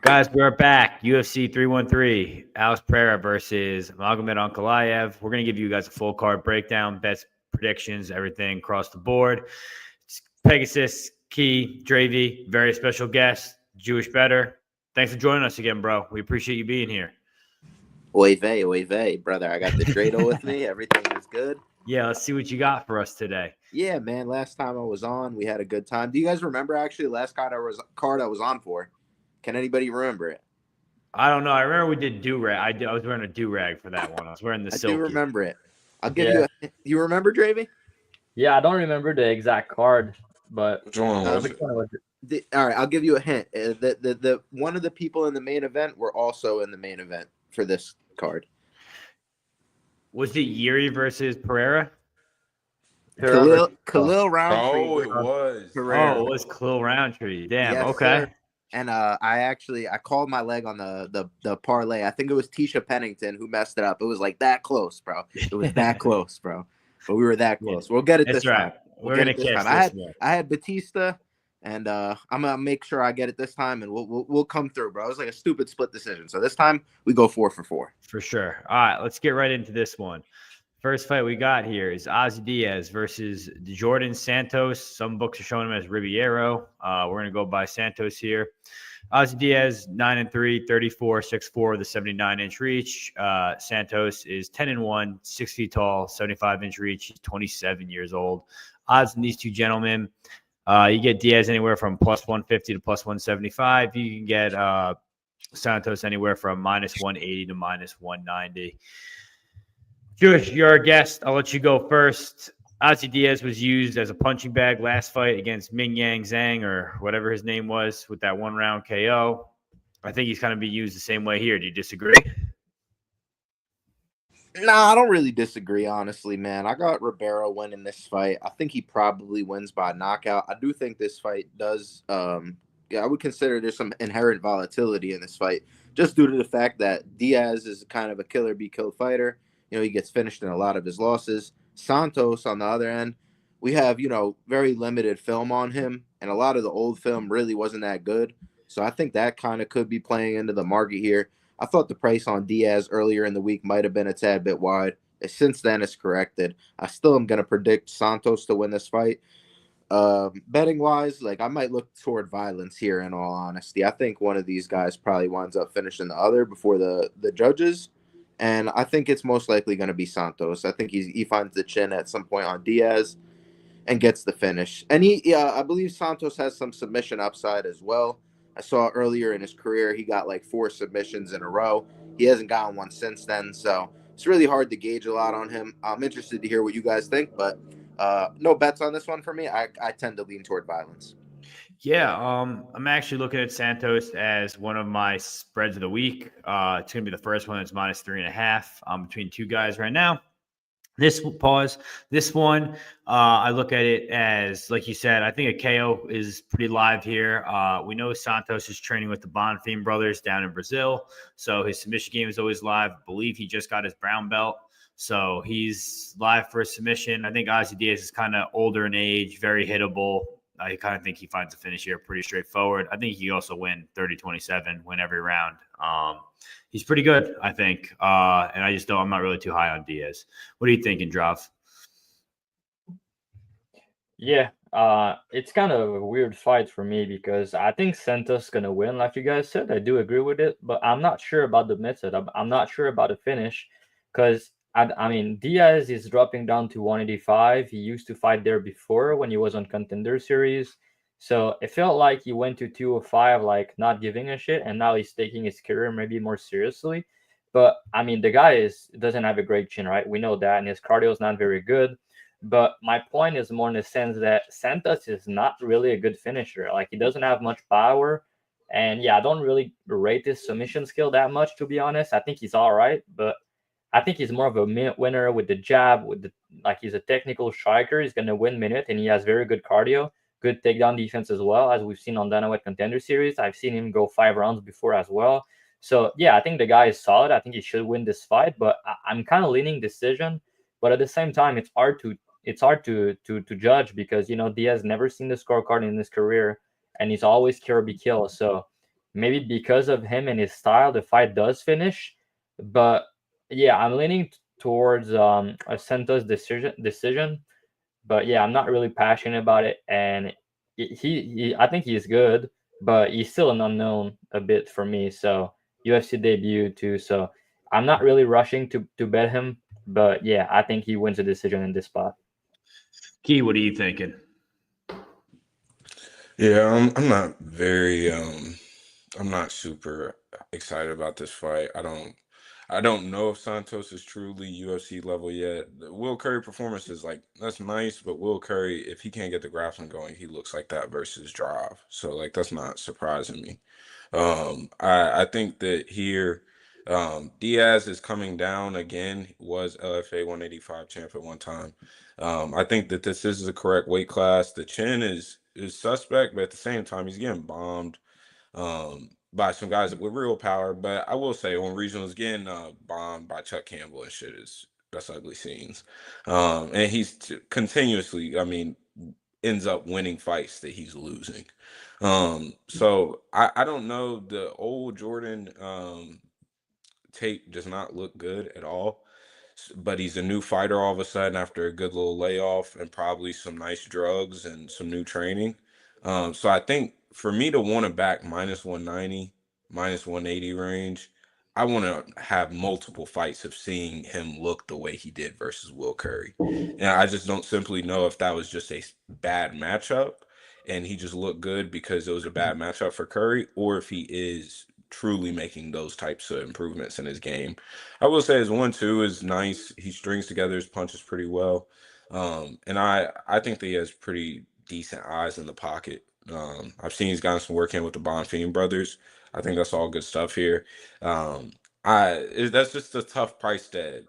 Guys, we're back. UFC 313, Alex Pereira versus Magomed Ankalaev. We're going to give you guys a full card breakdown, best predictions, everything across the board. It's Pegasus, Key, Dravhy, very special guest, Jewish Better. Thanks for joining us again, bro. We appreciate you being here. Oy vey, brother. I got the Dreidel with me. Everything is good. Yeah, let's see what you got for us today. Yeah, man. Last time I was on, we had a good time. Do you guys remember actually the last card I was on for? Can anybody remember it? I don't know. I remember we did do-rag. I was wearing a do-rag for that one. I was wearing the silky. I do remember it. I'll give you a... You remember, Dravy? Yeah, I don't remember the exact card, but which one was it? All right, I'll give you a hint. The one of the people in the main event were also in the main event for this card. Was it Yuri versus Pereira? Khalil Roundtree. Oh, it was. Pereira. Oh, it was Khalil Roundtree. Damn. Yes, okay. Sir. And I called my leg on the parlay. I think it was Tisha Pennington who messed it up. It was like that close, bro. It was that close, bro. But we were that close. We'll get it this time. We're gonna catch this. I had Batista, and I'm gonna make sure I get it this time, and we'll come through, bro. It was like a stupid split decision. So this time we go 4 for 4. For sure. All right, let's get right into this one. First fight we got here is Ozzy Diaz versus Jordan Santos. Some books are showing him as Ribeiro. We're going to go by Santos here. Ozzy Diaz, 9-3, 34-6'4 with a 79-inch reach. Santos is 10-1, 6 feet tall, 75-inch reach. He's 27 years old. Odds in these two gentlemen, you get Diaz anywhere from plus 150 to plus 175. You can get Santos anywhere from minus 180 to minus 190. Jewish, you're a guest. I'll let you go first. Ozzy Diaz was used as a punching bag last fight against Ming Yang Zhang or whatever his name was with that 1-round KO. I think he's going to be used the same way here. Do you disagree? Nah, I don't really disagree, honestly, man. I got Ribeiro winning this fight. I think he probably wins by knockout. I do think this fight does I would consider there's some inherent volatility in this fight just due to the fact that Diaz is kind of a killer-be-killed fighter. You know, he gets finished in a lot of his losses. Santos, on the other end, we have, very limited film on him, and a lot of the old film really wasn't that good. So I think that kind of could be playing into the market here. I thought the price on Diaz earlier in the week might have been a tad bit wide. Since then, it's corrected. I still am going to predict Santos to win this fight. Betting-wise, I might look toward violence here, in all honesty. I think one of these guys probably winds up finishing the other before the judges. And I think it's most likely going to be Santos. I think he finds the chin at some point on Diaz and gets the finish. And I believe Santos has some submission upside as well. I saw earlier in his career he got 4 submissions in a row. He hasn't gotten one since then, so it's really hard to gauge a lot on him. I'm interested to hear what you guys think, but no bets on this one for me. I tend to lean toward violence. Yeah, I'm actually looking at Santos as one of my spreads of the week. It's going to be the first one that's minus 3.5. I'm between two guys right now. This one, I look at it as, like you said, I think a KO is pretty live here. We know Santos is training with the Bonfim brothers down in Brazil, so his submission game is always live. I believe he just got his brown belt, so he's live for a submission. I think Ozzy Diaz is kind of older in age, very hittable. I kind of think he finds a finish here pretty straightforward. I think he also win 30-27, win every round. He's pretty good, I think. And I'm not really too high on Diaz. What are you thinking, Drav? Yeah, it's kind of a weird fight for me because I think Santos is going to win, like you guys said. I do agree with it, but I'm not sure about the method. I'm not sure about the finish because I mean, Diaz is dropping down to 185. He used to fight there before when he was on Contender Series. So it felt like he went to 205, not giving a shit. And now he's taking his career maybe more seriously. But, I mean, the guy doesn't have a great chin, right? We know that. And his cardio is not very good. But my point is more in the sense that Santos is not really a good finisher. He doesn't have much power. And, yeah, I don't really rate his submission skill that much, to be honest. I think he's all right. But I think he's more of a minute winner with the jab, he's a technical striker. He's going to win minute, and he has very good cardio, good takedown defense as well, as we've seen on Dana White Contender Series. I've seen him go 5 rounds before as well. So, yeah, I think the guy is solid. I think he should win this fight, but I'm kind of leaning decision. But at the same time, it's hard to judge because, Diaz never seen the scorecard in his career, and he's always kill. So maybe because of him and his style, the fight does finish. But yeah, I'm leaning towards a Santos decision. But yeah, I'm not really passionate about it, and I think he's good, but he's still an unknown a bit for me. So UFC debut too, so I'm not really rushing to bet him. But yeah, I think he wins a decision in this spot. Key, what are you thinking? Yeah, I'm not very I'm not super excited about this fight. I don't know if Santos is truly UFC level yet. The Will Curry performance is like, that's nice, but Will Curry, if he can't get the grappling going, he looks like that versus Dravhy. So like that's not surprising me. I think that here Diaz is coming down again. He was LFA 185 champ at one time. I think that this is the correct weight class. The chin is suspect, but at the same time, he's getting bombed by some guys with real power. But I will say, on regionals, getting bombed by Chuck Campbell and shit that's ugly scenes. And he's continuously, I mean, ends up winning fights that he's losing. So I don't know. The old Jordan tape does not look good at all. But he's a new fighter all of a sudden after a good little layoff and probably some nice drugs and some new training. So I think for me to want to back minus 190, minus 180 range, I want to have multiple fights of seeing him look the way he did versus Will Curry. And I just don't simply know if that was just a bad matchup and he just looked good because it was a bad matchup for Curry, or if he is truly making those types of improvements in his game. I will say his 1-2 is nice. He strings together his punches pretty well. And I think that he has pretty decent eyes in the pocket. I've seen he's gotten some work in with the Bonfim brothers. I think that's all good stuff here. That's just a tough price to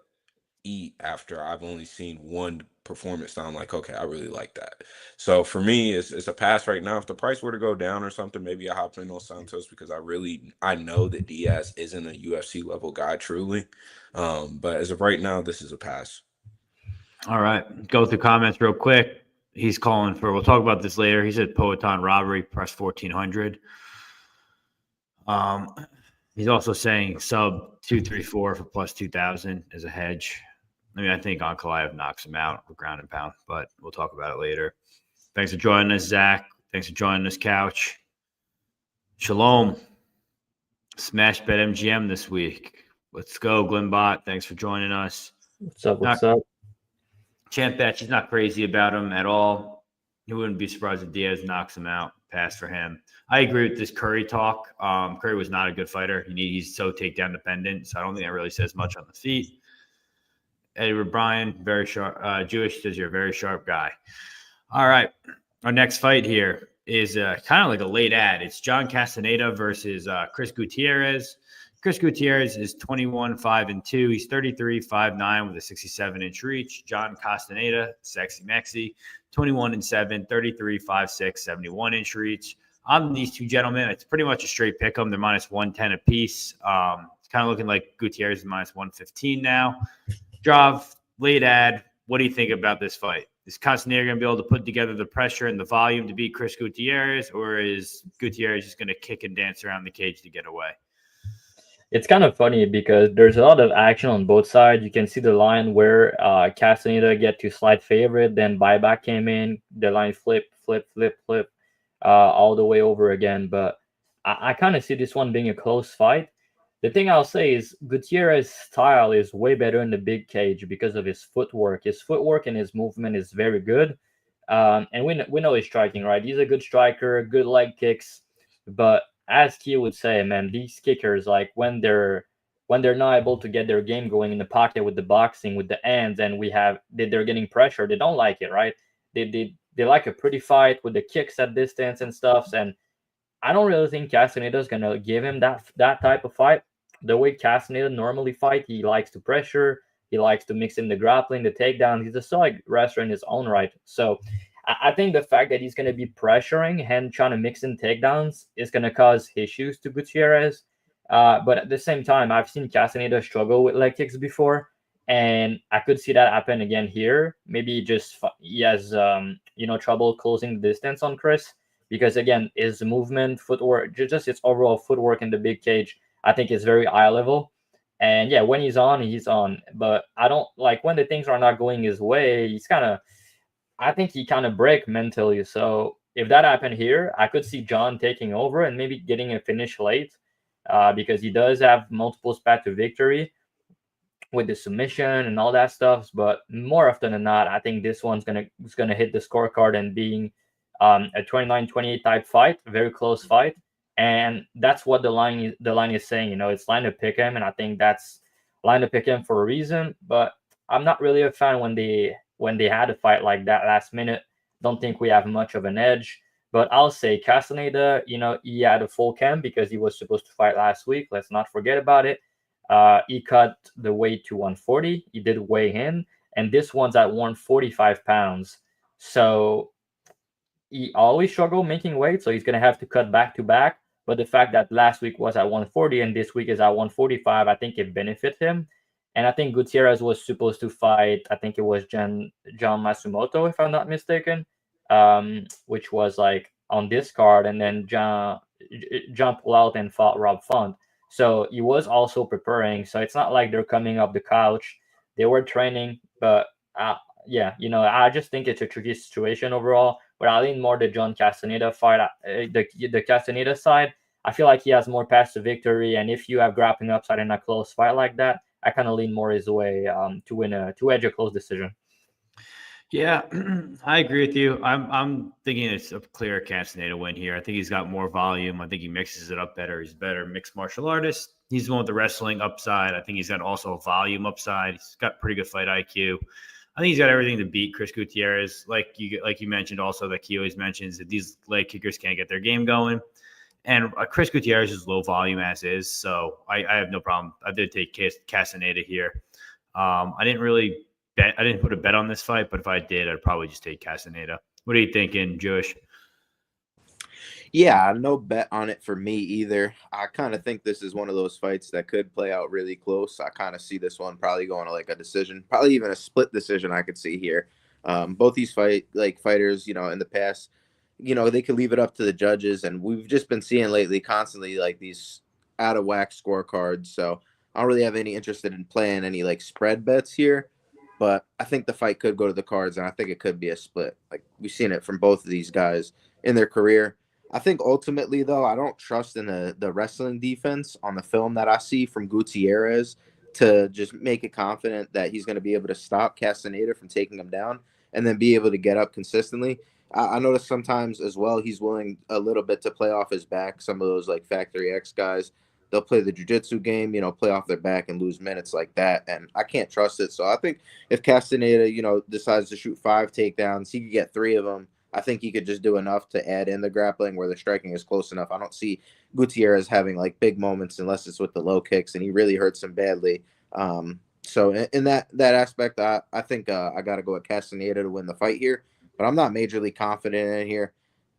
eat after I've only seen one performance. Now I'm like, okay, I really like that. So for me, it's a pass right now. If the price were to go down or something, maybe I hop in on Santos because I know that Diaz isn't a UFC level guy truly. But as of right now, this is a pass. All right, go through comments real quick. He's calling for, we'll talk about this later. He said Poetan robbery, press 1400. He's also saying sub 234 for plus 2000 as a hedge. I mean, I think Ankalaev knocks him out with ground and pound, but we'll talk about it later. Thanks for joining us, Zach. Thanks for joining us, Couch. Shalom. Smash Bet MGM this week. Let's go, Glenbot. Thanks for joining us. What's up? Champ Bet, she's not crazy about him at all. He wouldn't be surprised if Diaz knocks him out. Pass for him. I agree with this Curry talk. Curry was not a good fighter. He's so takedown dependent, so I don't think that really says much on the feet. Edward Bryan, very sharp. Jewish says you're a very sharp guy. All right. Our next fight here is kind of like a late ad. It's John Castenada versus Chris Gutierrez. Chris Gutierrez is 21-5-2. He's 33-5-9 with a 67-inch reach. John Castenada, sexy Mexi, 21-7, 33-5-6, 71-inch reach. On these two gentlemen, it's pretty much a straight pick 'em. They're minus 110 apiece. It's kind of looking like Gutierrez is minus 115 now. Drav, late ad. What do you think about this fight? Is Castenada going to be able to put together the pressure and the volume to beat Chris Gutierrez, or is Gutierrez just going to kick and dance around the cage to get away? It's kind of funny because there's a lot of action on both sides. You can see the line where Casteneda get to slight favorite, then buyback came in, the line flip, all the way over again. But I kind of see this one being a close fight. The thing I'll say is Gutierrez's style is way better in the big cage because of his footwork. His footwork and his movement is very good. And we know he's striking, right? He's a good striker, good leg kicks. But as Key would say, man, these kickers, like when they're not able to get their game going in the pocket with the boxing, with the ends, and they're getting pressure, they don't like it, right? They like a pretty fight with the kicks at distance and stuff. And I don't really think Casteneda is gonna give him that type of fight. The way Casteneda normally fight, he likes to pressure, he likes to mix in the grappling, the takedown. He's a solid wrestler in his own right. So I think the fact that he's going to be pressuring and trying to mix in takedowns is going to cause issues to Gutierrez. But at the same time, I've seen Casteneda struggle with leg kicks before, and I could see that happen again here. Maybe he has trouble closing the distance on Chris. because again, his movement, footwork, just his overall footwork in the big cage, I think is very high level. And yeah, when he's on, he's on. But I don't like when the things are not going his way. I think he kind of break mentally. So if that happened here, I could see John taking over and maybe getting a finish late, because he does have multiple paths to victory with the submission and all that stuff. But more often than not, I think this one's gonna hit the scorecard and being a 29-28 type fight, very close fight. And that's what the line is saying. It's line to pick him, and I think that's line to pick him for a reason. But I'm not really a fan when they had a fight like that last minute. Don't think we have much of an edge. But I'll say Castenada, he had a full camp because he was supposed to fight last week. Let's not forget about it. He cut the weight to 140. He did weigh in, and this one's at 145 pounds. So he always struggled making weight, so he's going to have to cut back to back. But the fact that last week was at 140 and this week is at 145, I think it benefits him. And I think Gutierrez was supposed to fight, I think it was John Matsumoto, if I'm not mistaken, which was like on this card. And then John pulled out and fought Rob Font. So he was also preparing. So it's not like they're coming up the couch. They were training. But yeah, I just think it's a tricky situation overall. But I lean more the John Casteneda fight. The Casteneda side, I feel like he has more paths to victory. And if you have grappling upside in a close fight like that, I kind of lean more his way to edge a close decision. Yeah, I agree with you. I'm thinking it's a clear Casteneda win here. I think he's got more volume. I think he mixes it up better. He's a better mixed martial artist. He's the one with the wrestling upside. I think he's got also a volume upside. He's got pretty good fight IQ. I think he's got everything to beat Chris Gutierrez. Like you mentioned also, that he always mentions that these leg kickers can't get their game going. And Chris Gutierrez is low volume as is, so I have no problem. I did take Casteneda here. I didn't put a bet on this fight, but if I did, I'd probably just take Casteneda. What are you thinking, Jewish? Yeah, no bet on it for me either. I kind of think this is one of those fights that could play out really close. I kind of see this one probably going to like a decision, probably even a split decision I could see here. Both these fighters, in the past, they could leave it up to the judges, and we've just been seeing lately constantly like these out of whack scorecards. So I don't really have any interest in playing any like spread bets here, but I think the fight could go to the cards, and I think it could be a split. Like we've seen it from both of these guys in their career. I think ultimately, though, I don't trust in the wrestling defense on the film that I see from Gutierrez to just make it confident that he's going to be able to stop Casteneda from taking him down and then be able to get up consistently. I notice sometimes as well he's willing a little bit to play off his back. Some of those like Factory X guys, they'll play the jiu-jitsu game, play off their back and lose minutes like that. And I can't trust it. So I think if Casteneda, decides to shoot 5 takedowns, he could get 3 of them. I think he could just do enough to add in the grappling where the striking is close enough. I don't see Gutierrez having like big moments unless it's with the low kicks, and he really hurts him badly. So in that aspect, I think I got to go with Casteneda to win the fight here, but I'm not majorly confident in it here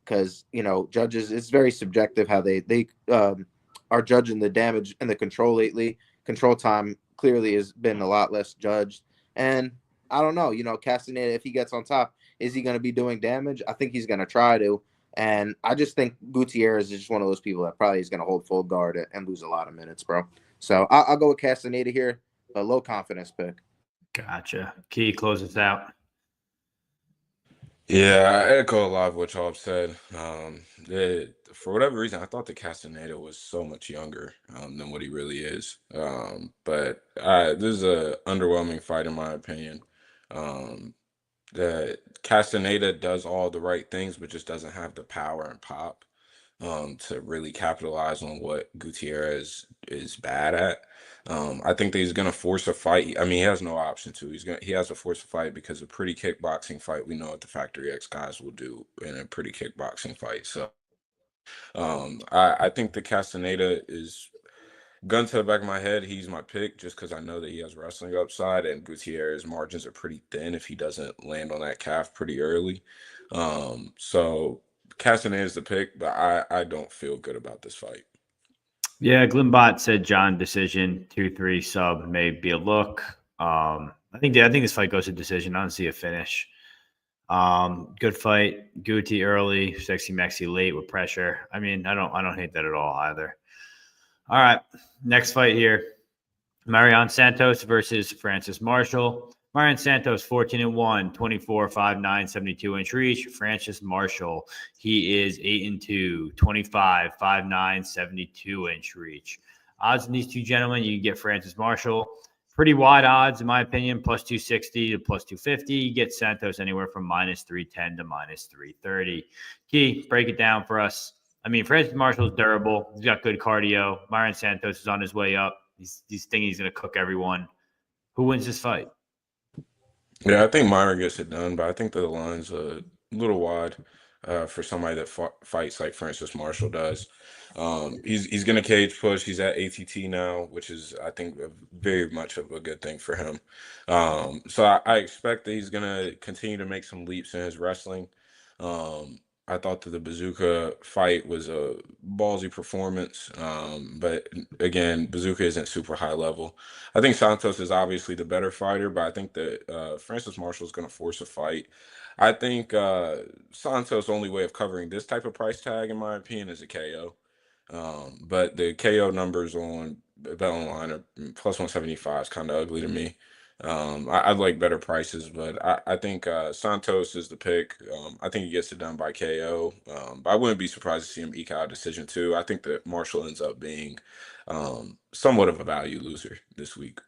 because, judges, it's very subjective how they are judging the damage and the control lately. Control time clearly has been a lot less judged. And I don't know, Casteneda, if he gets on top, is he going to be doing damage? I think he's going to try to. And I just think Gutierrez is just one of those people that probably is going to hold full guard and lose a lot of minutes, bro. So I'll go with Casteneda here, a low confidence pick. Gotcha. Key, close us out. Yeah, I echo a lot of what y'all have said. For whatever reason, I thought that Casteneda was so much younger than what he really is. But this is an underwhelming fight in my opinion. That Casteneda does all the right things, but just doesn't have the power and pop to really capitalize on what Gutierrez is bad at. I think that he's gonna force a fight. I mean, he has no option to. He has to force a fight because a pretty kickboxing fight, we know what the Factory X guys will do in a pretty kickboxing fight. So I think the Casteneda is, gun to the back of my head, he's my pick just because I know that he has wrestling upside, and Gutierrez margins are pretty thin if he doesn't land on that calf pretty early. So Casteneda is the pick, but I don't feel good about this fight. Yeah, Glimbot said John decision, 2-3 sub may be a look. I think this fight goes to decision. I don't see a finish. Good fight. Guti early, Sexy Mexi late with pressure. I mean, I don't hate that at all either. All right, next fight here. Marion Santos versus Francis Marshall. Marion Santos, 14-1, 24, 5'9", 72-inch reach. Francis Marshall, he is 8-2, 25, 5'9", 72-inch reach. Odds in these two gentlemen, you can get Francis Marshall. Pretty wide odds, in my opinion, plus 260 to plus 250. You get Santos anywhere from minus 310 to minus 330. Key, break it down for us. I mean, Francis Marshall is durable. He's got good cardio. Marion Santos is on his way up. He's thinking he's going to cook everyone. Who wins this fight? Yeah, I think Myron gets it done, but I think the line's a little wide for somebody that fights like Francis Marshall does. He's going to cage push. He's at ATT now, which is, I think, very much of a good thing for him. So I expect that he's going to continue to make some leaps in his wrestling. I thought that the Bazooka fight was a ballsy performance, but again, Bazooka isn't super high level. I think Santos is obviously the better fighter, but I think that Francis Marshall is going to force a fight. I think Santos' only way of covering this type of price tag, in my opinion, is a KO. But the KO numbers on Bet Online are plus 175 is kind of ugly to me. I'd like better prices, but I think Santos is the pick. I think he gets it done by KO. But I wouldn't be surprised to see him eke out a decision too. I think that Marshall ends up being somewhat of a value loser this week.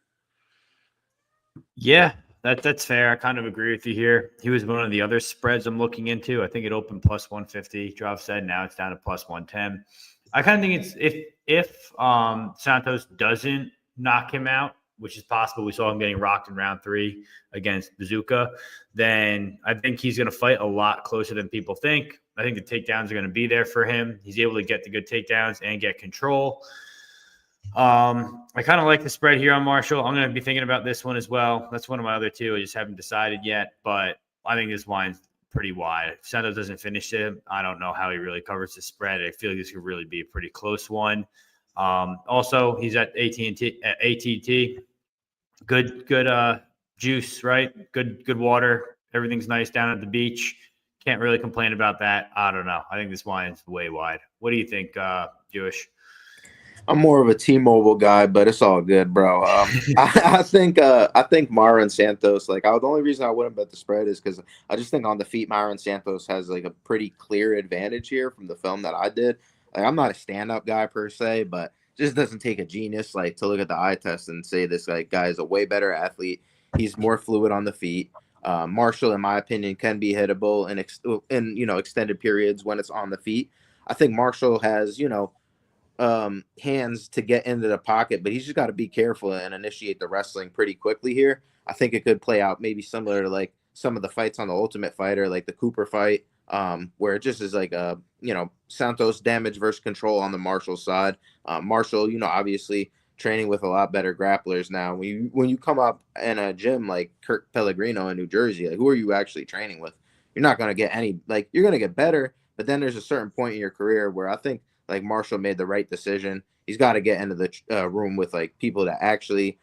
Yeah, that's fair. I kind of agree with you here. He was one of the other spreads I'm looking into. I think it opened plus 150. Drav said now it's down to plus 110. I kind of think it's if Santos doesn't knock him out, which is possible. We saw him getting rocked in round 3 against Bazooka. Then I think he's going to fight a lot closer than people think. I think the takedowns are going to be there for him. He's able to get the good takedowns and get control. I kind of like the spread here on Marshall. I'm going to be thinking about this one as well. That's one of my other two. I just haven't decided yet, but I think this line's pretty wide. If Santos doesn't finish it, I don't know how he really covers the spread. I feel like this could really be a pretty close one. Also, he's at ATT. Good juice, right? Good water. Everything's nice down at the beach. Can't really complain about that. I don't know. I think this wine's way wide. What do you think, Jewish? I'm more of a T-Mobile guy, but it's all good, bro. I think Myron Santos. The only reason I wouldn't bet the spread is because I just think on the feet, Myron Santos has like a pretty clear advantage here from the film that I did. Like, I'm not a stand-up guy per se, but just doesn't take a genius to look at the eye test and say this guy is a way better athlete. He's more fluid on the feet. Marshall, in my opinion, can be hittable in extended periods when it's on the feet. I think Marshall has hands to get into the pocket, but he's just got to be careful and initiate the wrestling pretty quickly here. I think it could play out maybe similar to some of the fights on the Ultimate Fighter, like the Cooper fight, where it just is Santos damage versus control on the Marshall side. Marshall, obviously training with a lot better grapplers now. When you come up in a gym like Kirk Pellegrino in New Jersey, who are you actually training with? You're not going to get any, you're going to get better, but then there's a certain point in your career where I think Marshall made the right decision. He's got to get into the room with people that actually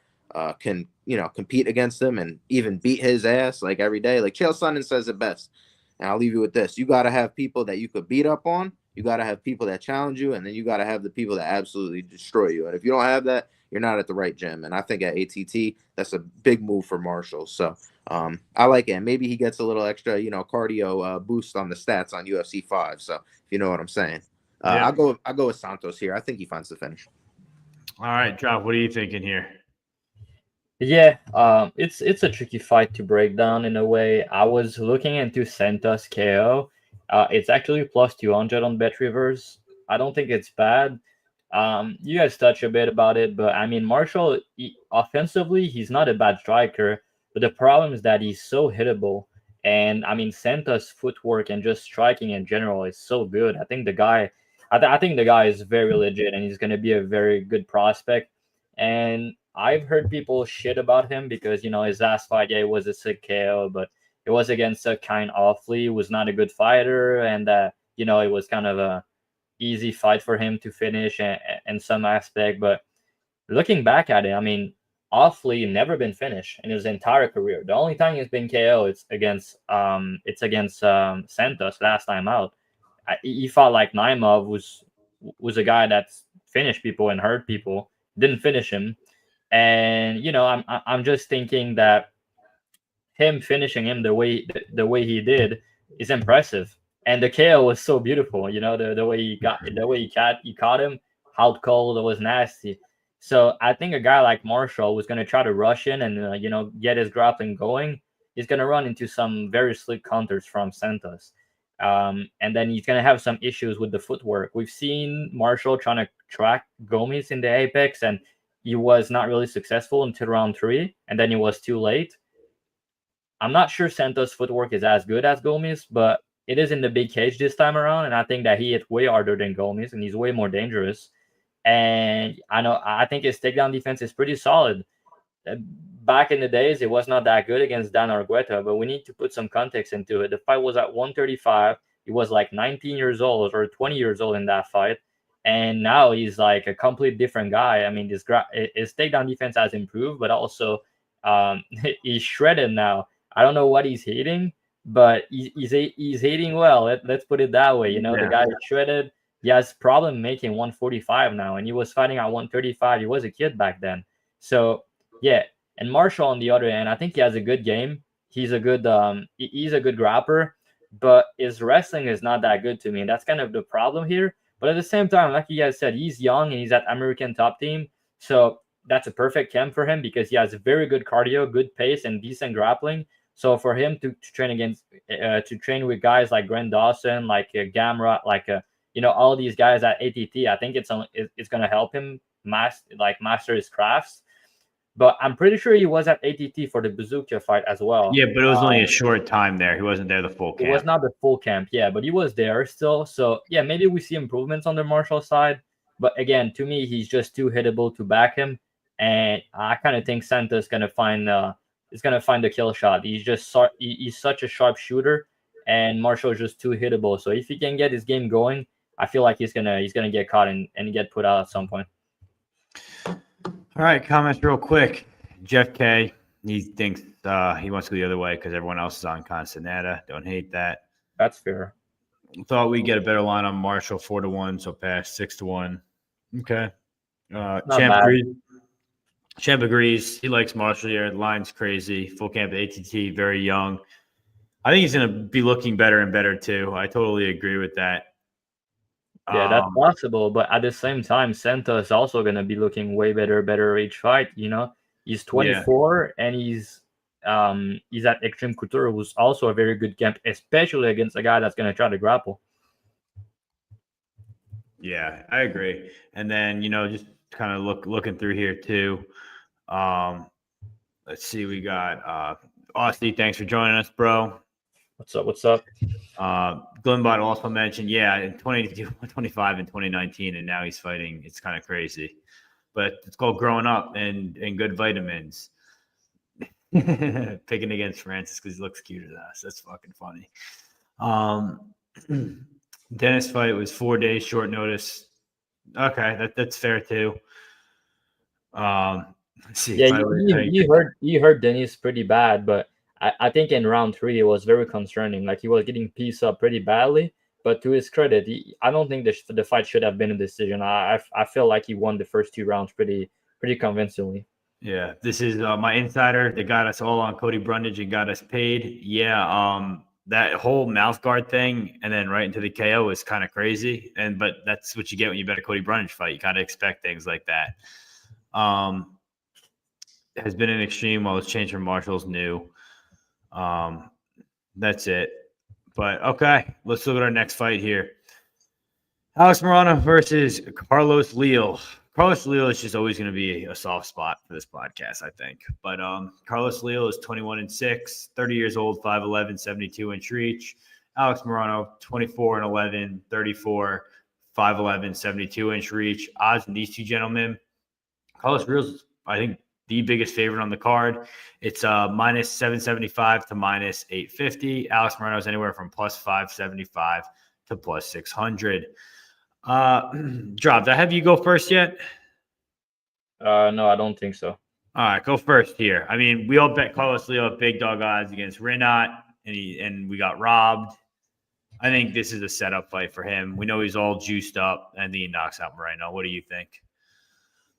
can compete against him and even beat his ass every day. Chael Sonnen says it best, and I'll leave you with this: you got to have people that you could beat up on. You got to have people that challenge you, and then you got to have the people that absolutely destroy you. And if you don't have that, you're not at the right gym. And I think at ATT, that's a big move for Marshall. So I like it. Maybe he gets a little extra, cardio boost on the stats on UFC 5. So if you know what I'm saying. Yeah. I'll go with Santos here. I think he finds the finish. All right, Drop. What are you thinking here? Yeah, it's a tricky fight to break down in a way. I was looking into Santos KO. It's actually plus 200 on Bet Rivers. I don't think it's bad. You guys touch a bit about it, but I mean Marshall offensively, he's not a bad striker, but the problem is that he's so hittable. And I mean Santos' footwork and just striking in general is so good. I think the guy is very legit, and he's going to be a very good prospect. And I've heard people shit about him because, his last fight, yeah, it was a sick KO, but it was against a kind Offley, who was not a good fighter. And, it was kind of a easy fight for him to finish in some aspect. But looking back at it, I mean, awfully never been finished in his entire career. The only time he's been KO it's against Santos last time out. He fought like Naimov was a guy that's finished people and hurt people, didn't finish him. And I'm just thinking that him finishing him the way he did is impressive. And the KO was so beautiful, the way he caught him, out cold, it was nasty. So I think a guy like Marshall was going to try to rush in and get his grappling going. He's going to run into some very slick counters from Santos. And then he's going to have some issues with the footwork. We've seen Marshall trying to track Gomes in the Apex, and he was not really successful until round 3, and then he was too late. I'm not sure Santos' footwork is as good as Gomes, but it is in the big cage this time around, and I think that he hit way harder than Gomes, and he's way more dangerous. And I think his takedown defense is pretty solid. Back in the days, it was not that good against Dan Argueta, but we need to put some context into it. The fight was at 135. He was like 19 years old or 20 years old in that fight, and now he's like a complete different guy. I mean, his takedown defense has improved, but also he's shredded now. I don't know what he's hitting, but he's hitting well. Let's put it that way. The guy is shredded. He has problem making 145 now, and he was fighting at 135. He was a kid back then. So yeah. And Marshall on the other hand, I think he has a good game. He's a good grappler, but his wrestling is not that good to me. And that's kind of the problem here. But at the same time, like you guys said, he's young and he's at American Top Team. So that's a perfect camp for him because he has very good cardio, good pace, and decent grappling. So for him to train with guys like Grant Dawson, like Gamrot, like all these guys at ATT, I think it's going to help him master his crafts. But I'm pretty sure he was at ATT for the Bazooka fight as well. Yeah, but it was only a short time there. He wasn't there the full camp. It was not the full camp, yeah, but he was there still. So yeah, maybe we see improvements on the Marshall side. But again, to me, he's just too hittable to back him. And I kind of think Santos is gonna find the kill shot. He's such a sharp shooter, and Marshall is just too hittable. So if he can get his game going, I feel like he's gonna get caught and get put out at some point. All right, comments real quick. Jeff K, he thinks he wants to go the other way because everyone else is on Castenada. Don't hate that. That's fair. Thought we'd get a better line on Marshall 4-1, so pass 6-1. Okay. Champ agrees. He likes Marshall here. The line's crazy. Full camp at ATT, very young. I think he's going to be looking better and better too. I totally agree with that. Yeah, that's possible. But at the same time, Santos is also going to be looking way better each fight. He's 24 and he's at Extreme Couture, who's also a very good camp, especially against a guy that's going to try to grapple. Yeah, I agree. And then, just kind of looking through here too. Let's see. We got Austin. Thanks for joining us, bro. What's up? Glenbot also mentioned, in 2025 and 2019, and now he's fighting. It's kind of crazy, but it's called growing up and good vitamins. Picking against Francis because he looks cuter than us. That's fucking funny. Dennis fight was 4 days short notice. Okay, that's fair too. Let's see. Yeah, you heard Dennis pretty bad, but I think in round 3 it was very concerning. Like he was getting pieced up pretty badly. But to his credit, I don't think the fight should have been a decision. I feel like he won the first 2 rounds pretty convincingly. Yeah, this is my insider that got us all on Cody Brundage and got us paid. Yeah, that whole mouth guard thing and then right into the KO is kind of crazy. But that's what you get when you bet a Cody Brundage fight. You kind of expect things like that. Has been an extreme while it's changed from Marshall's new. That's it. But okay, let's look at our next fight here. Alex Morono versus Carlos Leal. Carlos Leal is just always going to be a soft spot for this podcast, I think. But Carlos Leal is 21-6, 30 years old, 5'11", 72-inch reach. Alex Morono, 24-11, 34, 5'11", 72-inch reach. Odds in these two gentlemen. Carlos Leal's, I think, the biggest favorite on the card. It's minus 775 to minus 850. Alex Morono is anywhere from plus 575 to plus 600. Drop, did I have you go first yet? No, I don't think so. All right, go first here. I mean, we all bet Carlos Leal at big dog odds against Rinat, and we got robbed. I think this is a setup fight for him. We know he's all juiced up, and he knocks out Morono. What do you think?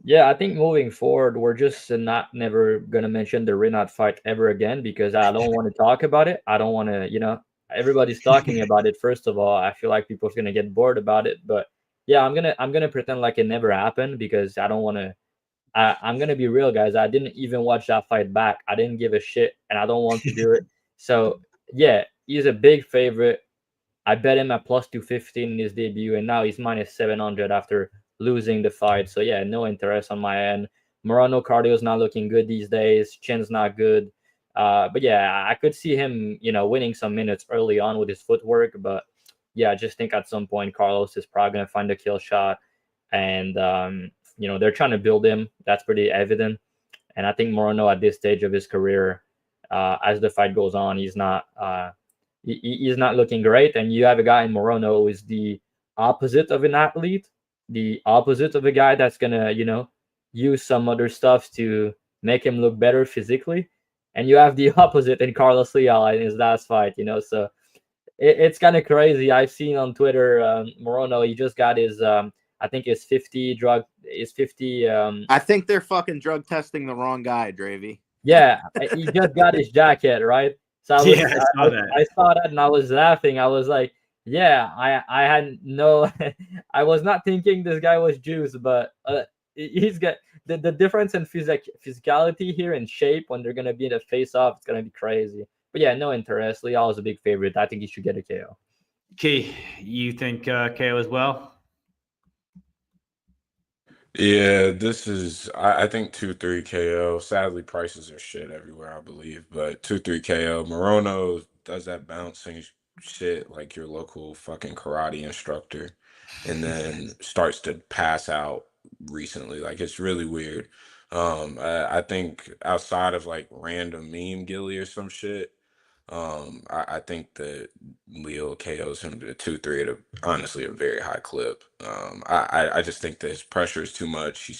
Yeah, I think moving forward, we're just never gonna mention the Rinat fight ever again because I don't want to talk about it. I don't want to, everybody's talking about it. First of all, I feel like people's gonna get bored about it. But yeah, I'm gonna pretend like it never happened because I don't want to. I'm gonna be real, guys. I didn't even watch that fight back. I didn't give a shit, and I don't want to do it. So yeah, he's a big favorite. I bet him at plus 215 in his debut, and now he's minus 700 after losing the fight. So yeah, no interest on my end. Morono cardio is not looking good these days. Chin's not good. But yeah, I could see him, winning some minutes early on with his footwork. But yeah, I just think at some point Carlos is probably gonna find a kill shot, and they're trying to build him. That's pretty evident. And I think Morono at this stage of his career, as the fight goes on, he's not looking great. And you have a guy in Morono who is the opposite of an athlete, the opposite of a guy that's gonna, use some other stuff to make him look better physically. And you have the opposite in Carlos Leal in his last fight, So it's kind of crazy. I've seen on Twitter, Morono, he just got his, I think his 50 drug, his 50. I think they're fucking drug testing the wrong guy, Dravy. Yeah, he just got his jacket, right? So I saw that and I was laughing. I was like, yeah, I had no, I was not thinking this guy was juiced, but he's got the difference in physicality here and shape when they're going to be in a face-off. It's going to be crazy. But yeah, no interest. Leal is a big favorite. I think he should get a KO. Key, you think KO as well? Yeah, this is, I think 2-3 KO. Sadly, prices are shit everywhere, I believe. But 2-3 KO. Morono does that bouncing shit like your local fucking karate instructor and then starts to pass out recently. Like, it's really weird. I think outside of like random meme Gilly or some shit, I think that Leo KOs him to 2-3 at honestly a very high clip. I just think that his pressure is too much.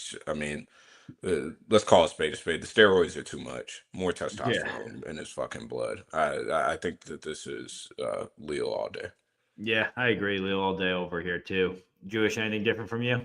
Let's call a spade a spade. The steroids are too much. More testosterone in his fucking blood. I think that this is Leo all day. Yeah, I agree. Leo all day over here too. Jewish, anything different from you?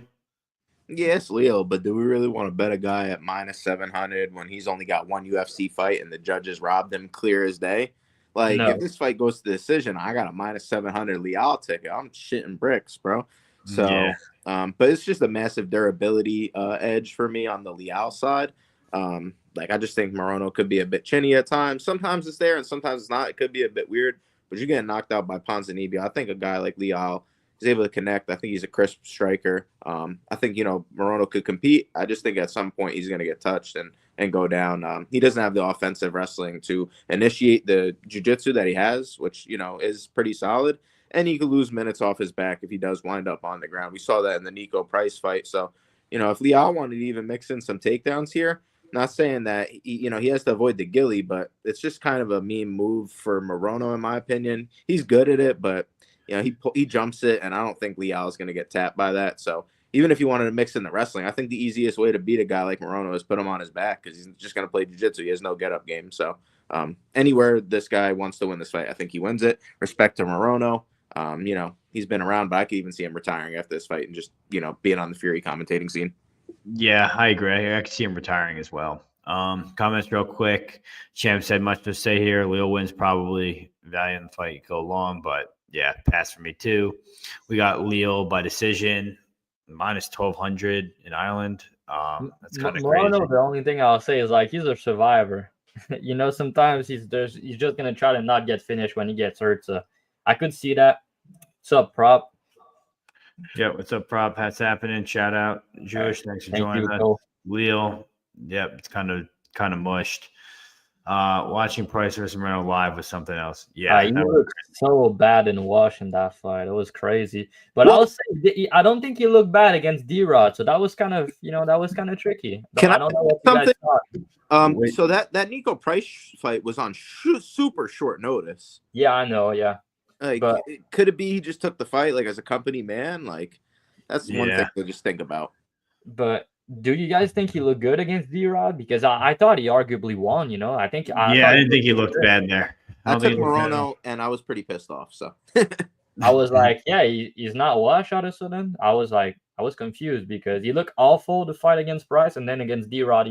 Yeah, it's Leo, but do we really want to bet a guy at minus 700 when he's only got one UFC fight and the judges robbed him clear as day? Like, No. if this fight goes to decision, I got a minus 700 Leal ticket. I'm shitting bricks, bro. So, Yeah. But it's just a massive durability edge for me on the Leal side. I just think Morono could be a bit chinny at times. Sometimes it's there and sometimes it's not. It could be a bit weird, but you're getting knocked out by Ponzinibbio. I think a guy like Leal is able to connect. I think he's a crisp striker. I think, Morono could compete. I just think at some point he's going to get touched and go down. He doesn't have the offensive wrestling to initiate the jiu-jitsu that he has, which, is pretty solid. And he could lose minutes off his back if he does wind up on the ground. We saw that in the Nico Price fight. So, if Leal wanted to even mix in some takedowns here, not saying that, he has to avoid the Gilly, but it's just kind of a meme move for Morono, in my opinion. He's good at it, but, he jumps it, and I don't think Leal is going to get tapped by that. So even if you wanted to mix in the wrestling, I think the easiest way to beat a guy like Morono is put him on his back because he's just going to play jiu-jitsu. He has no get-up game. So anywhere this guy wants to win this fight, I think he wins it. Respect to Morono. He's been around, but I could even see him retiring after this fight and just, being on the Fury commentating scene. Yeah, I agree. I could see him retiring as well. Comments real quick. Champ said much to say here. Leo wins probably. Value in the fight go long, but yeah, pass for me too. We got Leo by decision, minus 1,200 in Ireland. That's kind of crazy. The only thing I'll say is like he's a survivor. Sometimes he's just gonna try to not get finished when he gets hurt. So I could see that. What's up, prop? Yeah, what's up, prop? That's happening. Shout out, Jewish. Thanks for joining us. Leo. Yep, it's kind of mushed. Watching Price versus Morono live was something else. Yeah, he looked so bad in watching that fight. It was crazy. But I'll say I don't think he looked bad against D-Rod. So that was kind of tricky. I don't know what you guys thought. So that Nico Price fight was on super short notice. Yeah, I know. Yeah. But could it be he just took the fight like as a company man? Like that's one thing to just think about. But Do you guys think he looked good against D-Rod? Because I thought he arguably won, you know? I Yeah, I thought he didn't think looked he looked good. bad there. I I don't think took he looked bad at all. Morono, and I was pretty pissed off. So I was like, yeah, he's not washed all of a sudden. I was confused because he looked awful to fight against Price, and then against D-Rod,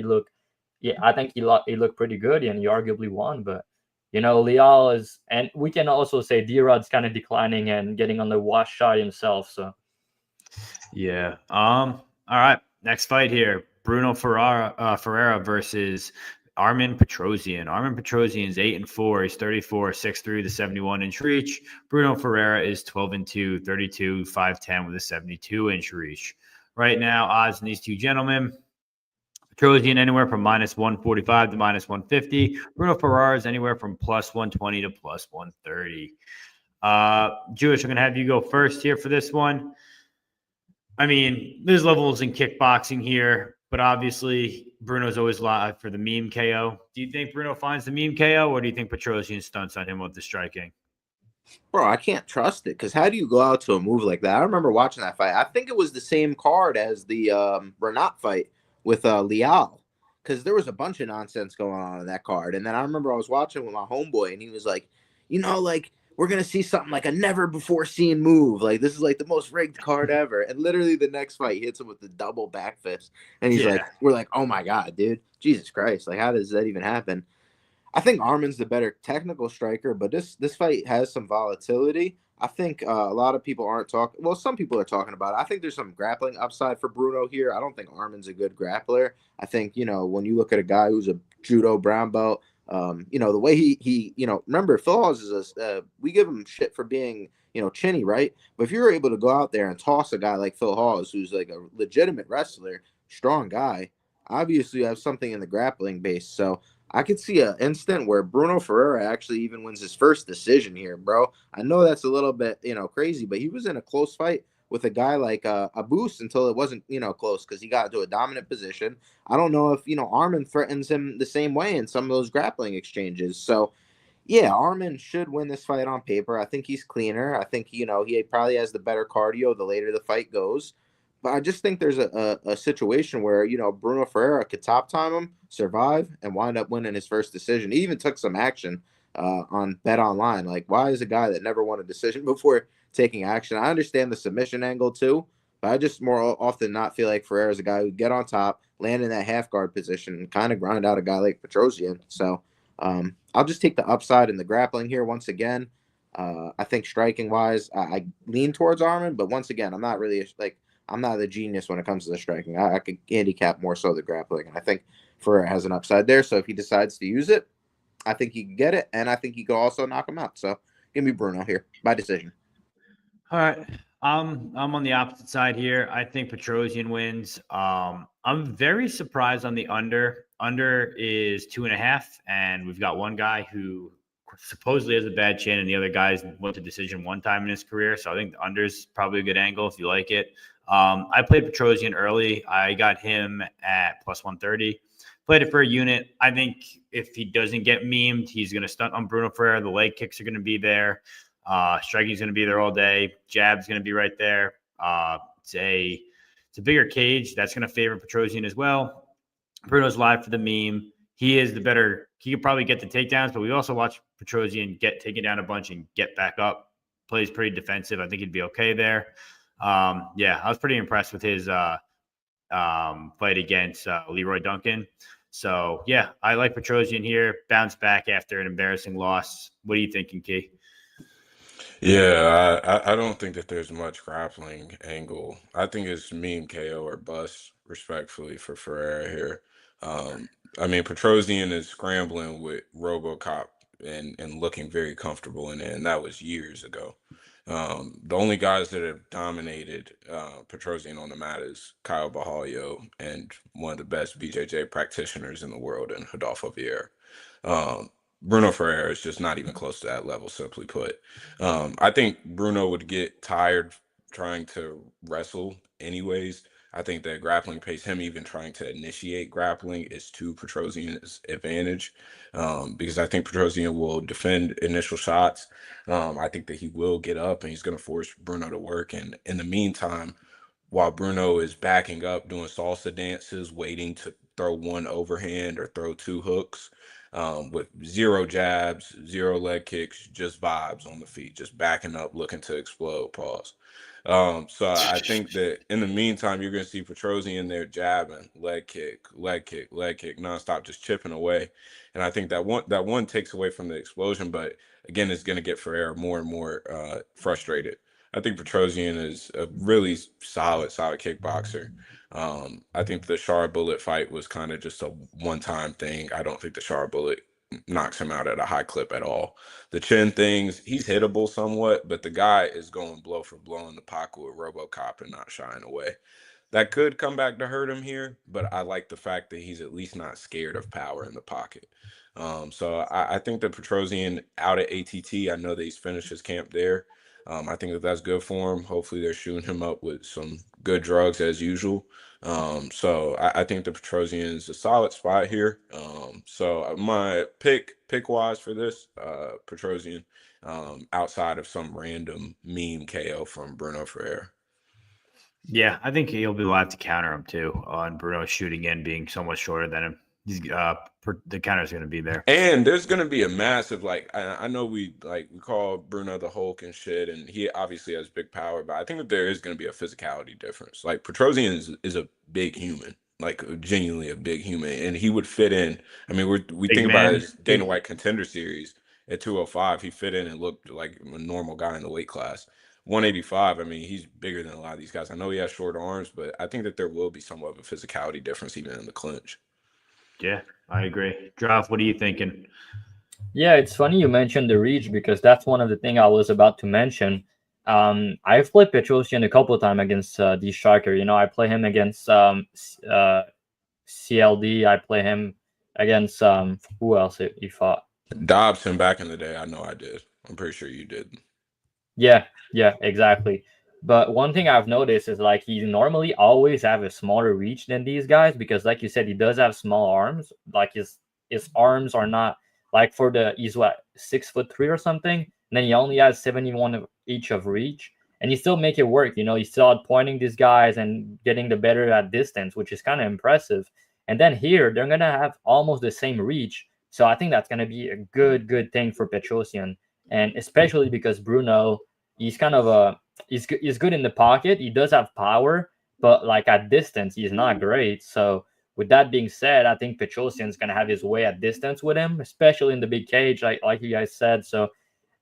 yeah, I think he looked pretty good, and he arguably won. But you know, Leal is, and we can also say D-Rod's kind of declining and getting on the wash shot himself. So Yeah. All right. Next fight here: Ferreira versus Armen Petrosyan. Armen Petrosyan's 8-4. He's 34, 6'3", the 71-inch reach. Bruno Ferreira is 12-2, 32, 5'10", with a 72-inch reach. Right now, odds in these two gentlemen: Petrosyan anywhere from -145 to -150. Bruno Ferreira is anywhere from +120 to +130. Jewish, I'm going to have you go first here for this one. I mean, there's levels in kickboxing here, but obviously Bruno's always live for the meme KO. Do you think Bruno finds the meme KO, or do you think Petrosyan stunts on him with the striking? bro, I can't trust it because how do you go out to a move like that? I remember watching that fight. I think it was the same card as the Renat fight with Leal, because there was a bunch of nonsense going on in that card. And then I remember I was watching with my homeboy, and he was like, like we're gonna see something like a never before seen move. Like this is like the most rigged card ever. And literally the next fight, he hits him with the double back fist, and he's like, we're like, oh my god, dude, Jesus Christ, like how does that even happen? I think Armin's the better technical striker, but this fight has some volatility. I think a lot of people aren't talking. Well, some people are talking about it. I think there's some grappling upside for Bruno here. I don't think Armin's a good grappler. I think when you look at a guy who's a judo brown belt, the way he remember Phil Hawes is we give him shit for being chinny, right? But if you're able to go out there and toss a guy like Phil Hawes, who's like a legitimate wrestler, strong guy, obviously you have something in the grappling base. So I could see an instant where Bruno Ferreira actually even wins his first decision here, bro. I know that's a little bit, crazy, but he was in a close fight with a guy like a boost until it wasn't, close because he got into a dominant position. I don't know if, Armin threatens him the same way in some of those grappling exchanges. So, yeah, Armin should win this fight on paper. I think he's cleaner. I think, he probably has the better cardio the later the fight goes. But I just think there's a situation where, Bruno Ferreira could top time him, survive, and wind up winning his first decision. He even took some action on Bet Online. Like, why is a guy that never won a decision before taking action? I understand the submission angle too, but I just more often not feel like Ferreira is a guy who get on top, land in that half guard position, and kind of grind out a guy like Petrosyan. So I'll just take the upside in the grappling here once again. I think striking wise, I lean towards Armin, but once again, I'm not really I'm not a genius when it comes to the striking. I could handicap more so the grappling, and I think Ferreira has an upside there. So if he decides to use it, I think he can get it, and I think he could also knock him out. So give me Bruno here by decision. All right. I'm on the opposite side here. I think Petrosyan wins. I'm very surprised on the under. Under is 2.5, and we've got one guy who supposedly has a bad chin, and the other guys went to decision one time in his career. So I think the under is probably a good angle if you like it. I played Petrosyan early. I got him at +130. Played it for a unit. I think if he doesn't get memed, he's going to stunt on Bruno Ferreira. The leg kicks are going to be there. Striking's going to be there all day. Jab's going to be right there. It's a bigger cage. That's going to favor Petrosyan as well. Bruno's live for the meme. He is the better. He could probably get the takedowns, but we also watch Petrosyan get taken down a bunch and get back up. Plays pretty defensive. I think he'd be okay there. Yeah, I was pretty impressed with his fight against Leroy Duncan. So, yeah, I like Petrosyan here. Bounce back after an embarrassing loss. What are you thinking, Key? Yeah, I don't think that there's much grappling angle. I think it's meme KO or bust, respectfully, for Ferreira here. I mean, Petrosyan is scrambling with RoboCop and looking very comfortable in it, and that was years ago. The only guys that have dominated Petrosyan on the mat is Kyle Bahalio and one of the best BJJ practitioners in the world in Rodolfo Vieira. Bruno Ferreira is just not even close to that level, simply put. I think Bruno would get tired trying to wrestle anyways. I think that grappling pace, him even trying to initiate grappling, is to Petrosyan's advantage because I think Petrosyan will defend initial shots. I think that he will get up and he's going to force Bruno to work. And in the meantime, while Bruno is backing up, doing salsa dances, waiting to throw one overhand or throw two hooks, with zero jabs, zero leg kicks, just vibes on the feet, just backing up, looking to explode. Pause. So I think that in the meantime, you're going to see Petrosyan there jabbing, leg kick, leg kick, leg kick, nonstop, just chipping away. And I think that one takes away from the explosion, but again, it's going to get Ferreira more and more frustrated. I think Petrosyan is a really solid kickboxer. I think the Char Bullet fight was kind of just a one-time thing. I don't think the Char Bullet knocks him out at a high clip at all. The chin things, he's hittable somewhat, but the guy is going blow for blow in the pocket with RoboCop and not shying away. That could come back to hurt him here, but I like the fact that he's at least not scared of power in the pocket. So I think that Petrosyan out at ATT, I know that he's finished his camp there. I think that that's good for him. Hopefully they're shooting him up with some good drugs as usual. So I think the Petrosyan is a solid spot here. So my pick wise for this, Petrosyan, outside of some random meme KO from Bruno Ferreira. Yeah, I think he'll be live to counter him too on Bruno shooting in, being so much shorter than him. He's the counter's going to be there. And there's going to be a massive, I know we call Bruno the Hulk and shit, and he obviously has big power, but I think that there is going to be a physicality difference. Like Petrosyan is a big human, like genuinely a big human, and he would fit in. I mean, we think about his Dana White Contender Series at 205. He fit in and looked like a normal guy in the weight class. 185, I mean, he's bigger than a lot of these guys. I know he has short arms, but I think that there will be somewhat of a physicality difference even in the clinch. Yeah, I agree. Dravhy, what are you thinking? Yeah, it's funny you mentioned the reach because that's one of the things I was about to mention. I've played Petrosyan a couple of times against the striker. You know, I play him against CLD. I play him against who else he fought? Dobson back in the day. I know I did. I'm pretty sure you did. Yeah, exactly. But one thing I've noticed is like he normally always have a smaller reach than these guys because, like you said, he does have small arms. Like his arms are not like he's what 6'3" or something, and then he only has 71 of each of reach, and he still make it work. You know, he's still outpointing these guys and getting the better at distance, which is kind of impressive. And then here they're gonna have almost the same reach, so I think that's gonna be a good thing for Petrosyan, and especially because Bruno, he's kind of he's good in the pocket. He does have power, but like at distance, he's not great. So with that being said, I think Petrosyan's gonna have his way at distance with him, especially in the big cage, like you guys said. So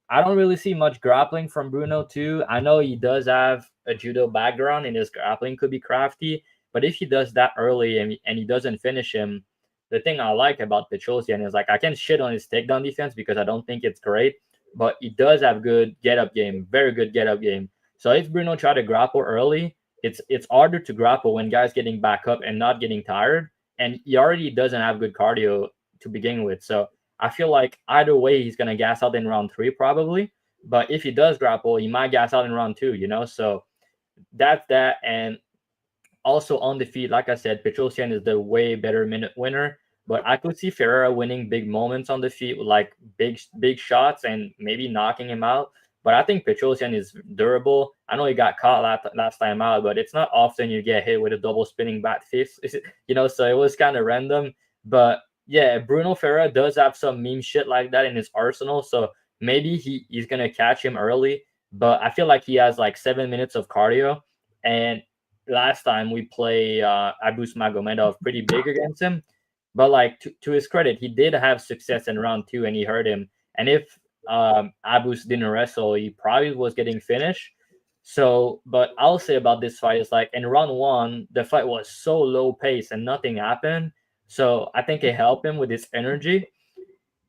I don't really see much grappling from Bruno too. I know he does have a judo background and his grappling could be crafty, but if he does that early and he doesn't finish him, the thing I like about Petrosyan is like I can shit on his takedown defense because I don't think it's great, but he does have good get-up game, very good get-up game. So if Bruno try to grapple early, it's harder to grapple when guys getting back up and not getting tired, and he already doesn't have good cardio to begin with. So I feel like either way he's gonna gas out in round 3 probably, but if he does grapple, he might gas out in round 2. You know, so that's that. And also on the feet, like I said, Petrosyan is the way better minute winner. But I could see Ferreira winning big moments on the feet with like big shots and maybe knocking him out. But I think Petrosyan is durable. I know he got caught last time out, but it's not often you get hit with a double spinning back fist, you know, so it was kind of random. But yeah, Bruno Ferreira does have some meme shit like that in his arsenal. So maybe he's going to catch him early. But I feel like he has like 7 minutes of cardio. And last time we play Abus Magomedov pretty big against him. But like to his credit, he did have success in round 2 and he hurt him. And if Abus didn't wrestle, he probably was getting finished. So, but I'll say about this fight is like in round 1, the fight was so low pace and nothing happened. So I think it helped him with his energy.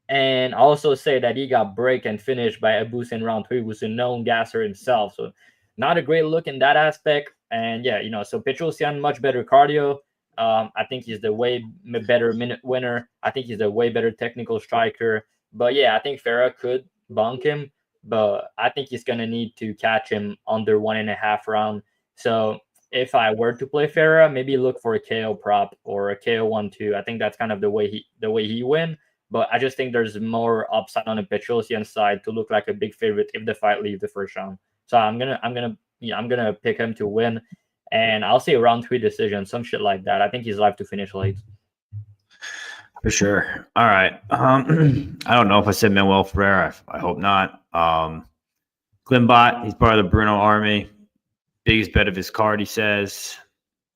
And also say that he got break and finished by Abus in round 3, who's a known gasser himself. So not a great look in that aspect. And yeah, you know, so Petrosyan, much better cardio. I think he's the way better minute winner. I think he's a way better technical striker. But yeah, I think Ferreira could bonk him, but I think he's gonna need to catch him under 1.5 round. So if I were to play Ferreira, maybe look for a KO prop or a KO 1-2. I think that's kind of the way he win. But I just think there's more upside on the Petrosyan side to look like a big favorite if the fight leaves the first round. So I'm gonna pick him to win. and I'll say round 3 decision, some shit like that. I think he's live to finish late. For sure. All right. I don't know if I said Manuel Ferreira. I hope not. Glimbot, he's part of the Bruno army. Biggest bet of his card, he says.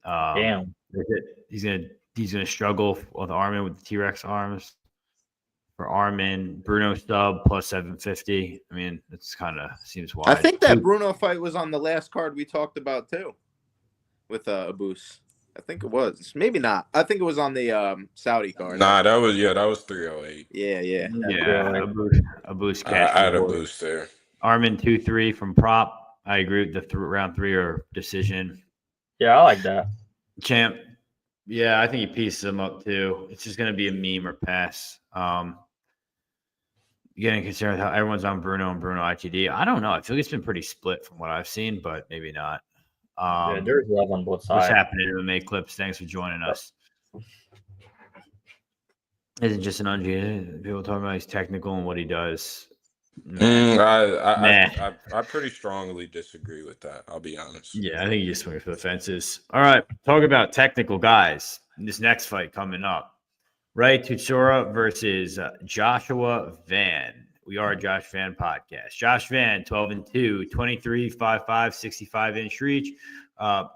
Damn. He's gonna struggle with Armin with the T-Rex arms. For Armin, Bruno sub plus 750. I mean, it's kind of seems wide. I think that Bruno fight was on the last card we talked about too, with Abus. I think it was. Maybe not. I think it was on the Saudi card. Nah, that was 308. Yeah. A boost cash. I had a boost there. Armin 2-3 from prop. I agree with the round 3 or decision. Yeah, I like that. Champ. Yeah, I think he pieces him up too. It's just gonna be a meme or pass. Getting concerned with how everyone's on Bruno and Bruno ITD. I don't know. I feel like it's been pretty split from what I've seen, but maybe not. Yeah, there's love on both sides. What's happening in MMA Clips? Thanks for joining us. Isn't just an ungeated. People talking about he's technical and what he does. I pretty strongly disagree with that. I'll be honest. Yeah, I think he just swings for the fences. All right, talk about technical guys in this next fight coming up. Rei Tsuruya versus Joshua Van. We are a Josh Van podcast. Josh Van, 12-2, 23-5-5, 65-inch reach.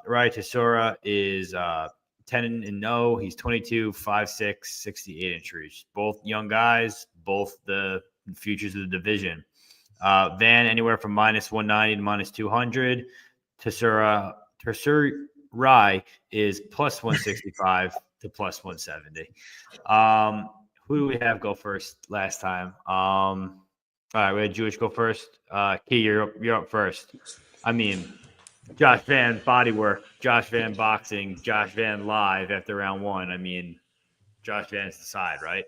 Rei Tsuruya is 10-0. He's 22-5-6, 68-inch reach. Both young guys, both the futures of the division. Van anywhere from -190 to -200. Tsuruya is +165 to +170. Who do we have go first last time? All right, we had Jewish go first. Key, you're up first. I mean, Josh Van bodywork, Josh Van boxing, Josh Van live after round 1. I mean, Josh Van's the side, right?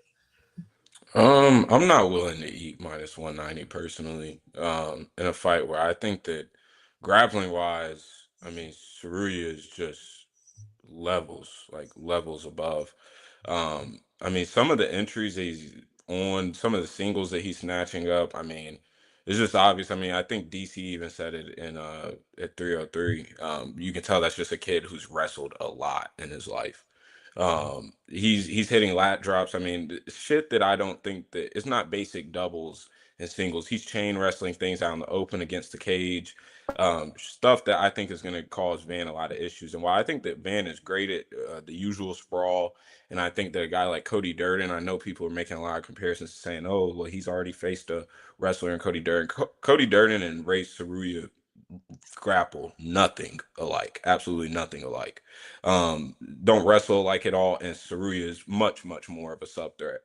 I'm not willing to eat -190 personally. In a fight where I think that grappling wise, I mean, Tsuruya is just levels above. I mean, some of the entries that he's on, some of the singles that he's snatching up, I mean, it's just obvious. I mean, I think DC even said it in at 303. You can tell that's just a kid who's wrestled a lot in his life. He's hitting lat drops. I mean, shit that I don't think that it's not basic doubles and singles. He's chain wrestling things out in the open against the cage. Stuff that I think is going to cause Van a lot of issues. And while I think that Van is great at the usual sprawl, and I think that a guy like Cody Durden, I know people are making a lot of comparisons saying, oh, well, he's already faced a wrestler in Cody Durden. Cody Durden and Rei Tsuruya grapple nothing alike, absolutely nothing alike. Don't wrestle alike at all, and Tsuruya is much more of a sub threat.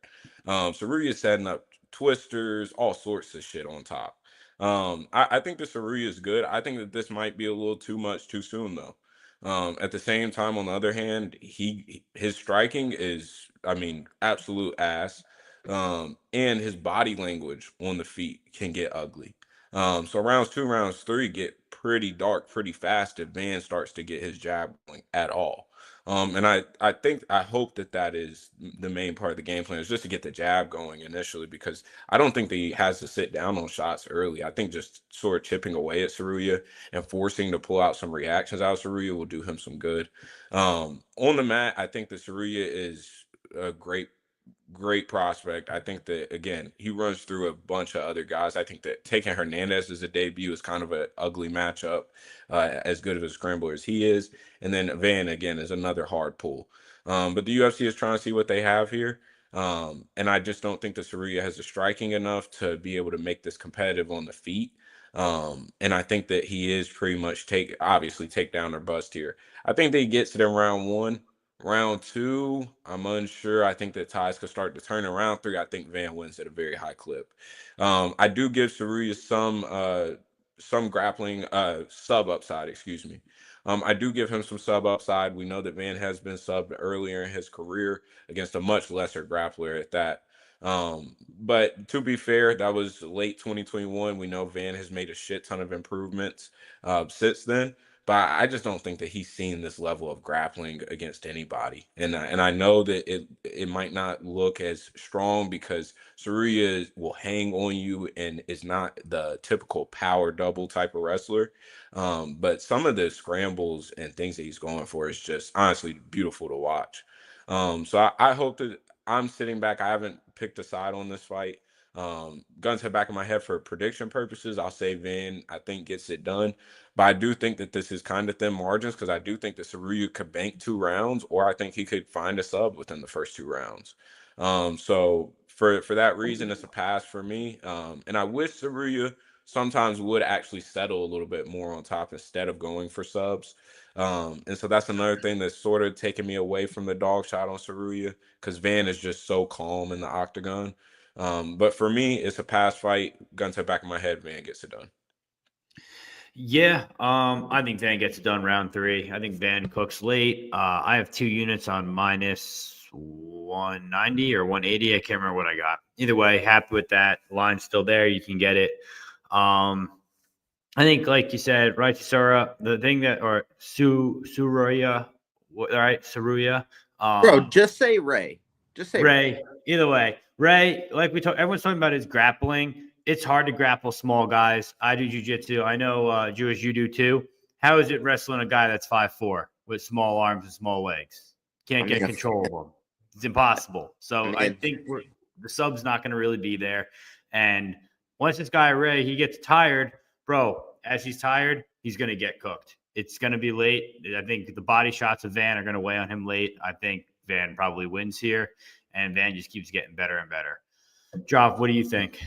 Tsuruya is setting up twisters, all sorts of shit on top. I think the Tsuruya is good. I think that this might be a little too much too soon though. At the same time, on the other hand, his striking is, I mean, absolute ass. And his body language on the feet can get ugly. So rounds 2, rounds 3 get pretty dark pretty fast if Van starts to get his jab going at all. And I hope that is the main part of the game plan, is just to get the jab going initially, because I don't think that he has to sit down on shots early. I think just sort of chipping away at Tsuruya and forcing to pull out some reactions out of Tsuruya will do him some good. On the mat, I think that Tsuruya is a great prospect. I think that, again, he runs through a bunch of other guys. I think that taking Hernandez as a debut is kind of an ugly matchup, as good of a scrambler as he is. And then Van, again, is another hard pull. But the UFC is trying to see what they have here. And I just don't think that Tsuruya has the striking enough to be able to make this competitive on the feet. And I think that he is pretty much take down or bust here. I think that he gets it in round 1. Round 2, I'm unsure. I think that ties could start to turn. In round 3, I think Van wins at a very high clip. I do give Tsuruya some grappling sub upside, excuse me. I do give him some sub upside. We know that Van has been subbed earlier in his career against a much lesser grappler at that. But to be fair, that was late 2021. We know Van has made a shit ton of improvements since then. but I just don't think that he's seen this level of grappling against anybody. And I know that it might not look as strong because Tsuruya will hang on you and is not the typical power double type of wrestler. But some of the scrambles and things that he's going for is just honestly beautiful to watch. So I hope that I'm sitting back. I haven't picked a side on this fight. Guns to back of my head for prediction purposes, I'll say Van, I think, gets it done. But I do think that this is kind of thin margins because I do think that Tsuruya could bank 2 rounds, or I think he could find a sub within the first 2 rounds. So for that reason, it's a pass for me. And I wish Tsuruya sometimes would actually settle a little bit more on top instead of going for subs. And so that's another thing that's sort of taking me away from the dog shot on Tsuruya because Van is just so calm in the octagon. But for me, it's a pass fight. Gun to the back of my head, Van gets it done. Yeah, I think Van gets it done round 3. I think Van cooks late. I have 2 units on minus 190 or 180. I can't remember what I got. Either way, happy with that. Line's still there. You can get it. I think, like you said, Rei Tsuruya, the thing that, or Tsuruya, all right, Tsuruya. Bro, just say Ray. Just say Ray. Either way, Ray, like we talked, everyone's talking about his grappling. It's hard to grapple small guys. I do jiu-jitsu. I know, Jewish, you do too. How is it wrestling a guy that's 5'4" with small arms and small legs? Can't get control of him. It's impossible. So I think the sub's not going to really be there. And once this guy, Ray, he gets tired, bro, as he's tired, he's going to get cooked. It's going to be late. I think the body shots of Van are going to weigh on him late. I think Van probably wins here, and Van just keeps getting better and better. Dravhy, what do you think?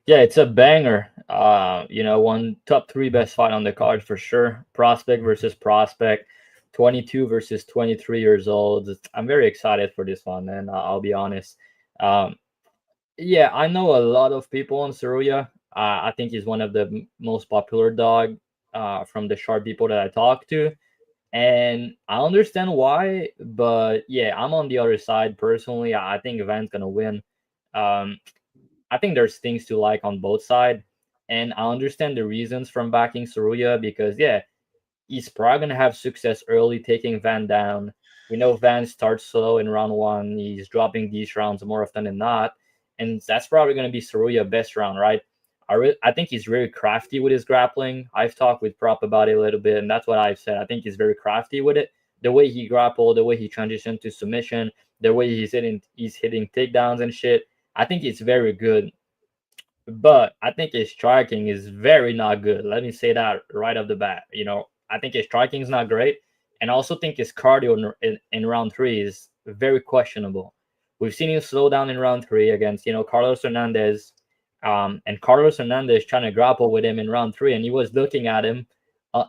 Yeah, it's a banger. One top 3 best fight on the card for sure. Prospect versus prospect, 22 versus 23 years old. I'm very excited for this one, man. I'll be honest. Yeah, I know a lot of people on Tsuruya. I think he's one of the most popular dog from the sharp people that I talk to. And I understand why, but yeah, I'm on the other side personally. I think Van's going to win. I think there's things to like on both sides. And I understand the reasons from backing Tsuruya because, yeah, he's probably going to have success early taking Van down. We know Van starts slow in round 1. He's dropping these rounds more often than not. And that's probably going to be Tsuruya's best round, right? I think he's very crafty with his grappling. I've talked with Prop about it a little bit, and that's what I've said. I think he's very crafty with it. The way he grappled, the way he transitioned to submission, the way he's hitting takedowns and shit. I think it's very good. But I think his striking is very not good. Let me say that right off the bat. I think his striking is not great. And I also think his cardio in round 3 is very questionable. We've seen him slow down in round 3 against, Carlos Hernandez. And Carlos Hernandez trying to grapple with him in round 3, and he was looking at him.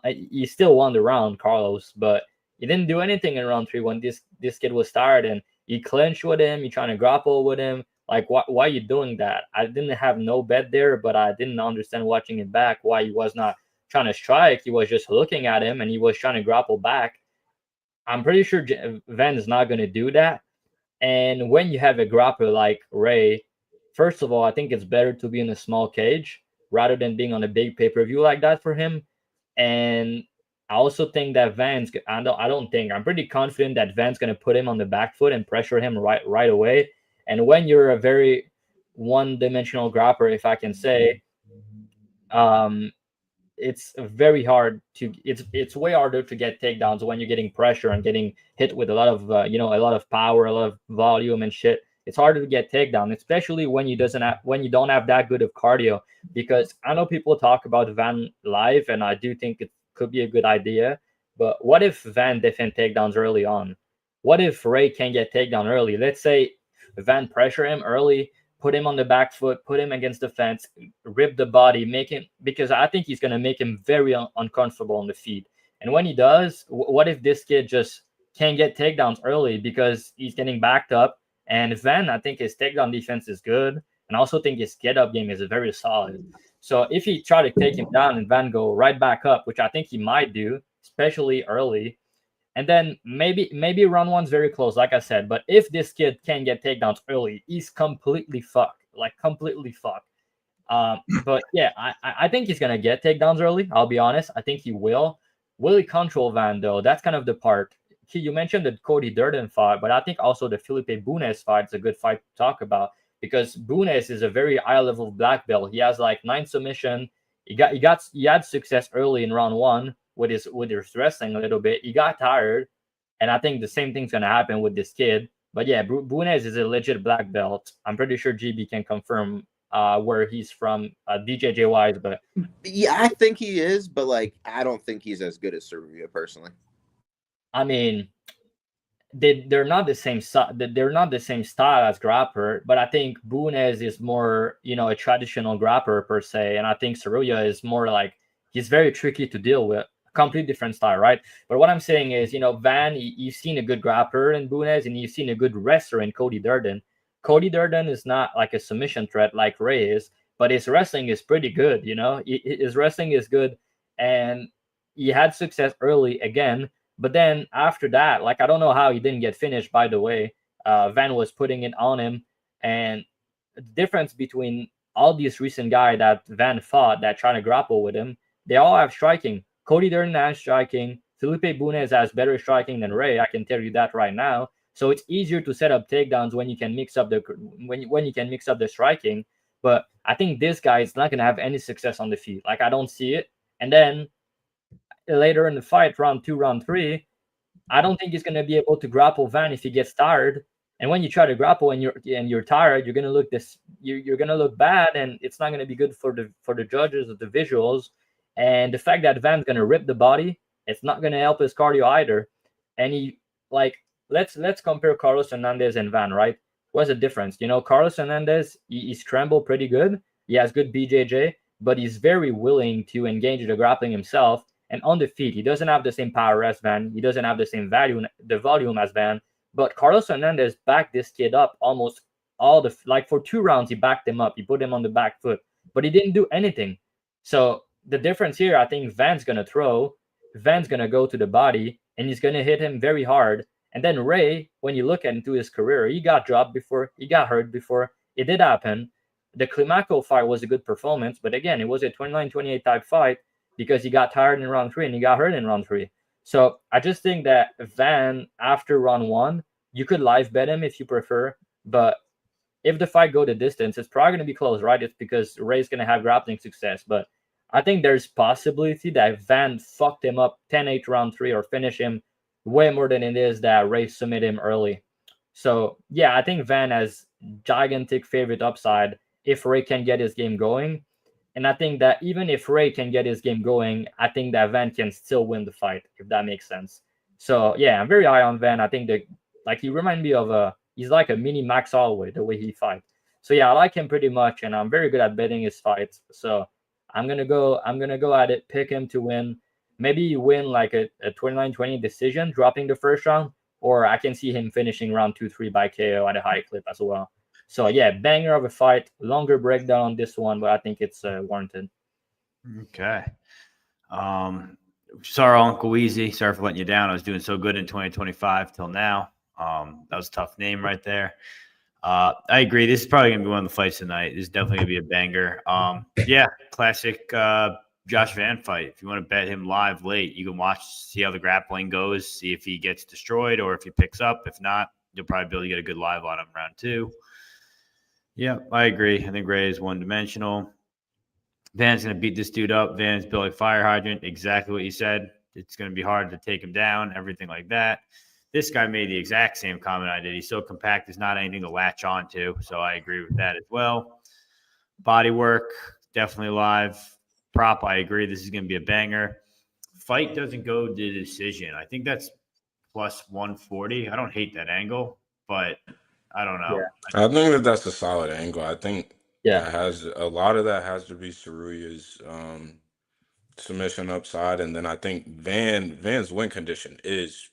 He still won the round, Carlos, but he didn't do anything in round 3 when this kid was tired, and he clinched with him. He trying to grapple with him. Like, why are you doing that? I didn't have no bet there, but I didn't understand watching it back why he was not trying to strike. He was just looking at him, and he was trying to grapple back. I'm pretty sure Van is not going to do that. And when you have a grappler like Ray, first of all, I think it's better to be in a small cage rather than being on a big pay-per-view like that for him. And I also think that I'm pretty confident that Van's going to put him on the back foot and pressure him right away. And when you're a very one-dimensional grappler, if I can say, it's very hard it's way harder to get takedowns when you're getting pressure and getting hit with a lot of a lot of power, a lot of volume and shit. It's harder to get takedown, especially when you don't have that good of cardio. Because I know people talk about Van live, and I do think it could be a good idea. But what if Van defend takedowns early on? What if Ray can get takedown early? Let's say Van pressure him early, put him on the back foot, put him against the fence, rip the body, make him, because I think he's going to make him very uncomfortable on the feet. And when he does, what if this kid just can't get takedowns early because he's getting backed up? And Van, I think his takedown defense is good. And I also think his get-up game is very solid. So if he try to take him down and Van go right back up, which I think he might do, especially early, and then maybe round 1's very close, like I said. But if this kid can't get takedowns early, he's completely fucked. Like, completely fucked. But yeah, I think he's gonna get takedowns early. I'll be honest. I think he will. Will he control Van though? That's kind of the part. You mentioned the Cody Durden fight, but I think also the Felipe Bunes fight is a good fight to talk about because Bunes is a very high level black belt. He has like 9 submission. He had success early in round 1 with his wrestling a little bit. He got tired, and I think the same thing's gonna happen with this kid. But yeah, Bunes is a legit black belt. I'm pretty sure GB can confirm where he's from, DJJ wise, but Yeah, I think he is, but like I don't think he's as good as Tsuruya personally. I mean, they're not the same they're not the same style as grappler, but I think Bunes is more, a traditional grappler per se, and I think Tsuruya is more like he's very tricky to deal with. Complete different style, right? But what I'm saying is, Van, you've seen a good grappler in Bunes, and you've seen a good wrestler in Cody Durden. Cody Durden is not like a submission threat like Rei is, but his wrestling is pretty good. His wrestling is good, and he had success early again. But then after that, like I don't know how he didn't get finished. By the way, Van was putting it on him, and the difference between all these recent guys that Van fought that trying to grapple with him, they all have striking. Cody Durden has striking. Felipe Bunes has better striking than Rei. I can tell you that right now. So it's easier to set up takedowns when you can mix up the striking. But I think this guy is not gonna have any success on the feet. Like I don't see it. And then later in the fight, round 2, round 3, I don't think he's gonna be able to grapple Van if he gets tired. And when you try to grapple and you're tired, you're gonna look bad, and it's not gonna be good for the judges of the visuals. And the fact that Van's gonna rip the body, it's not gonna help his cardio either. And he let's compare Carlos Hernandez and Van, right? What's the difference? Carlos Hernandez, he scrambled pretty good. He has good BJJ, but he's very willing to engage the grappling himself. And on the feet, he doesn't have the same power as Van. He doesn't have the same volume as Van. But Carlos Hernandez backed this kid up almost for 2 rounds. He backed him up. He put him on the back foot, but he didn't do anything. So the difference here, I think Van's gonna throw. Van's gonna go to the body, and he's gonna hit him very hard. And then Rei, when you look into his career, he got dropped before, he got hurt before. It did happen. The Climaco fight was a good performance, but again, it was a 29-28 type fight because he got tired in round 3 and he got hurt in round 3. So I just think that Van, after round 1, you could live bet him if you prefer, but if the fight go the distance, it's probably going to be close, right? It's because Rei's going to have grappling success, but I think there's possibility that Van fucked him up 10-8 round 3 or finish him way more than it is that Rei submit him early. So yeah, I think Van has gigantic favorite upside if Rei can get his game going. And I think that even if Rei can get his game going, I think that Van can still win the fight, if that makes sense. So yeah, I'm very high on Van. I think that he reminds me of he's like a mini Max Holloway, the way he fights. So yeah, I like him pretty much, and I'm very good at betting his fights. So I'm gonna go at it, pick him to win. Maybe win like a 29-20 decision, dropping the first round, or I can see him finishing round 2-3 by KO at a high clip as well. So yeah, banger of a fight. Longer breakdown on this one, but I think it's warranted. Okay. Sorry, Uncle Weezy. Sorry for letting you down. I was doing so good in 2025 till now. That was a tough name right there. I agree. This is probably gonna be one of the fights tonight. This is definitely gonna be a banger. Yeah, classic Josh Van fight. If you want to bet him live late, you can watch, see how the grappling goes, see if he gets destroyed or if he picks up. If not, you'll probably be able to get a good live on him round 2. Yeah, I agree. I think Rei is one-dimensional. Van's going to beat this dude up. Van's built like fire hydrant. Exactly what you said. It's going to be hard to take him down, everything like that. This guy made the exact same comment I did. He's so compact, there's not anything to latch on to. So I agree with that as well. Body work, definitely live. Prop, I agree. This is going to be a banger. Fight doesn't go to decision. I think that's plus 140. I don't hate that angle, but I don't know. Yeah. I think that's a solid angle. I think Yeah, has a lot of that has to be Tsuruya's submission upside, and then I think Van's win condition is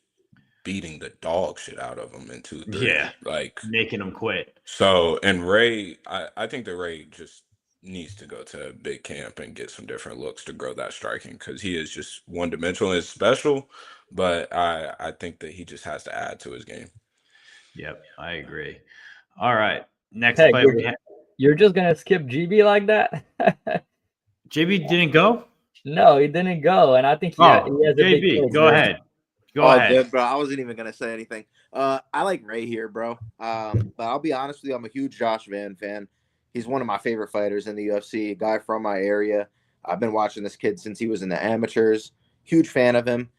beating the dog shit out of him in 2-3. Yeah, like making him quit. So, and Rei, I think that Rei just needs to go to a big camp and get some different looks to grow that striking, because he is just one-dimensional and special, but I think that he just has to add to his game. Yep, I agree. All right, next Hey, fight we have. You're just gonna skip GB like that? JB didn't go. No, he didn't go, and I think he Oh, has a big JB, case go there. ahead. Go Oh, ahead. good, bro. I wasn't even gonna say anything. I like Ray here, bro. But I'll be honest with you, I'm a huge Josh Van fan. He's one of my favorite fighters in the UFC. A guy from my area. I've been watching this kid since he was in the amateurs. Huge fan of him.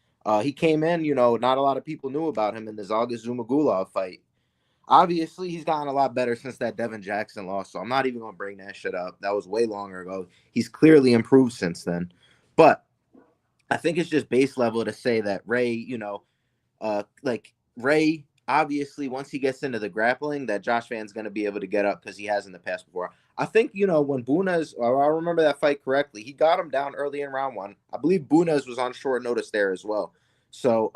He came in, not a lot of people knew about him in the Zaga Zumagulov fight. Obviously, he's gotten a lot better since that Devin Jackson loss, so I'm not even gonna bring that shit up. That was way longer ago. He's clearly improved since then. But I think it's just base level to say that Ray, like Ray, obviously, once he gets into the grappling, that Josh Van's going to be able to get up because he has in the past before. I think, when Bunez, I remember that fight correctly, he got him down early in round 1. I believe Bunez was on short notice there as well. So,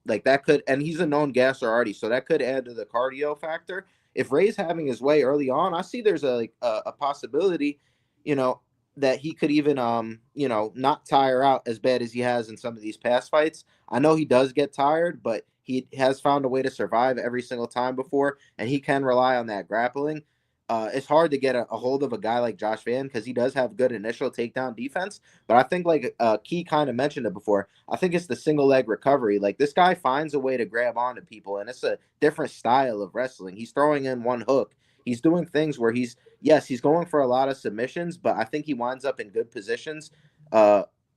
that could, and he's a known gasser already, so that could add to the cardio factor. If Ray's having his way early on, I see there's a possibility, that he could even, not tire out as bad as he has in some of these past fights. I know he does get tired, but he has found a way to survive every single time before, and he can rely on that grappling. It's hard to get a hold of a guy like Josh Van because he does have good initial takedown defense. But I think, like Key kind of mentioned it before, I think it's the single leg recovery. Like, this guy finds a way to grab onto people, and it's a different style of wrestling. He's throwing in one hook. He's doing things where he's going for a lot of submissions, but I think he winds up in good positions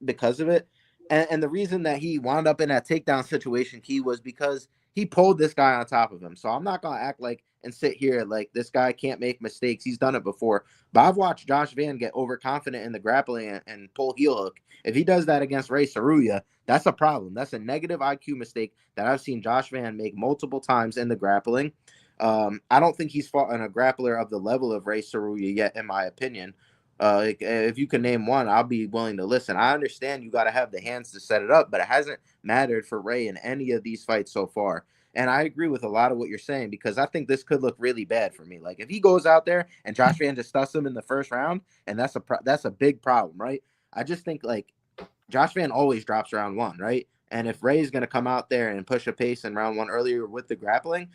because of it. And the reason that he wound up in that takedown situation, Key, was because he pulled this guy on top of him. So I'm not going to act like and sit here like this guy can't make mistakes. He's done it before. But I've watched Josh Van get overconfident in the grappling and pull heel hook. If he does that against Rei Tsuruya, that's a problem. That's a negative IQ mistake that I've seen Josh Van make multiple times in the grappling. I don't think he's fought a grappler of the level of Rei Tsuruya yet, in my opinion. If you can name one, I'll be willing to listen. I understand you got to have the hands to set it up, but it hasn't mattered for Ray in any of these fights so far. And I agree with a lot of what you're saying because I think this could look really bad for me. Like, if he goes out there and Josh Van just stuffs him in the first round, and that's a big problem, right? I just think, like, Josh Van always drops round 1, right? And if Ray's going to come out there and push a pace in round 1 earlier with the grappling,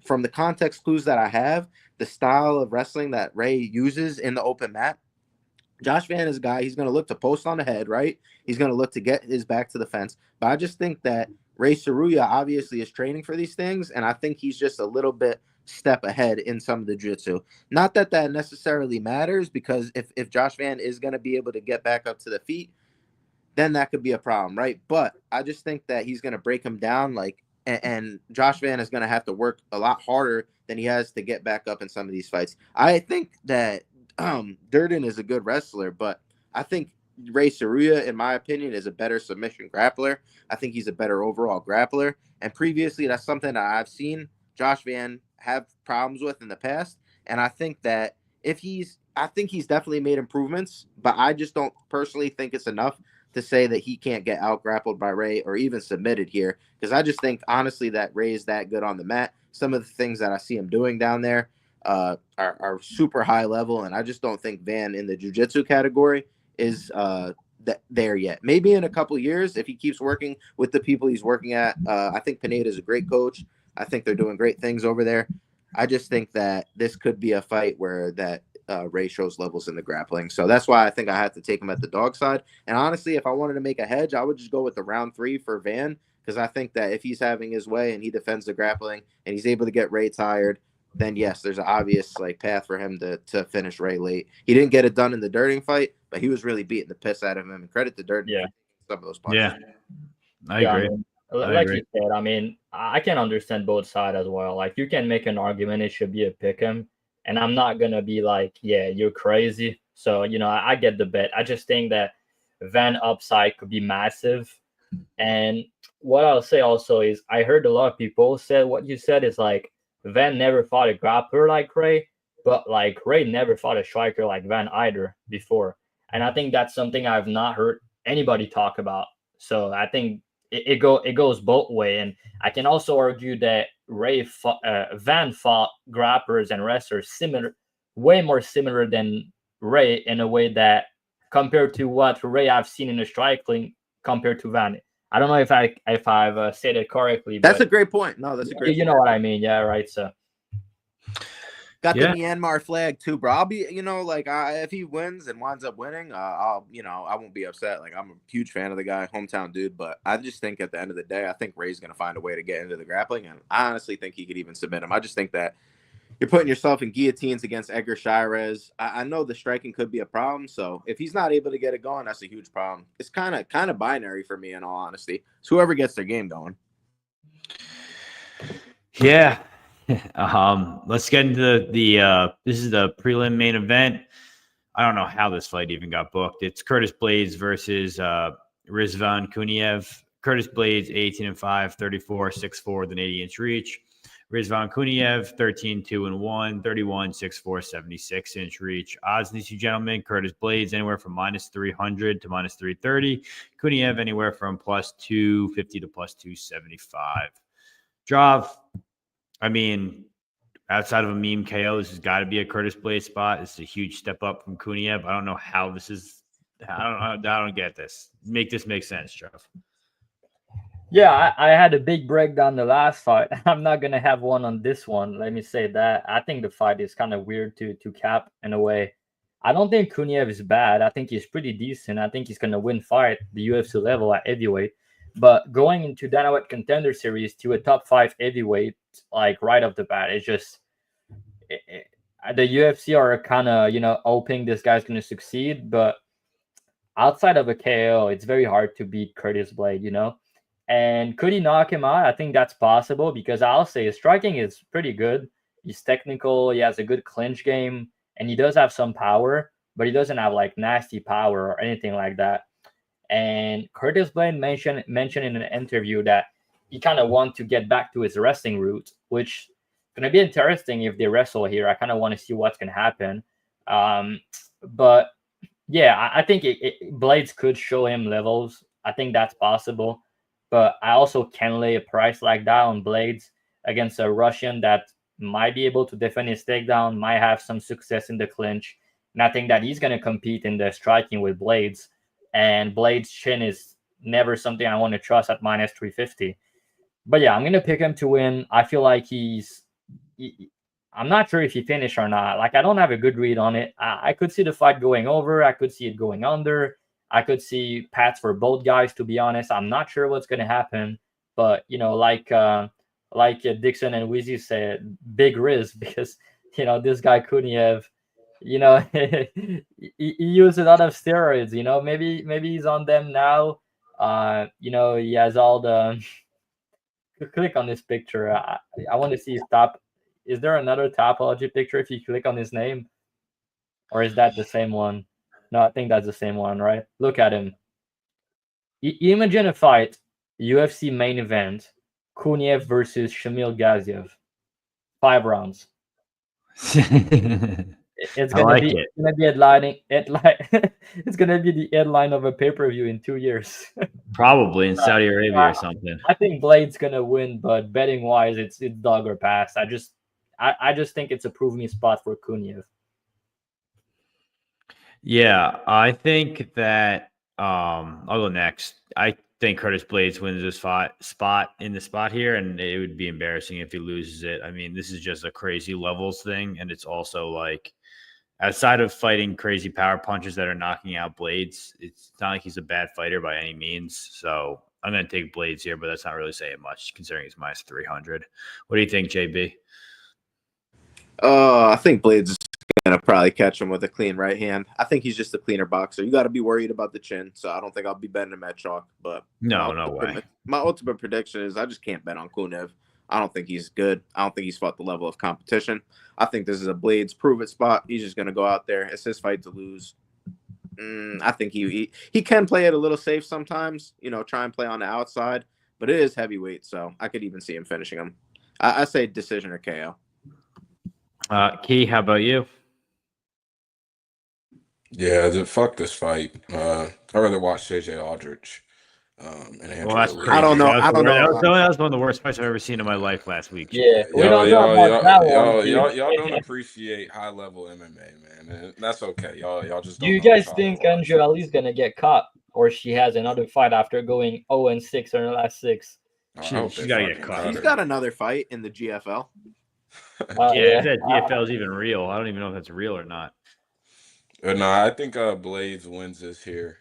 from the context clues that I have, the style of wrestling that Ray uses in the open mat, Josh Van is a guy, he's going to look to post on the head, right? He's going to look to get his back to the fence. But I just think that Rei Tsuruya obviously is training for these things, and I think he's just a little bit step ahead in some of the jiu-jitsu. Not that that necessarily matters, because if Josh Van is going to be able to get back up to the feet, then that could be a problem, right? But I just think that he's going to break him down, and Josh Van is going to have to work a lot harder than he has to get back up in some of these fights. I think that Durden is a good wrestler, but I think Rei Tsuruya, in my opinion, is a better submission grappler. I think he's a better overall grappler. And previously, that's something that I've seen Josh Van have problems with in the past. And I think that I think he's definitely made improvements, but I just don't personally think it's enough to say that he can't get out grappled by Ray or even submitted here. Because I just think, honestly, that Ray is that good on the mat. Some of the things that I see him doing down there are super high level. And I just don't think Van in the jiu-jitsu category is there yet. Maybe in a couple years, if he keeps working with the people he's working at. I think Pineda is a great coach. I think they're doing great things over there. I just think that this could be a fight where that Ray shows levels in the grappling. So that's why I think I have to take him at the dog side. And honestly, if I wanted to make a hedge, I would just go with the round 3 for Van, because I think that if he's having his way and he defends the grappling and he's able to get Ray tired, then yes, there's an obvious path for him to finish Ray late. He didn't get it done in the Durden fight, but he was really beating the piss out of him. And credit to Durden for some of those punches. Yeah, I agree. Like you said, I mean, I can understand both sides as well. Like, you can make an argument it should be a pick 'em, and I'm not gonna be like, yeah, you're crazy. So I get the bet. I just think that Van upside could be massive. And what I'll say also is, I heard a lot of people said what you said is like, Van never fought a grappler like Ray, but like Ray never fought a striker like Van either before. And I think that's something I've not heard anybody talk about. So I think it goes both way. And I can also argue that Van fought grapplers and wrestlers way more similar than Ray, in a way that compared to what Ray I've seen in the striking compared to Van. I don't know if I've said it correctly. That's a great point. No, that's a great point. You know what I mean. Yeah, right. So Got Yeah. the Myanmar flag too, bro. I'll be, like if he wins and winds up winning, I'll, I won't be upset. Like I'm a huge fan of the guy, hometown dude. But I just think at the end of the day, I think Ray's gonna find a way to get into the grappling, and I honestly think he could even submit him. I just think that you're putting yourself in guillotines against Edgar Shirez. I know the striking could be a problem, so if he's not able to get it going, that's a huge problem. It's kind of binary for me, in all honesty. It's whoever gets their game going. Yeah. Let's get into the this is the prelim main event. I don't know how this fight even got booked. It's Curtis Blaydes versus Rizvan Kuniev. Curtis Blaydes 18-5, 34, 6'4 with an 80-inch reach. Rizvan Kuniev 13-2-1, 31, 6'4, 76-inch reach. Odds these two gentlemen: Curtis Blaydes anywhere from -300 to -330. Kuniev anywhere from +250 to +275. Drav, I mean, outside of a meme KO, this has got to be a Curtis Blaydes spot. This is a huge step up from Kuniev. I don't know how this is. I don't get this. Make this make sense, Jeff. Yeah, I had a big breakdown the last fight. I'm not gonna have one on this one. Let me say that. I think the fight is kind of weird to cap in a way. I don't think Kuniev is bad. I think he's pretty decent. I think he's gonna win fight the UFC level at heavyweight. But going into Dynamite Contender Series to a top 5 heavyweight, like right off the bat, it's just the UFC are kind of hoping this guy's gonna succeed. But outside of a KO, it's very hard to beat Curtis Blaydes. And could he knock him out? I think that's possible because I'll say his striking is pretty good. He's technical. He has a good clinch game, and he does have some power, but he doesn't have like nasty power or anything like that. And Curtis Blaydes mentioned in an interview that he kind of wants to get back to his wrestling roots, which is going to be interesting if they wrestle here. I kind of want to see what's going to happen. But yeah, I think Blaydes could show him levels. I think that's possible. But I also can't lay a price like that on Blaydes against a Russian that might be able to defend his takedown, might have some success in the clinch. And I think that he's going to compete in the striking with Blaydes. And Blaydes' chin is never something I want to trust at -350. But yeah, I'm going to pick him to win. I feel like I'm not sure if he finished or not. Like, I don't have a good read on it. I could see the fight going over. I could see it going under. I could see Pats for both guys, to be honest. I'm not sure what's going to happen. But, like Dixon and Wheezy said, big risk because, this guy Kuniev, he used a lot of steroids, maybe he's on them now. He has all the click on this picture. I want to see his top. Is there another topology picture if you click on his name? Or is that the same one? No, I think that's the same one, right? Look at him. Imagine a fight, UFC main event, Kuniev versus Shamil Gaziev. 5 rounds. It's gonna be headlining. It's gonna be the headline of a pay-per-view in 2 years. Probably in Saudi Arabia or something. I think Blaydes gonna win, but betting wise, it's dog or pass. I just think it's a prove me spot for Kuniev. Yeah, I think that I'll go next. I think Curtis Blaydes wins this spot here, and it would be embarrassing if he loses it. I mean, this is just a crazy levels thing, and it's also like outside of fighting crazy power punches that are knocking out Blaydes, it's not like he's a bad fighter by any means. So I'm going to take Blaydes here, but that's not really saying much considering he's -300. What do you think, JB? I think Blaydes is gonna probably catch him with a clean right hand. I think he's just a cleaner boxer. You got to be worried about the chin, so I don't think I'll be betting him at chalk. But no way. My ultimate prediction is I just can't bet on Kuniev. I don't think he's good. I don't think he's fought the level of competition. I think this is a Blaydes prove it spot. He's just gonna go out there. It's his fight to lose. I think he can play it a little safe sometimes. Try and play on the outside, but it is heavyweight, so I could even see him finishing him. I say decision or KO. Key, how about you? Yeah, fuck this fight. I'd rather watch JJ Aldrich. Well, that's crazy. I don't know. That was one of the worst fights I've ever seen in my life last week. Yeah, y'all don't appreciate high level MMA, man. And that's okay. Y'all just. Do you guys think Andrew Ali's gonna get caught, or she has another fight after going 0-6 in her last 6? She's gotta get caught. She's got another fight in the GFL. Yeah, if that DFL is even real, I don't even know if that's real or not. No, I think Blaydes wins this here.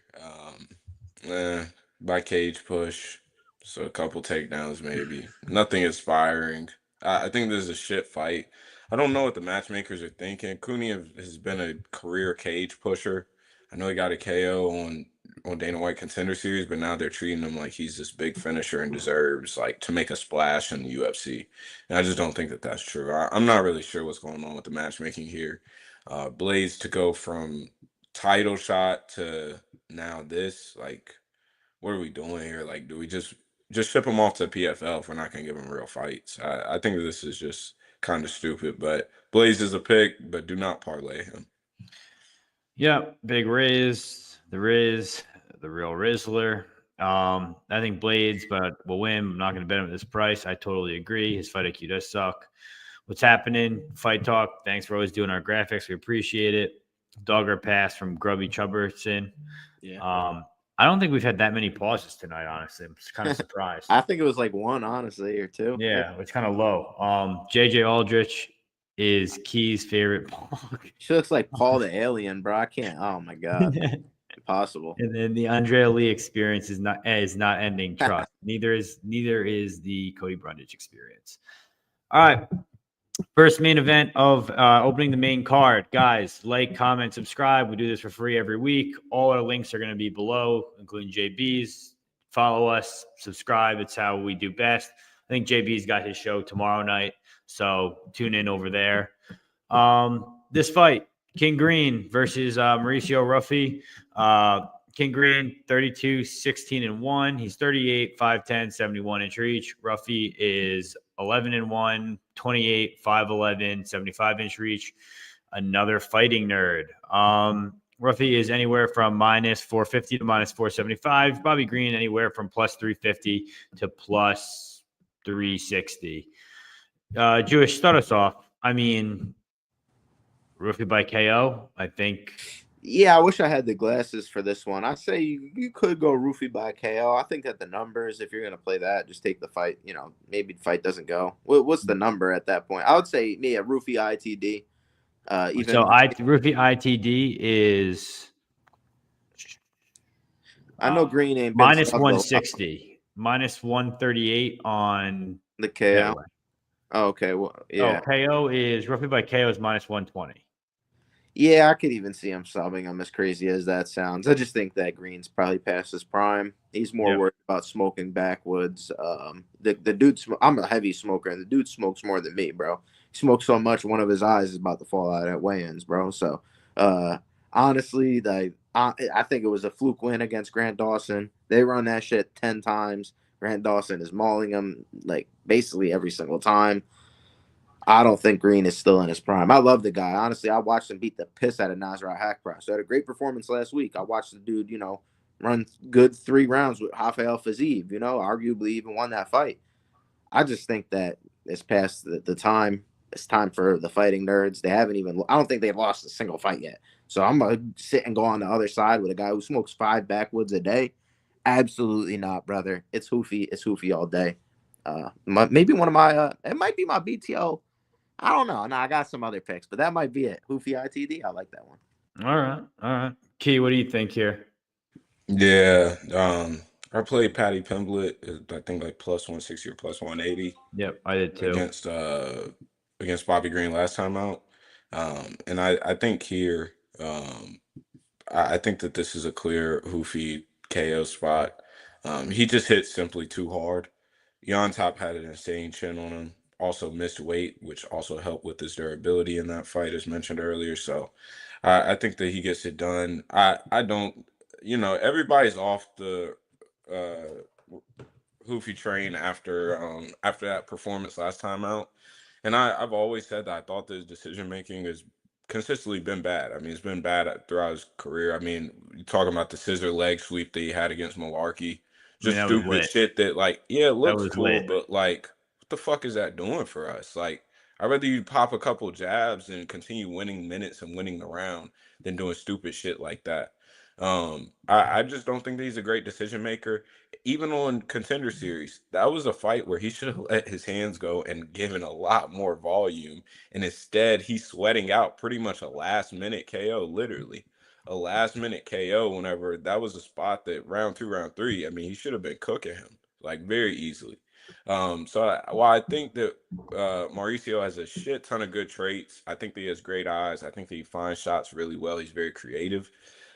By cage push. So a couple takedowns maybe. Nothing inspiring. I think this is a shit fight. I don't know what the matchmakers are thinking. Kuniev has been a career cage pusher. I know he got a KO on Dana White Contender Series, but now they're treating him like he's this big finisher and deserves like to make a splash in the UFC. And I just don't think that that's true. I'm not really sure what's going on with the matchmaking here. Blaydes to go from title shot to now this, like, what are we doing here? Like, do we just ship him off to PFL if we're not gonna give him real fights? I think this is just kind of stupid. But Blaydes is a pick, but do not parlay him. Yeah, big Riz, the real Rizzler. I think Blaydes, but will win. I'm not going to bet him at this price. I totally agree. His fight IQ does suck. What's happening? Fight Talk. Thanks for always doing our graphics. We appreciate it. Dogger pass from Grubby Chubberson. Yeah. I don't think we've had that many pauses tonight, honestly. I'm just kind of surprised. I think it was like one, honestly, or two. Yeah, it's kind of low. JJ Aldrich is Key's favorite. She looks like Paul the Alien, bro. I can't. Oh my god, impossible. And then the Andrea Lee experience is not ending. Trust. neither is the Cody Brundage experience. All right. First main event of opening the main card. Guys, like, comment, subscribe. We do this for free every week. All our links are going to be below, including JB's. Follow us, subscribe. It's how we do best. I think JB's got his show tomorrow night, so tune in over there. This fight, King Green versus Mauricio Ruffy. King Green, 32, 16-1. He's 38, 5'10", 71-inch reach. Ruffy is 11-1, 28, 5'11", 75-inch reach. Another fighting nerd. Ruffy is anywhere from minus 450 to minus 475. Bobby Green anywhere from plus 350 to plus 360. Jewish, start us off. I mean, Ruffy by KO, I think. Yeah, I wish I had the glasses for this one. I say you could go Ruffy by KO. I think that the numbers, if you're going to play that, just take the fight. You know, maybe the fight doesn't go. What's the number at that point? I would say, yeah, Ruffy ITD. Ruffy ITD is. I know Green ain't been minus 160, minus 138 on the KO. Oh, okay, well, yeah. KO is Ruffy by KO is minus 120. Yeah, I could even see him subbing him, as crazy as that sounds. I just think that Green's probably past his prime. He's more worried about smoking backwoods. The dude, I'm a heavy smoker, and the dude smokes more than me, bro. He smokes so much, one of his eyes is about to fall out at weigh-ins, bro. So, honestly, I think it was a fluke win against Grant Dawson. They run that shit 10 times. Grant Dawson is mauling him, like, basically every single time. I don't think Green is still in his prime. I love the guy. Honestly, I watched him beat the piss out of Nasrat Haqparast. He had a great performance last week. I watched the dude, run good 3 rounds with Rafael Fiziev, arguably even won that fight. I just think that it's past the time. It's time for the fighting nerds. They haven't even – I don't think they've lost a single fight yet. So I'm going to sit and go on the other side with a guy who smokes 5 backwoods a day. Absolutely not, brother. It's Hoofy. It's Hoofy all day. Maybe one of my it might be my BTL – I don't know. No, I got some other picks, but that might be it. Hoofy ITD. I like that one. All right. Key, what do you think here? Yeah. I played Patty Pimblett, I think like plus 160 or plus 180. Yep, I did too. Against Bobby Green last time out. And I think here, I think that this is a clear Hoofy KO spot. He just hit simply too hard. Jan Top had an insane chin on him. Also missed weight, which also helped with his durability in that fight, as mentioned earlier. So I think that he gets it done. I don't, everybody's off the Hoofy train after that performance last time out. And I've always said that I thought his decision making has consistently been bad. I mean, it's been bad throughout his career. I mean, you're talking about the scissor leg sweep that he had against Malarkey. Just stupid shit that, it looks cool, but what the fuck is that doing for us? I'd rather you pop a couple jabs and continue winning minutes and winning the round than doing stupid shit like that. I just don't think that he's a great decision maker. Even on Contender Series, that was a fight where he should have let his hands go and given a lot more volume. And instead, he's sweating out pretty much a last minute KO, literally a last minute KO. Whenever that was a spot that round 2, round 3, I mean, he should have been cooking him like very easily. While I think that Mauricio has a shit ton of good traits, I think that he has great eyes. I think that he finds shots really well. He's very creative.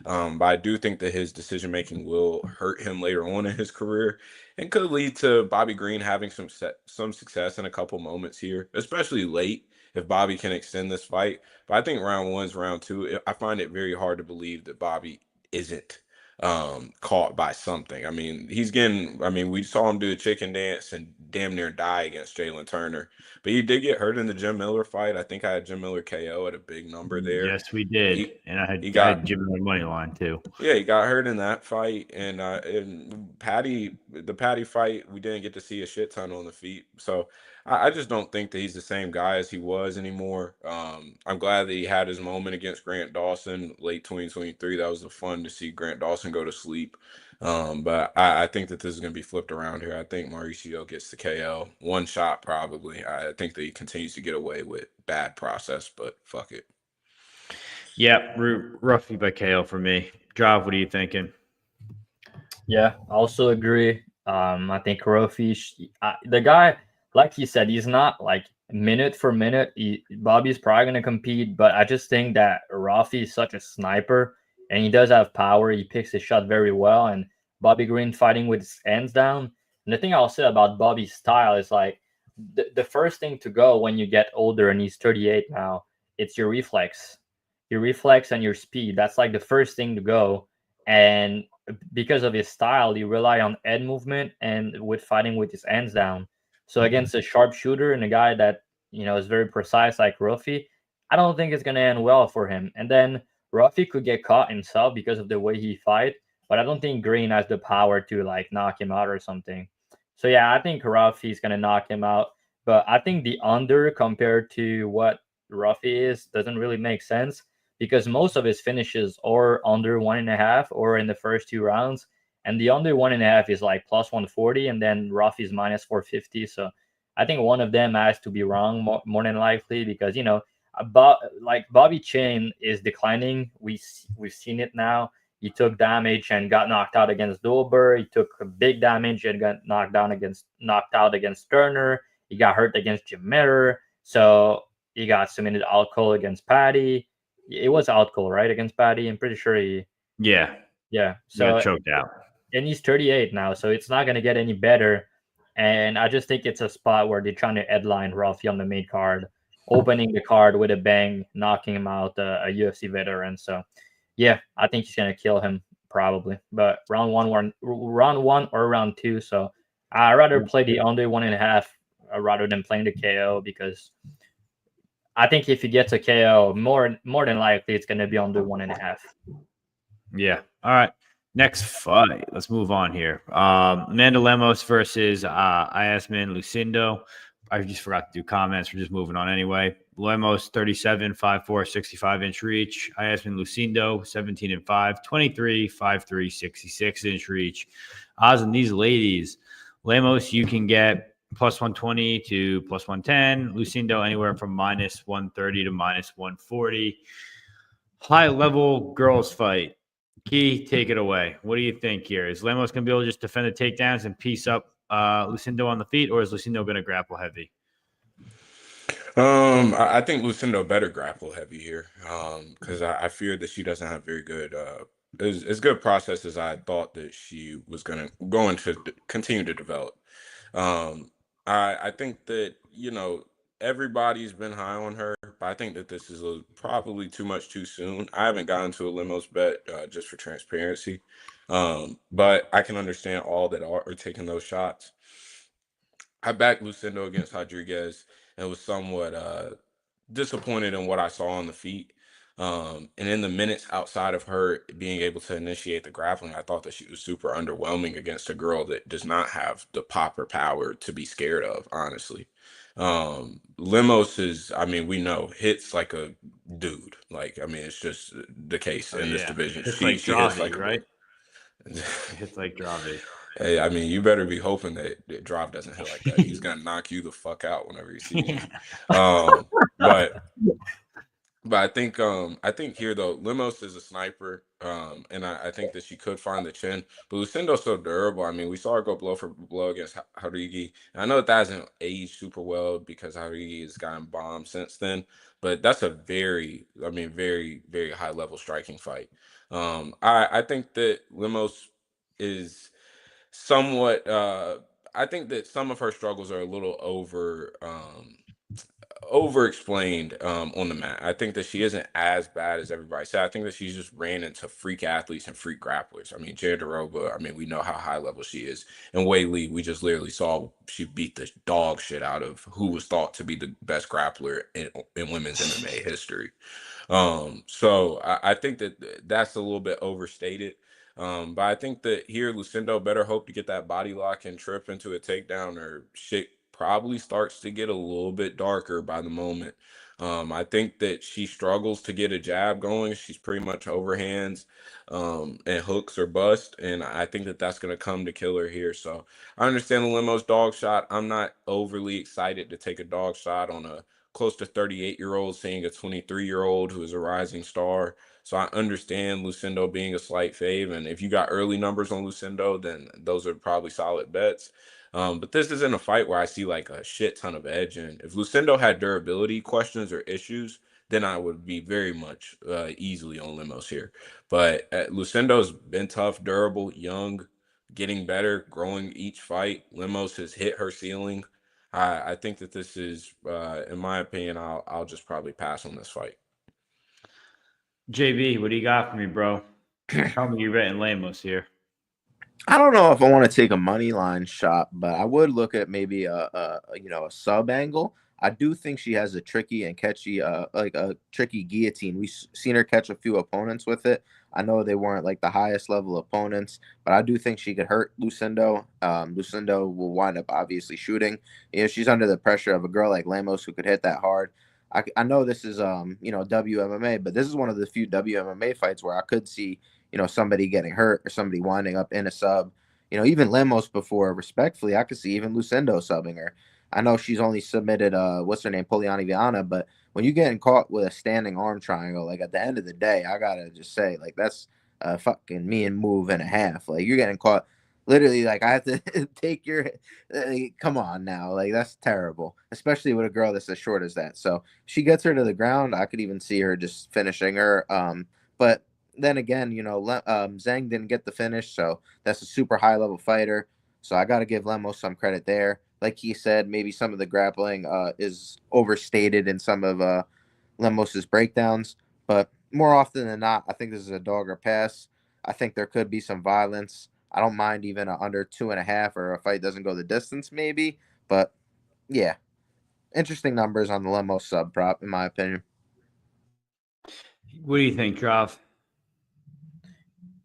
But I do think that his decision making will hurt him later on in his career and could lead to Bobby Green having some success in a couple moments here, especially late if Bobby can extend this fight. But I think round 1's round 2. I find it very hard to believe that Bobby isn't caught by something. I mean, we saw him do a chicken dance and damn near die against Jalen Turner. But he did get hurt in the Jim Miller fight. I think I had Jim Miller KO at a big number there. Yes, we did. And I he had Jim Miller money line too. Yeah, he got hurt in that fight, and the Patty fight, we didn't get to see a shit ton on the feet. So I just don't think that he's the same guy as he was anymore. I'm glad that he had his moment against Grant Dawson late 2023. That was fun to see Grant Dawson go to sleep. But I think that this is going to be flipped around here. I think Mauricio gets the KO. One shot, probably. I think that he continues to get away with bad process, but fuck it. Yeah, Ruffy by KO for me. Dravhy, what are you thinking? Yeah, I also agree. I think Ruffy, the guy, like you said, he's not like minute for minute. Bobby's probably going to compete, but I just think that Ruffy is such a sniper, and he does have power. He picks his shot very well, and Bobby Green fighting with his hands down. And the thing I'll say about Bobby's style is like the first thing to go when you get older, and he's 38 now, it's your reflex. Your reflex and your speed. That's like the first thing to go. And because of his style, he rely on head movement and with fighting with his hands down. So against a sharpshooter and a guy that is very precise like Ruffy, I don't think it's gonna end well for him. And then Ruffy could get caught himself because of the way he fight, but I don't think Green has the power to like knock him out or something. So yeah, I think Ruffy's gonna knock him out. But I think the under compared to what Ruffy is doesn't really make sense because most of his finishes are under 1.5 or in the first 2 rounds. And the under 1.5 is like plus 140, and then Ruffy's minus 450. So I think one of them has to be wrong more than likely because, like Bobby Chain is declining. We've seen it now. He took damage and got knocked out against Dober. He took a big damage and got knocked out against Turner. He got hurt against Jim Miller. So he got submitted out cold against Patty. It was out cold, right, against Patty? I'm pretty sure he. Yeah. So got choked out, and he's 38 now, so it's not gonna get any better. And I just think it's a spot where they're trying to headline Ruffy on the main card, opening the card with a bang, knocking him out, a UFC veteran. So, yeah, I think he's gonna kill him probably. But round one or round 2. So I rather play the under 1.5 rather than playing the KO because I think if he gets a KO, more than likely it's going to be under 1.5. Yeah. All right. Next fight. Let's move on here. Amanda Lemos versus Iasmin Lucindo. I just forgot to do comments. We're just moving on anyway. Lemos 37, 5'4", 65-inch reach. Iasmin Lucindo 17-5, 23, 5'3", 66-inch reach. Odds on these ladies. Lemos, you can get plus 120 to plus 110. Lucindo anywhere from minus 130 to minus 140. High level girls fight. Key, take it away. What do you think here? Is Lemos going to be able to just defend the takedowns and piece up Lucindo on the feet, or is Lucindo going to grapple heavy? I think Lucindo better grapple heavy here because I fear that she doesn't have very good as good process as I thought that she was going to continue to develop. I think that everybody's been high on her, but I think that this is probably too much too soon. I haven't gotten to a Lemos bet just for transparency, but I can understand all that are taking those shots. I backed Lucindo against Rodriguez and was somewhat disappointed in what I saw on the feet. And in the minutes outside of her being able to initiate the grappling, I thought that she was super underwhelming against a girl that does not have the pop or power to be scared of, honestly. Lemos is, we know, hits like a dude. Like, I mean, it's just the case in this Yeah. division. Hits She like hits Dravhy, like a right? bullet. It hits like Dravy. Hey, I mean, you better be hoping that Drive doesn't hit like that. He's gonna knock you the fuck out whenever he sees you. But I think here though, Lemos is a sniper. And I think that she could find the chin. But Lucindo's so durable. I mean, we saw her go blow for blow against Harugi. And I know that hasn't aged super well because Harugi has gotten bombed since then. But that's a very, very, very high level striking fight. I think that Lemos is somewhat I think that some of her struggles are a little over explained on the mat. I think that she isn't as bad as everybody said. I think that she's just ran into freak athletes and freak grapplers. I mean, Jandaroba, I mean, we know how high level she is. And Wei Li, we just literally saw she beat the dog shit out of who was thought to be the best grappler in women's MMA history. So I think that that's a little bit overstated. But I think that here Lucindo better hope to get that body lock and trip into a takedown, or shit probably starts to get a little bit darker by the moment. I think that she struggles to get a jab going. She's pretty much overhands and hooks or bust, and I think that that's going to come to kill her here. So I understand the Lemos dog shot. I'm not overly excited to take a dog shot on a close to 38-year-old seeing a 23-year-old who is a rising star. So I understand Lucindo being a slight fave, and if you got early numbers on Lucindo, then those are probably solid bets. But this isn't a fight where I see like a shit ton of edge. And if Lucindo had durability questions or issues, then I would be very much easily on Lemos here. But Lucindo's been tough, durable, young, getting better, growing each fight. Lemos has hit her ceiling. I think that this is, in my opinion, I'll just probably pass on this fight. JB, what do you got for me, bro? Tell me you're betting Lemos here. I don't know if I want to take a money line shot, but I would look at maybe a sub angle. I do think she has a tricky and catchy, like a tricky guillotine. We've seen her catch a few opponents with it. I know they weren't like the highest level opponents, but I do think she could hurt Lucindo. Lucindo will wind up obviously shooting. You know, she's under the pressure of a girl like Lemos who could hit that hard. I know this is WMMA, but this is one of the few WMMA fights where I could see somebody getting hurt or somebody winding up in a sub. Even Lemos before, respectfully, I could see even Lucindo subbing her. I know she's only submitted what's her name, Poliana Viana, but when you're getting caught with a standing arm triangle, like at the end of the day, I gotta just say, like, that's a fucking mean move and a half. Like, you're getting caught literally, like, I have to take your come on now, like, that's terrible, especially with a girl that's as short as that. So she gets her to the ground, I could even see her just finishing her. But then again, Zhang didn't get the finish, so that's a super high level fighter. So I got to give Lemos some credit there. Like he said, maybe some of the grappling is overstated in some of Lemos's breakdowns, but more often than not, I think this is a dog or pass. I think there could be some violence. I don't mind even a under 2.5 or a fight doesn't go the distance, maybe. But yeah, interesting numbers on the Lemos sub prop, in my opinion. What do you think, Drav?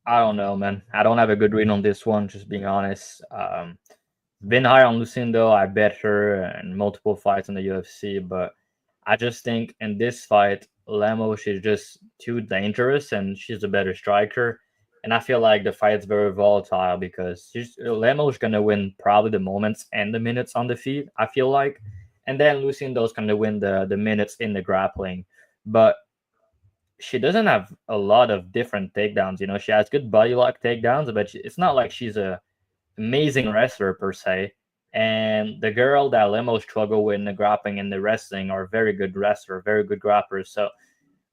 I don't know, man. I don't have a good read on this one, just being honest. Been high on Lucindo. I bet her in multiple fights in the UFC, but I just think in this fight, Lemos is just too dangerous and she's a better striker. And I feel like the fight's very volatile because Lemos is going to win probably the moments and the minutes on the feet, I feel like. And then Lucindo's going to win the minutes in the grappling. But she doesn't have a lot of different takedowns. She has good body lock takedowns, but it's not like she's a amazing wrestler per se. And the girl that Lemos struggle with in the grappling and the wrestling are very good wrestler, very good grapplers. So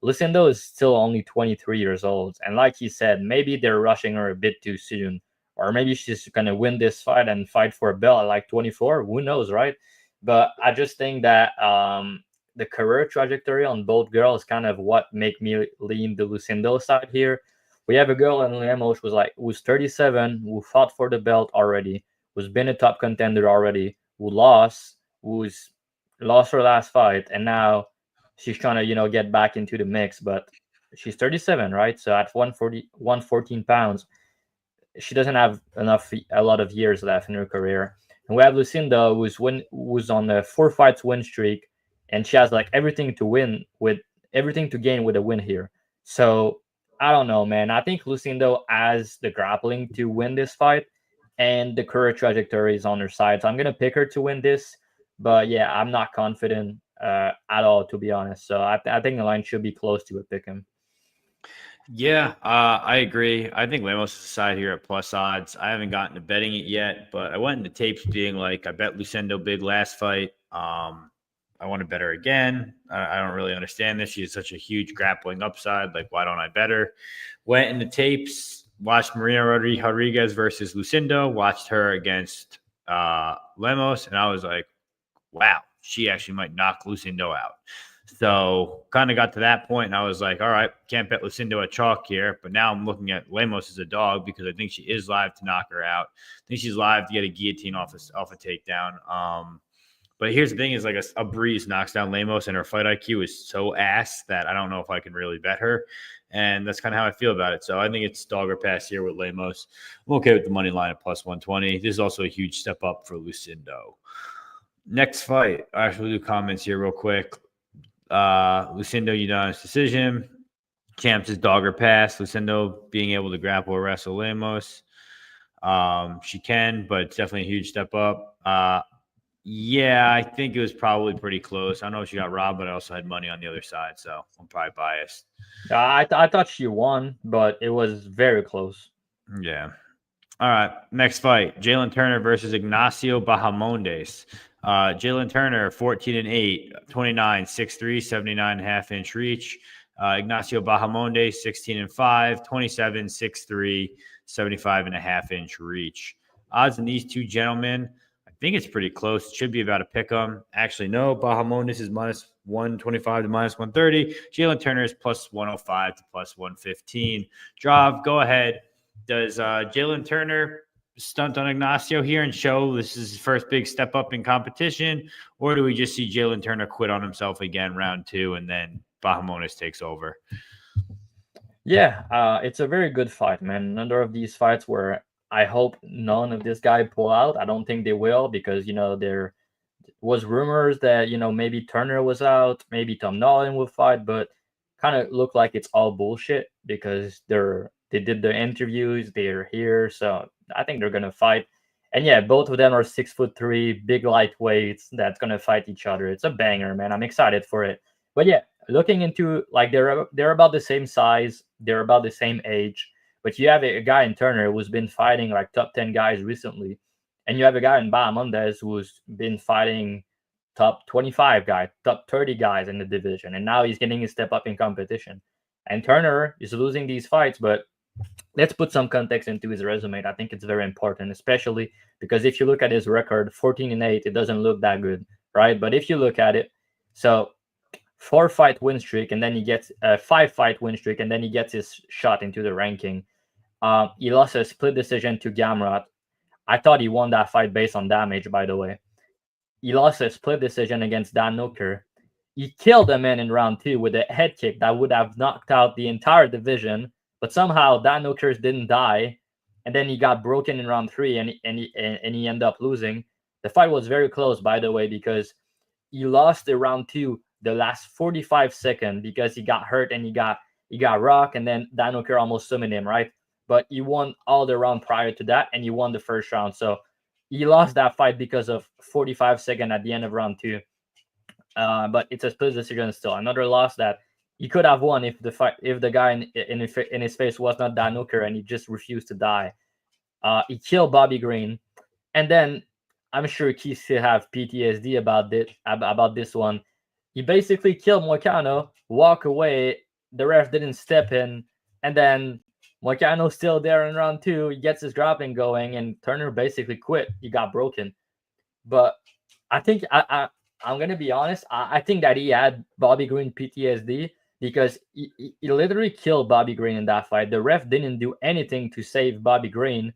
Lucindo is still only 23 years old. And like he said, maybe they're rushing her a bit too soon. Or maybe she's going to win this fight and fight for a belt at like 24. Who knows, right? But I just think that the career trajectory on both girls kind of what make me lean the Lucindo side here. We have a girl in Lemos who's 37, who fought for the belt already, who's been a top contender already, who's lost her last fight, and now she's trying to, get back into the mix. But she's 37, right? So at 114 pounds, she doesn't have a lot of years left in her career. And we have Lucinda, who's on a 4 fights win streak, and she has like everything to win with everything to gain with a win here. So I don't know, man. I think Lucindo has the grappling to win this fight, and the career trajectory is on her side. So I'm gonna pick her to win this. But yeah, I'm not confident at all, to be honest. So I think the line should be close to a pick 'em. Yeah, I agree. I think Lemos is side here at plus odds. I haven't gotten to betting it yet, but I went into tapes being like, I bet Lucindo big last fight. I want to bet her again. I don't really understand this. She has such a huge grappling upside. Like, why don't I bet her? Went into tapes, watched Marina Rodriguez versus Lucindo, watched her against Lemos, and I was like, wow, she actually might knock Lucindo out. So kind of got to that point, and I was like, all right, can't bet Lucindo at chalk here. But now I'm looking at Lemos as a dog because I think she is live to knock her out. I think she's live to get a guillotine off a takedown. But here's the thing is like a breeze knocks down Lemos, and her fight IQ is so ass that I don't know if I can really bet her. And that's kind of how I feel about it. So I think it's dog or pass here with Lemos. I'm okay with the money line at plus 120. This is also a huge step up for Lucindo. Next fight. I actually do comments here real quick. Lucindo unanimous decision. Champs is dog or pass. Lucindo being able to grapple or wrestle Lemos. She can, but it's definitely a huge step up. Yeah, I think it was probably pretty close. I know she got robbed, but I also had money on the other side, so I'm probably biased. I thought she won, but it was very close. Yeah. All right. Next fight: Jalen Turner versus Ignacio Bahamondes. Jalen Turner, 14-8, 29, 6'3", 79.5-inch reach. Ignacio Bahamondes, 16-5, 27, 6'3", 75.5-inch reach. Odds in these two gentlemen, I think it's pretty close. It should be about a pick 'em. Actually, no. Bahamondes is minus 125 to minus 130. Jalen Turner is plus 105 to plus 115. Drav, go ahead. Does Jalen Turner stunt on Ignacio here and show this is his first big step up in competition, or do we just see Jalen Turner quit on himself again round 2 and then Bahamondes takes over? Yeah, it's a very good fight, man. Another of these fights where I hope none of this guy pull out. I don't think they will because, there was rumors that, maybe Turner was out, maybe Tom Nolan will fight, but kind of look like it's all bullshit because they did the interviews, they're here, so I think they're gonna fight. And yeah, both of them are 6'3", big lightweights that's gonna fight each other. It's a banger, man. I'm excited for it. But yeah, looking into like they're about the same size, they're about the same age. But you have a guy in Turner who's been fighting like top 10 guys recently, and you have a guy in Bahamondes who's been fighting top 25 guys, top 30 guys in the division, and now he's getting a step up in competition. And Turner is losing these fights, but let's put some context into his resume. I think it's very important, especially because if you look at his record, 14-8, it doesn't look that good, right? But if you look at it, so 4-fight win streak, and then he gets a 5-fight win streak, and then he gets his shot into the ranking. He lost a split decision to Gamrot. I thought he won that fight based on damage, by the way. He lost a split decision against Dan Nooker. He killed a man in round 2 with a head kick that would have knocked out the entire division, but somehow Dan Nooker didn't die, and then he got broken in round 3, and he ended up losing. The fight was very close, by the way, because he lost the round 2 the last 45 seconds because he got hurt and he got rocked, and then Dan Nooker almost summoned him, right? But he won all the round prior to that, and he won the first round. So he lost that fight because of 45 seconds at the end of round 2. But it's a split decision still. Another loss that he could have won if the guy in his face was not Dan Nooker and he just refused to die. He killed Bobby Green, and then I'm sure he still have PTSD about this one. He basically killed Moicano, walk away. The ref didn't step in, and then Moicano's still there in round 2. He gets his grappling going, and Turner basically quit. He got broken. But I think I'm gonna be honest. I think that he had Bobby Green PTSD because he literally killed Bobby Green in that fight. The ref didn't do anything to save Bobby Green,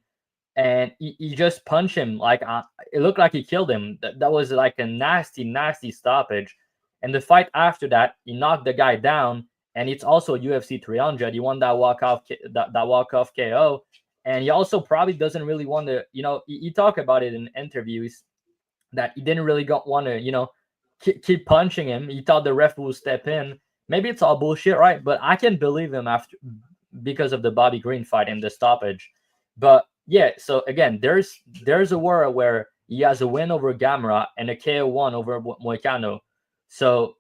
and he just punched him. Like it looked like he killed him. That was like a nasty stoppage. And the fight after that, he knocked the guy down, and it's also UFC 300. He won that walk-off KO, and he also probably doesn't really want to, he talked about it in interviews that he didn't really want to, keep punching him. He thought the ref would step in, maybe it's all bullshit, right? But I can believe him because of the Bobby Green fight and the stoppage. But yeah, so again, there's a world where he has a win over Gamera and a KO1 over Moicano. So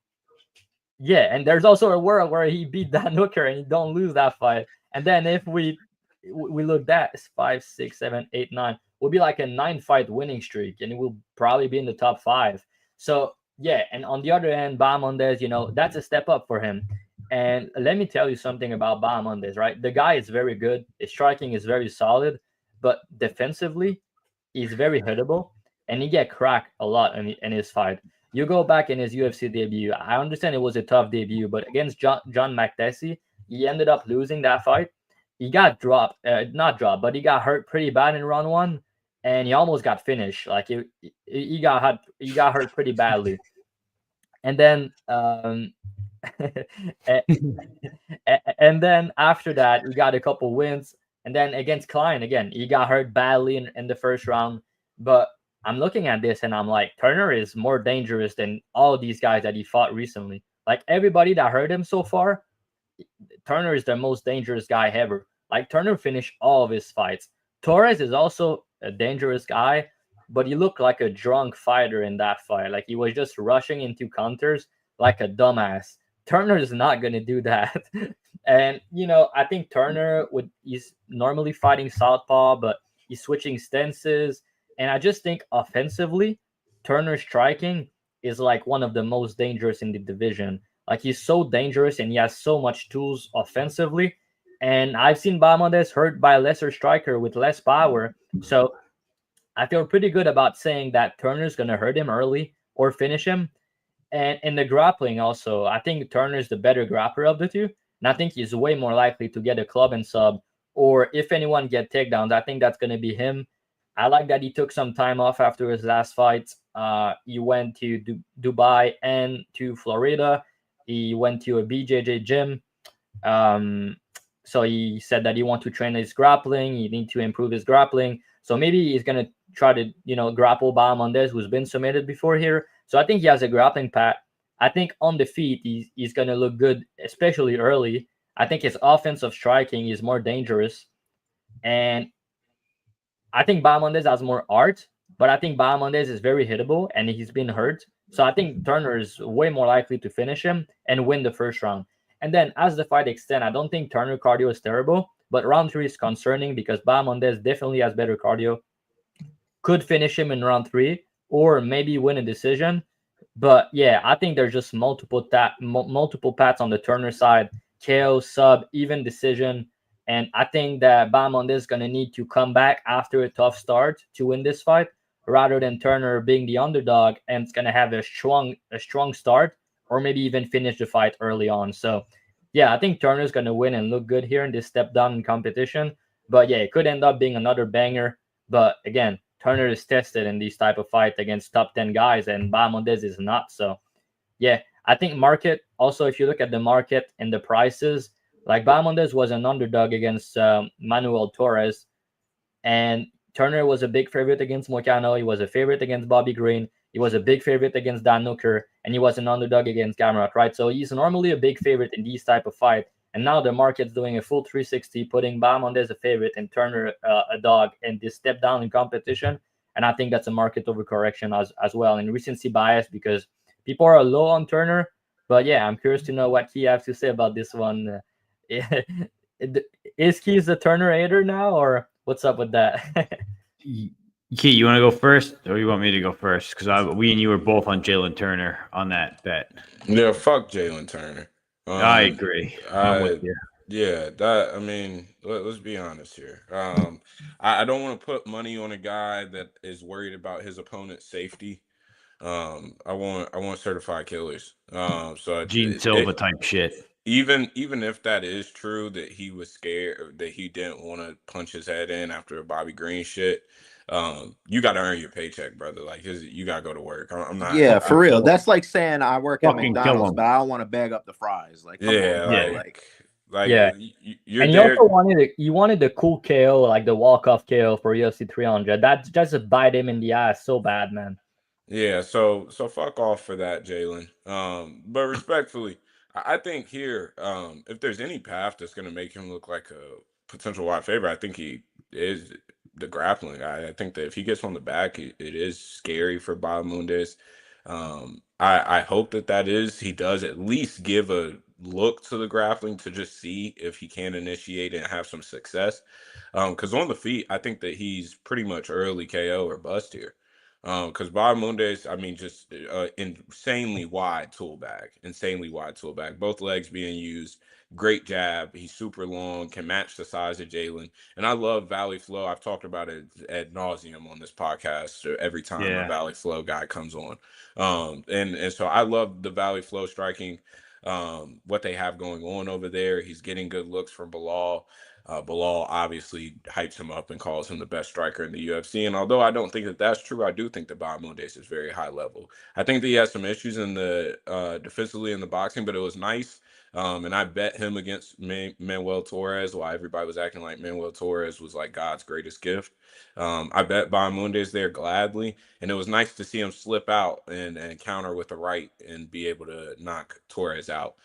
yeah, and there's also a world where he beat Dan Hooker and he don't lose that fight. And then if we look at 5, 6, 7, 8, 9, will be like a 9-fight winning streak, and it will probably be in the top 5. So yeah, and on the other hand, Bahamondes, that's a step up for him. And let me tell you something about Bahamondes, right? The guy is very good. His striking is very solid, but defensively, he's very hittable, and he get cracked a lot in his fight. You go back in his UFC debut. I understand it was a tough debut, but against John Makdessi, he ended up losing that fight. He got dropped, not dropped, but he got hurt pretty bad in round 1, and he almost got finished. Like he got hurt pretty badly. And then and then after that, he got a couple wins. And then against Klein again, he got hurt badly in the first round. But I'm looking at this and I'm like, Turner is more dangerous than all these guys that he fought recently. Like everybody that hurt him so far, Turner is the most dangerous guy ever. Like Turner finished all of his fights. Torres is also a dangerous guy, but he looked like a drunk fighter in that fight. Like he was just rushing into counters like a dumbass. Turner is not going to do that. And, I think Turner he's normally fighting southpaw, but he's switching stances. And I just think offensively, Turner's striking is like one of the most dangerous in the division. Like he's so dangerous and he has so much tools offensively. And I've seen Bahamondes hurt by a lesser striker with less power. So I feel pretty good about saying that Turner's going to hurt him early or finish him. And in the grappling also, I think Turner's the better grappler of the two. And I think he's way more likely to get a club and sub. Or if anyone get takedowns, I think that's going to be him. I like that he took some time off after his last fight. He went to Dubai and to Florida. He went to a BJJ gym. So he said that he wants to train his grappling. He needs to improve his grappling. So maybe he's going to try to, grapple Bahamondes, who's been submitted before here. So I think he has a grappling path. I think on the feet, he's going to look good, especially early. I think his offensive striking is more dangerous. And I think Bahamondes has more art, but I think Bahamondes is very hittable and he's been hurt. So I think Turner is way more likely to finish him and win the first round. And then as the fight extends, I don't think Turner cardio is terrible, but round 3 is concerning because Bahamondes definitely has better cardio. Could finish him in round 3 or maybe win a decision. But yeah, I think there's just multiple paths on the Turner side. KO, sub, even decision. And I think that Bahamondes is going to need to come back after a tough start to win this fight, rather than Turner being the underdog and it's going to have a strong start or maybe even finish the fight early on. So yeah, I think Turner's going to win and look good here in this step down in competition. But yeah, it could end up being another banger. But again, Turner is tested in these type of fights against top 10 guys, and Bahamondes is not. So yeah, I think market, also if you look at the market and the prices, like Bahamondes was an underdog against Manuel Torres, and Turner was a big favorite against Moicano. He was a favorite against Bobby Green. He was a big favorite against Dan Hooker, and he was an underdog against Gamrot, right? So he's normally a big favorite in these type of fight. And now the market's doing a full 360, putting Bahamondes a favorite and Turner a dog in this step down in competition. And I think that's a market overcorrection as well, and recency bias because people are low on Turner. But yeah, I'm curious to know what Key has to say about this one. Is Key's the Turner hater now, or what's up with that? Key, you want to go first, or you want me to go first? Because we and you were both on Jalen Turner on that bet. Yeah, fuck Jalen Turner. I agree. I'm with you. Yeah, let's be honest here. I don't want to put money on a guy that is worried about his opponent's safety. I want certified killers. So Gene Silva type shit. Even if that is true, that he was scared, that he didn't want to punch his head in after a Bobby Green shit, you got to earn your paycheck, brother. Like you got to go to work. I'm not. Yeah, for real. That's like saying I work at Fucking McDonald's, but I don't want to bag up the fries. Like, come on, yeah. You're and there. You also wanted the cool KO, like the walk-off KO for UFC 300. That just bite him in the ass so bad, man. Yeah, so fuck off for that, Jalen. But respectfully, I think here, if there's any path that's going to make him look like a potential wide favorite, I think he is the grappling guy. I think that if he gets on the back, it is scary for Bahamondes. I hope that he does at least give a look to the grappling to just see if he can initiate and have some success. Because on the feet, I think that he's pretty much early KO or bust here. Because Bahamondes, I mean, just insanely wide tool bag, both legs being used. Great jab. He's super long, can match the size of Jalen. And I love Valley Flow. I've talked about it ad nauseum on this podcast every time a Yeah. Valley Flow guy comes on. And so I love the Valley Flow striking, what they have going on over there. He's getting good looks from Bilal. Bilal obviously hypes him up and calls him the best striker in the UFC. And although I don't think that that's true, I do think that Bahamondes is very high level. I think that he has some issues in the defensively in the boxing, but it was nice. And I bet him against Manuel Torres while everybody was acting like Manuel Torres was like God's greatest gift. I bet Bahamondes there gladly. And it was nice to see him slip out and counter with the right and be able to knock Torres out.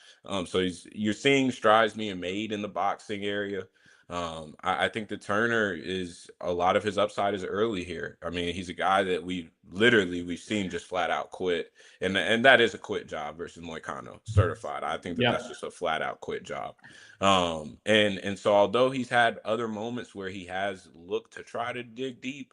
So you're seeing strides being made in the boxing area. I think that Turner is a lot of his upside is early here. I mean, he's a guy that we've seen just flat out quit, and that is a quit job versus Moicano certified. I think that that's just a flat out quit job. And so although he's had other moments where he has looked to try to dig deep,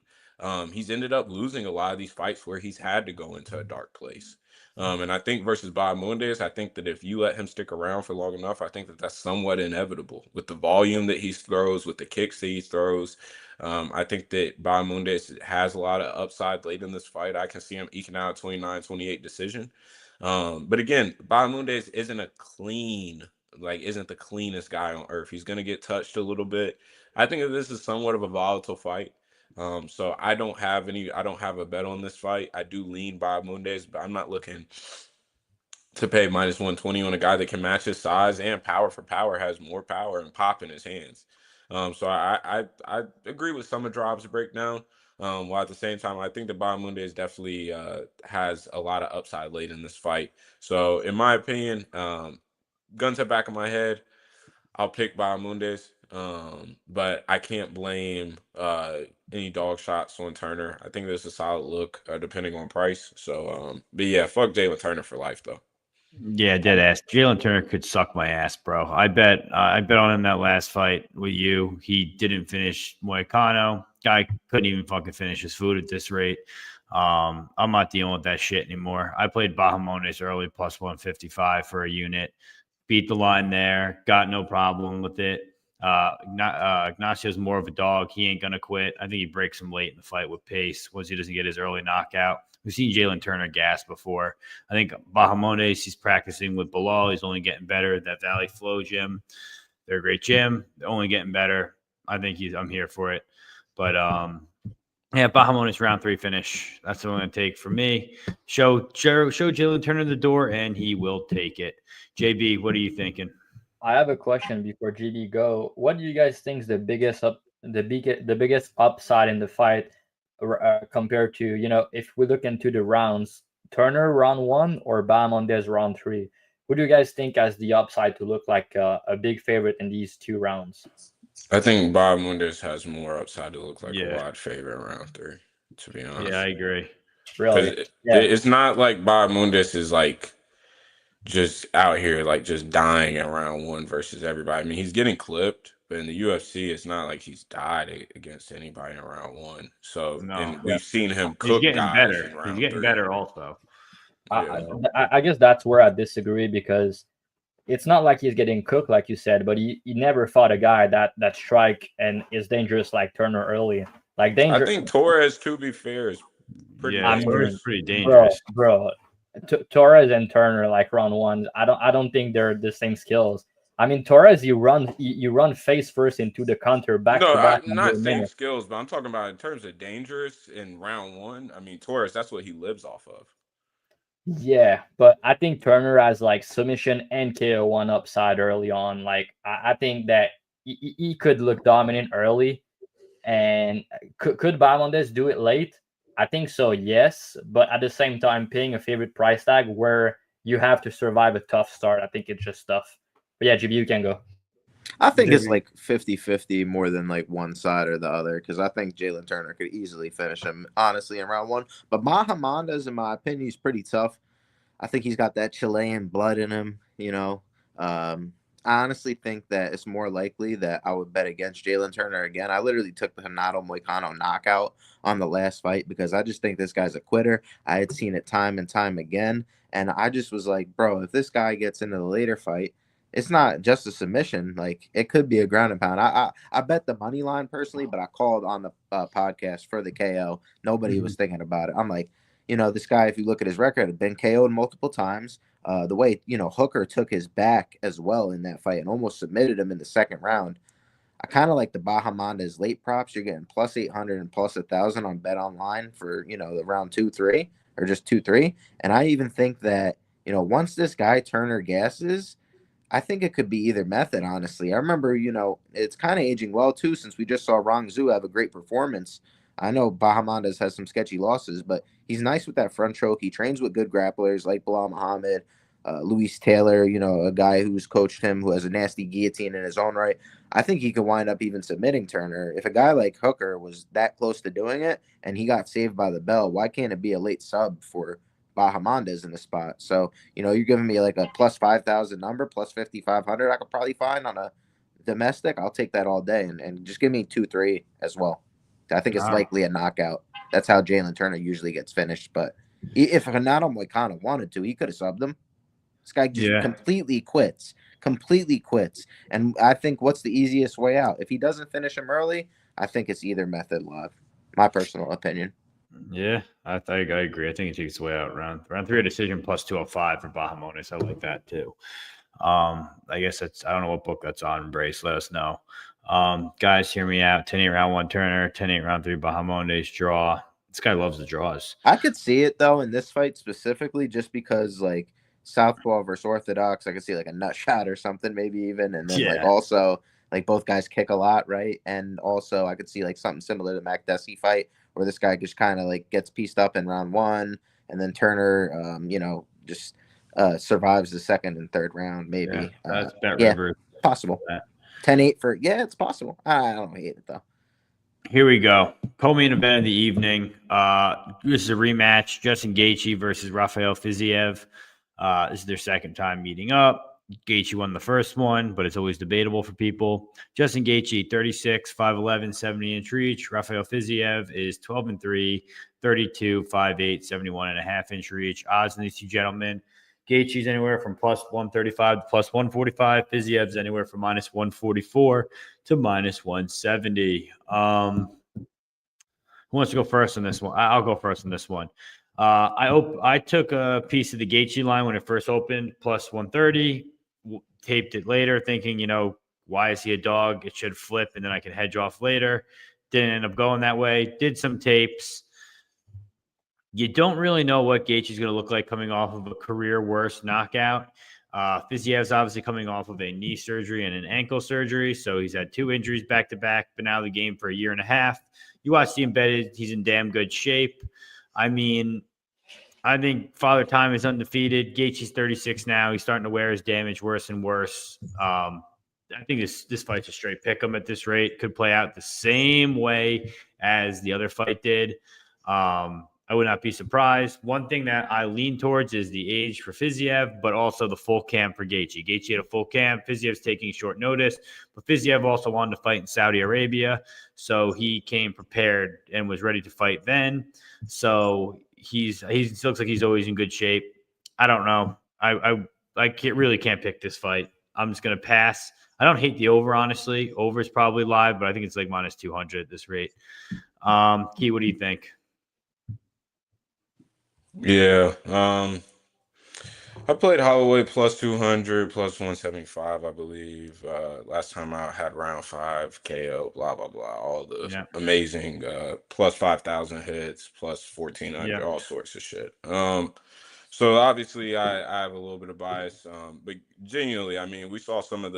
he's ended up losing a lot of these fights where he's had to go into a dark place. And I think versus Bahamondes, I think that if you let him stick around for long enough, I think that that's somewhat inevitable with the volume that he throws, with the kicks that he throws. I think that Bahamondes has a lot of upside late in this fight. I can see him eking out a 29-28 decision. But again, Bahamondes isn't the cleanest guy on earth. He's going to get touched a little bit. I think that this is somewhat of a volatile fight. So I don't have a bet on this fight. I do lean Bahamondes, but I'm not looking to pay -120 on a guy that can match his size and power for power, has more power and pop in his hands. So I agree with some of Drav's breakdown. While at the same time, I think that Bahamondes definitely has a lot of upside late in this fight. So in my opinion, gun to the back of my head, I'll pick Bahamondes. But I can't blame any dog shots on Turner. I think there's a solid look depending on price. So but yeah, fuck Jalen Turner for life though. Yeah, dead ass. Jalen Turner could suck my ass, bro. I bet on him that last fight with you. He didn't finish Moicano. Guy couldn't even fucking finish his food at this rate. I'm not dealing with that shit anymore. I played Bahamondes early +155 for a unit. Beat the line there. Got no problem with it. Ignacio's more of a dog. He ain't gonna quit. I think he breaks him late in the fight with pace once he doesn't get his early knockout. We've seen Jalen Turner gas before. I think Bahamondes, he's practicing with Bilal. He's only getting better. That Valley Flow gym, they're a great gym. They're only getting better. I think I'm here for it. But yeah, Bahamondes round 3 finish. That's what I'm going to take for me. Show Jalen Turner the door, and he will take it. JB, what are you thinking? I have a question before GB go. What do you guys think is the biggest upside in the fight compared to, if we look into the rounds, Turner round 1 or Bahamondes round 3? Who do you guys think has the upside to look like a big favorite in these 2 rounds? I think Bahamondes has more upside to look like a wide favorite round 3, to be honest. Yeah, I agree. Really? It's not like Bahamondes is like just out here like just dying in round 1 versus everybody. I mean, he's getting clipped, but in the UFC, it's not like he's died against anybody in round 1. So, and we've seen him cook guys in round 3. He's getting better also. I guess that's where I disagree, because it's not like he's getting cooked, like you said, but he never fought a guy that strike and is dangerous like Turner early. Like dangerous. I think Torres, to be fair, is pretty Torres pretty dangerous, bro. Torres and Turner like round 1. I don't think they're the same skills. I mean, Torres, you run face first into the counter back to back. I'm not saying skills, but I'm talking about in terms of dangerous in round 1. I mean, Torres, that's what he lives off of. Yeah, but I think Turner has like submission and KO1 upside early on. Like I think that he could look dominant early, and could Bahamondes do it late? I think so, yes. But at the same time, paying a favorite price tag where you have to survive a tough start. I think it's just tough. But yeah, GB, you can go. I think it's JB. like 50-50 more than like one side or the other, because I think Jalen Turner could easily finish him, honestly, in round 1. But Bahamondes, in my opinion, is pretty tough. I think he's got that Chilean blood in him, you know. I honestly think that it's more likely that I would bet against Jalen Turner again. I literally took the Renato Moicano knockout on the last fight because I just think this guy's a quitter. I had seen it time and time again, and I just was like, bro, if this guy gets into the later fight, it's not just a submission. Like, it could be a ground and pound. I bet the money line personally, but I called on the podcast for the KO. Nobody was thinking about it. I'm like, this guy, if you look at his record, had been KO'd multiple times. The way, Hooker took his back as well in that fight and almost submitted him in the second round. I kind of like the Bahamondes late props. You're getting plus 800 and plus 1,000 on Bet Online for, the round 2-3 or just 2-3. And I even think that, once this guy Turner gasses, I think it could be either method, honestly. I remember, it's kind of aging well, too, since we just saw Rong Zhu have a great performance. I know Bahamondes has some sketchy losses, but he's nice with that front choke. He trains with good grapplers like Bilal Muhammad, Luis Taylor, a guy who's coached him who has a nasty guillotine in his own right. I think he could wind up even submitting Turner. If a guy like Hooker was that close to doing it and he got saved by the bell, why can't it be a late sub for Bahamondes in the spot? So, you're giving me like a plus 5,000 number, plus 5,500 I could probably find on a domestic. I'll take that all day and just give me 2-3 as well. I think it's likely a knockout. That's how Jalen Turner usually gets finished. But if Renato Moicano wanted to, he could have subbed him. This guy just completely quits. And I think what's the easiest way out? If he doesn't finish him early, I think it's either method live. My personal opinion. Yeah, I agree. I think it takes its way out. Round 3 a decision plus 205 for Bahamondes. I like that too. I guess I don't know what book that's on, Brace. Let us know. Guys, hear me out. 10-8 round 1 Turner, 10-8 round 3 Bahamondes draw. This guy loves the draws. I could see it though in this fight specifically, just because like southpaw versus orthodox, I could see like a nut shot or something, maybe even, and then like also like both guys kick a lot, right? And also I could see like something similar to Makdessi fight where this guy just kind of like gets pieced up in round 1, and then Turner, just survives the second and third round, maybe. That's Bet River. Possible. 10-8 for it's possible. I don't hate it though. Here we go. Co-main event of the evening. This is a rematch. Justin Gaethje versus Rafael Fiziev. This is their second time meeting up. Gaethje won the first one, but it's always debatable for people. Justin Gaethje, 36, 5'11", 70-inch reach. Rafael Fiziev is 12-3, 32, 5'8", 71.5-inch reach. Odds on these two gentlemen. Gaethje's anywhere from plus 135 to plus 145. Fiziev's anywhere from minus 144 to minus 170. Who wants to go first on this one? I'll go first on this one. I took a piece of the Gaethje line when it first opened, plus 130. Taped it later, thinking, why is he a dog? It should flip, and then I can hedge off later. Didn't end up going that way. Did some tapes. You don't really know what Gaethje is going to look like coming off of a career worst knockout. Fiziev's obviously coming off of a knee surgery and an ankle surgery, so he's had 2 injuries back-to-back, been out of the game for a year and a half. You watch the embedded, he's in damn good shape. I mean, I think Father Time is undefeated. Gaethje's 36 now. He's starting to wear his damage worse and worse. I think this fight's a straight pick 'em at this rate. Could play out the same way as the other fight did. I would not be surprised. One thing that I lean towards is the age for Fiziev, but also the full camp for Gaethje. Gaethje had a full camp. Fiziev's taking short notice, but Fiziev also wanted to fight in Saudi Arabia, so he came prepared and was ready to fight then. So he looks like he's always in good shape. I don't know. I really can't pick this fight. I'm just gonna pass. I don't hate the over, honestly. Over is probably live, but I think it's like minus 200 at this rate. Key, what do you think? Yeah. I played Holloway plus 200, plus 175, I believe. Last time I had round 5, KO, blah, blah, blah. All the amazing plus 5,000 hits, plus 1,400, all sorts of shit. So obviously I have a little bit of bias, but genuinely, I mean, we saw some of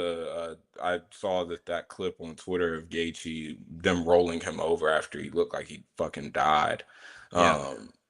I saw that clip on Twitter of Gaethje, them rolling him over after he looked like he fucking died.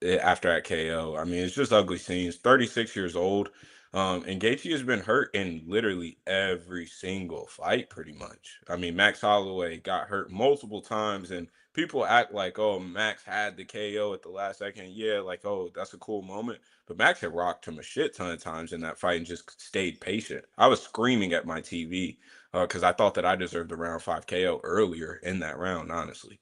after that KO. I mean, it's just ugly scenes. 36 years old. And Gaethje has been hurt in literally every single fight, pretty much. I mean, Max Holloway got hurt multiple times, and people act like, oh, Max had the KO at the last second. Yeah, like, oh, that's a cool moment. But Max had rocked him a shit ton of times in that fight and just stayed patient. I was screaming at my TV because I thought that I deserved a round 5 KO earlier in that round, honestly.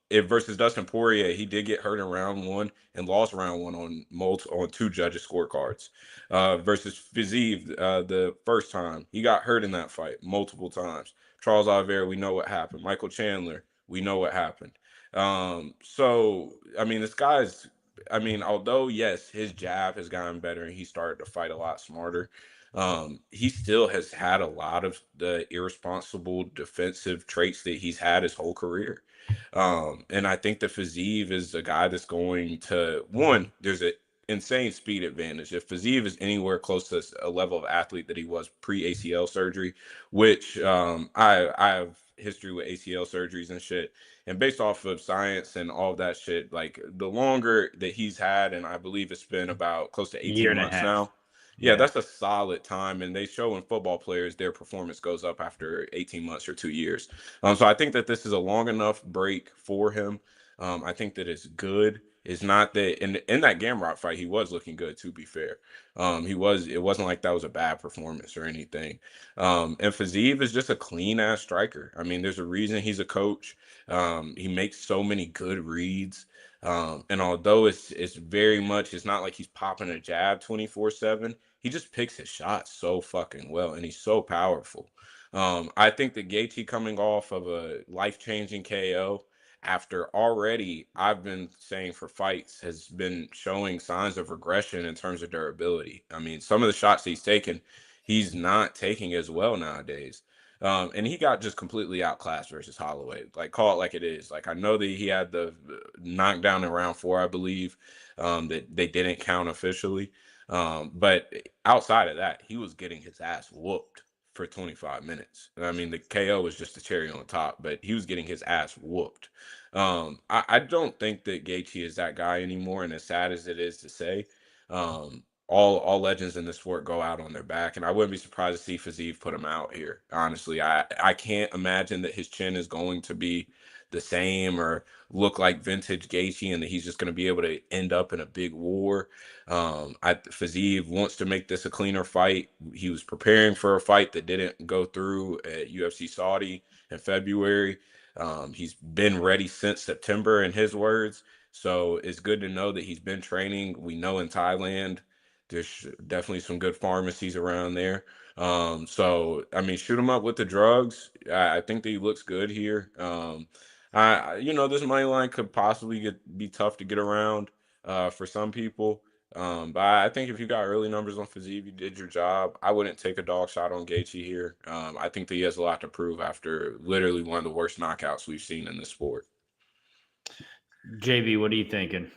If versus Dustin Poirier, he did get hurt in round 1 and lost round 1 on 2 judges' scorecards. Versus Fiziev, the first time he got hurt in that fight multiple times. Charles Oliveira, we know what happened. Michael Chandler, we know what happened. So I mean, this guy's. I mean, although yes, his jab has gotten better and he started to fight a lot smarter. He still has had a lot of the irresponsible defensive traits that he's had his whole career. And I think that Fiziev is a guy that's going to there's an insane speed advantage. If Fiziev is anywhere close to a level of athlete that he was pre-ACL surgery, which I have history with ACL surgeries and shit. And based off of science and all of that shit, like the longer that he's had, and I believe it's been about close to 18 Year and a months half. now. Yeah, that's a solid time. And they show in football players, their performance goes up after 18 months or 2 years. So I think that this is a long enough break for him. I think that it's good. It's not that in that Gamrot fight, he was looking good, to be fair. It wasn't like that was a bad performance or anything. And Fiziev is just a clean ass striker. I mean, there's a reason he's a coach. He makes so many good reads. And although it's very much, it's not like he's popping a jab 24/7. He just picks his shots so fucking well, and he's so powerful. I think that Gaethje coming off of a life-changing KO after already, I've been saying for fights, has been showing signs of regression in terms of durability. I mean, some of the shots he's taken, he's not taking as well nowadays. And he got just completely outclassed versus Holloway. Like, call it like it is. Like, I know that he had the knockdown in round 4, I believe, that they didn't count officially. But outside of that, he was getting his ass whooped for 25 minutes. I mean, the KO was just the cherry on top, but he was getting his ass whooped. I don't think that Gaethje is that guy anymore, and as sad as it is to say, all legends in the sport go out on their back, and I wouldn't be surprised to see Fiziev put him out here. Honestly, I can't imagine that his chin is going to be the same or look like vintage Gaethje, and that he's just going to be able to end up in a big war. Fiziev wants to make this a cleaner fight. He was preparing for a fight that didn't go through at UFC Saudi in February. He's been ready since September, in his words. So it's good to know that he's been training. We know in Thailand, there's definitely some good pharmacies around there. So I mean, shoot him up with the drugs. I think that he looks good here. This money line could possibly be tough to get around for some people. But I think if you got early numbers on Fiziev, you did your job. I wouldn't take a dog shot on Gaethje here. I think that he has a lot to prove after literally one of the worst knockouts we've seen in this sport. JB, what are you thinking?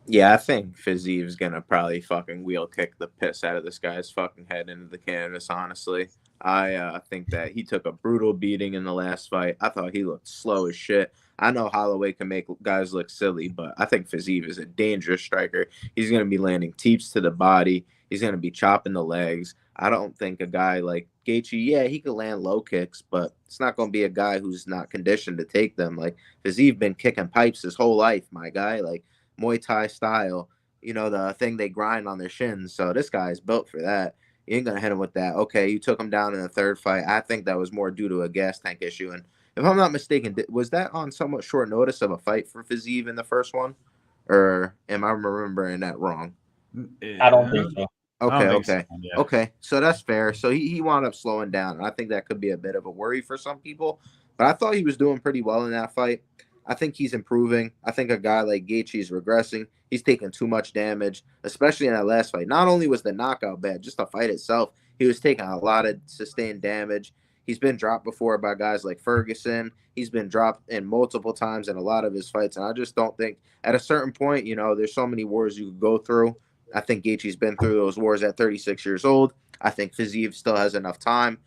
Yeah, I think Fiziev's gonna probably fucking wheel kick the piss out of this guy's fucking head into the canvas, honestly. I think that he took a brutal beating in the last fight. I thought he looked slow as shit. I know Holloway can make guys look silly, but I think Fiziev is a dangerous striker. He's going to be landing teeps to the body. He's going to be chopping the legs. I don't think a guy like Gaethje, yeah, he could land low kicks, but it's not going to be a guy who's not conditioned to take them. Like, Fiziev been kicking pipes his whole life, my guy. Like, Muay Thai style, the thing they grind on their shins. So this guy's built for that. You ain't going to hit him with that. Okay, you took him down in the third fight. I think that was more due to a gas tank issue. And if I'm not mistaken, was that on somewhat short notice of a fight for Fiziev in the first one? Or am I remembering that wrong? I don't think so. Okay. So, yeah. Okay, so that's fair. So he wound up slowing down. And I think that could be a bit of a worry for some people. But I thought he was doing pretty well in that fight. I think he's improving. I think a guy like Gaethje is regressing. He's taking too much damage, especially in that last fight. Not only was the knockout bad, just the fight itself, he was taking a lot of sustained damage. He's been dropped before by guys like Ferguson. He's been dropped in multiple times in a lot of his fights. And I just don't think at a certain point, there's so many wars you could go through. I think Gaethje's been through those wars at 36 years old. I think Fiziev still has enough time.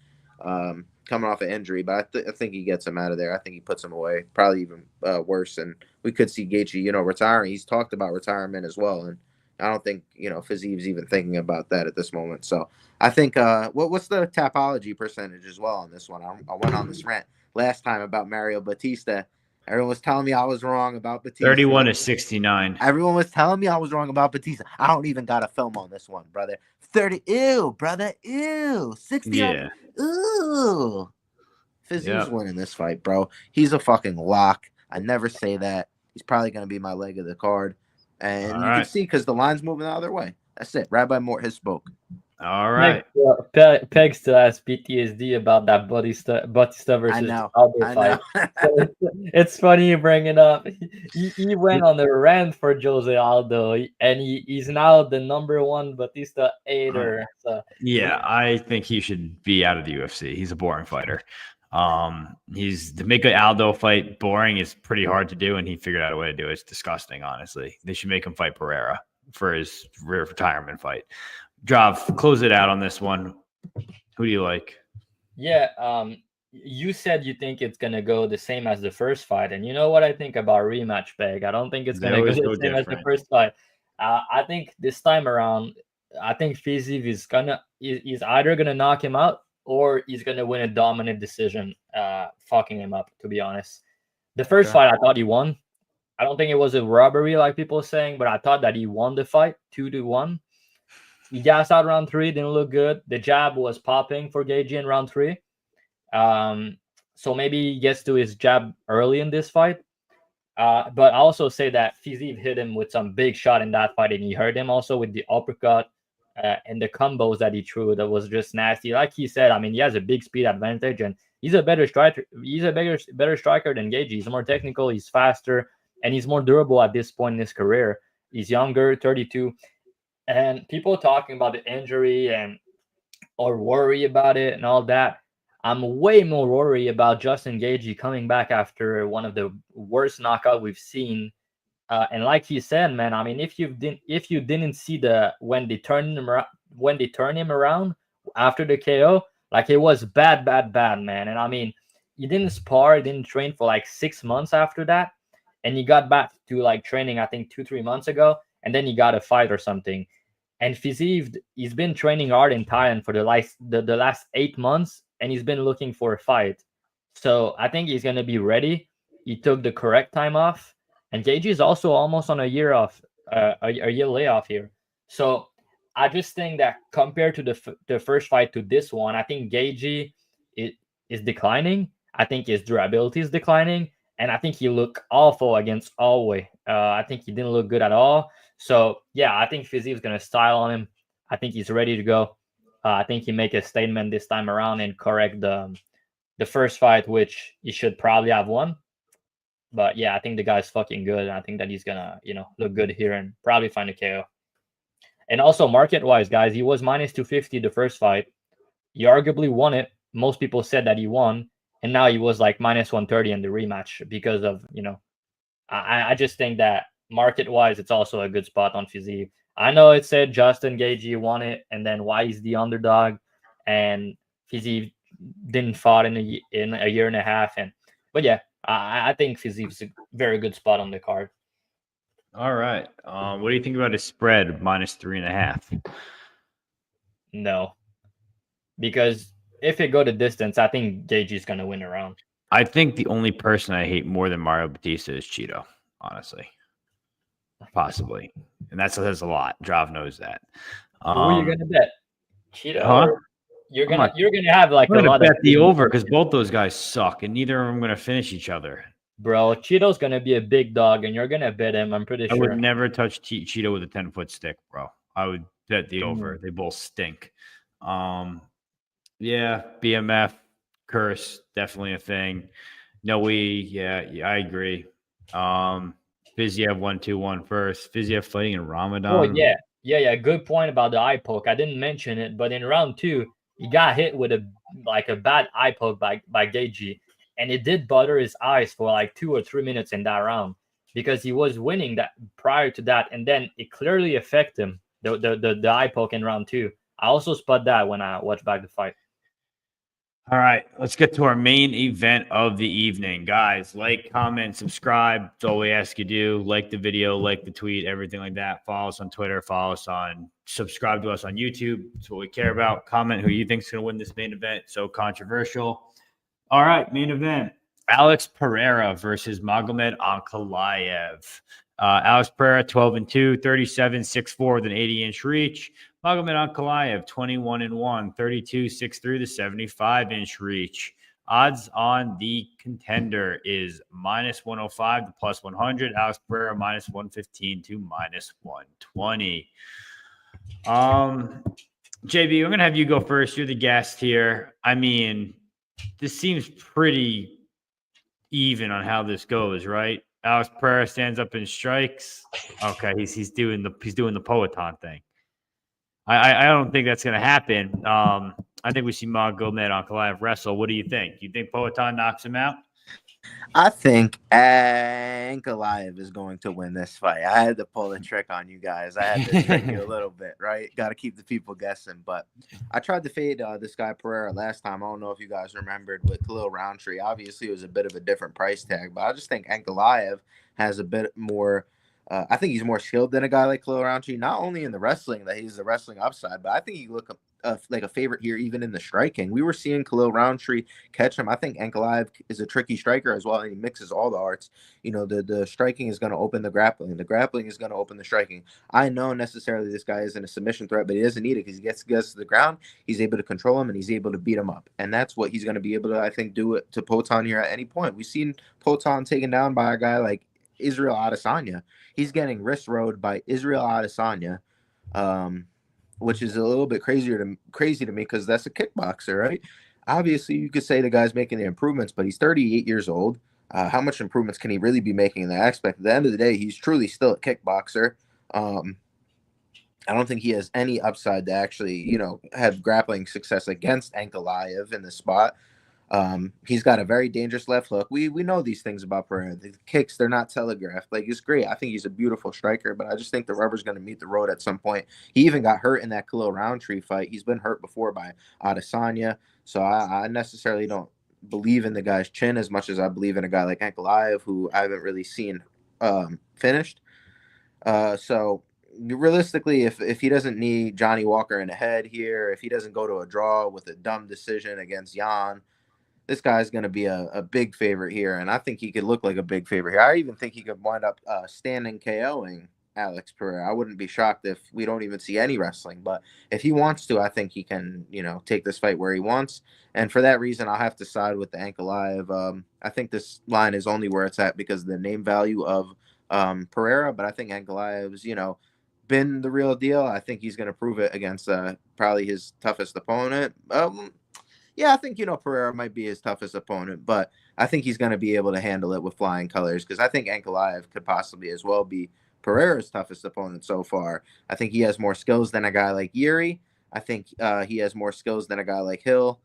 coming off an injury, but I think he gets him out of there. I think he puts him away, probably even worse. And we could see Gaethje, retiring. He's talked about retirement as well, and I don't think Fiziev's even thinking about that at this moment. So I think what's the tapology percentage as well on this one? I went on this rant last time about Mario Batista. Everyone was telling me I was wrong about Batista. 31-69. Everyone was telling me I was wrong about Batista. I don't even got a film on this one, brother. 30. Ew, brother. Ew. 60. Yeah. Ew. Fiziev's Yep. winning this fight, bro. He's a fucking lock. I never say that. He's probably going to be my leg of the card. And All you right. can see because the line's moving the other way. That's it. Rabbi Mort has spoke. All right. Peg still has PTSD about that Batista versus Aldo fight. So it's funny you bring it up. He went on the rant for Jose Aldo, and he's now the #1 Batista hater. So yeah, I think he should be out of the UFC. He's a boring fighter. He's to make an Aldo fight boring is pretty hard to do, and he figured out a way to do it. It's disgusting, honestly. They should make him fight Pereira for his retirement fight. Drav, close it out on this one. Who do you like? Yeah, you said you think it's gonna go the same as the first fight, and you know what I think about rematch, Peg. I don't think it's gonna go the same as the first fight. I think this time around, I think Fiziev is either gonna knock him out or he's gonna win a dominant decision, fucking him up. To be honest, the first fight I thought he won. I don't think it was a robbery like people are saying, but I thought that he won the fight 2-1. He gassed out round 3, didn't look good. The jab was popping for Gaethje in round 3. So maybe he gets to his jab early in this fight. But I also say that Fiziev hit him with some big shot in that fight, and he hurt him also with the uppercut and the combos that he threw. That was just nasty. Like he said, I mean, he has a big speed advantage, and he's a better striker. He's a better striker than Gaethje. He's more technical, he's faster, and he's more durable at this point in his career. He's younger, 32. And people talking about the injury or worry about it and all that. I'm way more worried about Justin Gaethje coming back after one of the worst knockout we've seen. And like he said, man, I mean, if you didn't see when they turned him around after the KO, like it was bad, man. And I mean, he didn't spar, he didn't train for like 6 months after that, and he got back to like training, I think 2-3 months ago. And then he got a fight or something. And Fiziev, he's been training hard in Thailand for the last 8 months, and he's been looking for a fight. So I think he's going to be ready. He took the correct time off. And Gaethje is also almost on a year off, a year layoff here. So I just think that compared to the first fight to this one, I think Gaethje is declining. I think his durability is declining. And I think he looked awful against Alway. I think he didn't look good at all. So, yeah, I think Fiziev is going to style on him. I think he's ready to go. I think he make a statement this time around and correct the first fight, which he should probably have won. But, yeah, I think the guy's fucking good. And I think that he's going to, look good here and probably find a KO. And also, market-wise, guys, he was minus 250 the first fight. He arguably won it. Most people said that he won. And now he was like minus 130 in the rematch because of, I just think that market-wise, it's also a good spot on Fiziev. I know it said Justin Gaethje won it, and then why he's the underdog, and Fiziev didn't fight in a year and a half. But yeah, I think Fiziev's a very good spot on the card. All right. What do you think about his spread minus 3.5? No, because if it go the distance, I think Gaethje's going to win a round. I think the only person I hate more than Mario Batista is Cheeto, honestly. Possibly. And that says a lot. Drav knows that. Who are you going to bet? Cheeto? Huh? You're gonna have like I'm a lot bet of the over because both those guys suck and neither of them are going to finish each other. Bro, Cheeto's going to be a big dog and you're going to bet him, I'm pretty sure. I would never touch Cheeto with a 10-foot stick, bro. I would bet the over. They both stink. Yeah, BMF, curse, definitely a thing. No, I agree. Fiziev 1-2-1 first. Fiziev fighting in Ramadan. Oh, yeah. Good point about the eye poke. I didn't mention it, but in round 2, he got hit with a bad eye poke by Gaethje, and it did butter his eyes for like 2 or 3 minutes in that round because he was winning that prior to that, and then it clearly affected him, the eye poke in round 2. I also spot that when I watched back the fight. All right, let's get to our main event of the evening. Guys, like, comment, subscribe. It's all we ask you to do. Like the video, like the tweet, everything like that. Follow us on Twitter, subscribe to us on YouTube. That's what we care about. Comment who you think is going to win this main event. So controversial. All right, main event. Alex Pereira versus Magomed Ankalaev. Alex Pereira, 12-2, 37, 6'4" with an 80-inch reach. Magomed Ankalaev, 21-1, 32, 6'3" the 75-inch reach. Odds on the contender is -105 to +100. Alex Pereira, -115 to -120. JB, I'm going to have you go first. You're the guest here. I mean, this seems pretty even on how this goes, right? Alex Pereira stands up and strikes. Okay, he's doing the Poetan thing. I don't think that's going to happen. I think we see Magomed Ankalaev wrestle. What do you think? You think Poetan knocks him out? I think Ankalaev is going to win this fight. I had to pull a trick on you guys. I had to trick you a little bit, right? Got to keep the people guessing. But I tried to fade this guy Pereira last time. I don't know if you guys remembered with Khalil Roundtree. Obviously, it was a bit of a different price tag. But I just think Ankalaev has a bit more I think he's more skilled than a guy like Khalil Roundtree, not only in the wrestling, that he's the wrestling upside, but I think he look like a favorite here, even in the striking. We were seeing Khalil Roundtree catch him. I think Ankalaev is a tricky striker as well, and he mixes all the arts. You know, the striking is going to open the grappling. The grappling is going to open the striking. I know necessarily this guy isn't a submission threat, but he doesn't need it because he gets to the ground. He's able to control him, and he's able to beat him up. And that's what he's going to be able to, I think, do it to Poetan here at any point. We've seen Poetan taken down by a guy like Israel Adesanya. He's getting wrist rode by Israel Adesanya, which is a little bit crazy to me because that's a kickboxer, right? Obviously, you could say the guy's making the improvements, but he's 38 years old. How much improvements can he really be making in that aspect? At the end of the day, he's truly still a kickboxer. I don't think he has any upside to actually, you know, have grappling success against Ankalaev in the spot. He's got a very dangerous left hook. We know these things about Pereira. The kicks, they're not telegraphed. Like, it's great. I think he's a beautiful striker, but I just think the rubber's going to meet the road at some point. He even got hurt in that Khalil Roundtree fight. He's been hurt before by Adesanya, so I necessarily don't believe in the guy's chin as much as I believe in a guy like Ankalaev, who I haven't really seen finished. So realistically, if he doesn't need Johnny Walker in the head here, if he doesn't go to a draw with a dumb decision against Jan, this guy's going to be a big favorite here, and I think he could look like a big favorite here. I even think he could wind up standing KOing Alex Pereira. I wouldn't be shocked if we don't even see any wrestling, but if he wants to, I think he can, you know, take this fight where he wants, and for that reason, I'll have to side with the Ankalaev. I think this line is only where it's at because of the name value of Pereira, but I think Ankalaev's, you know, been the real deal. I think he's going to prove it against probably his toughest opponent. Yeah, I think, you know, Pereira might be his toughest opponent, but I think he's going to be able to handle it with flying colors because I think Ankalaev could possibly as well be Pereira's toughest opponent so far. I think he has more skills than a guy like Yuri. I think he has more skills than a guy like Hill,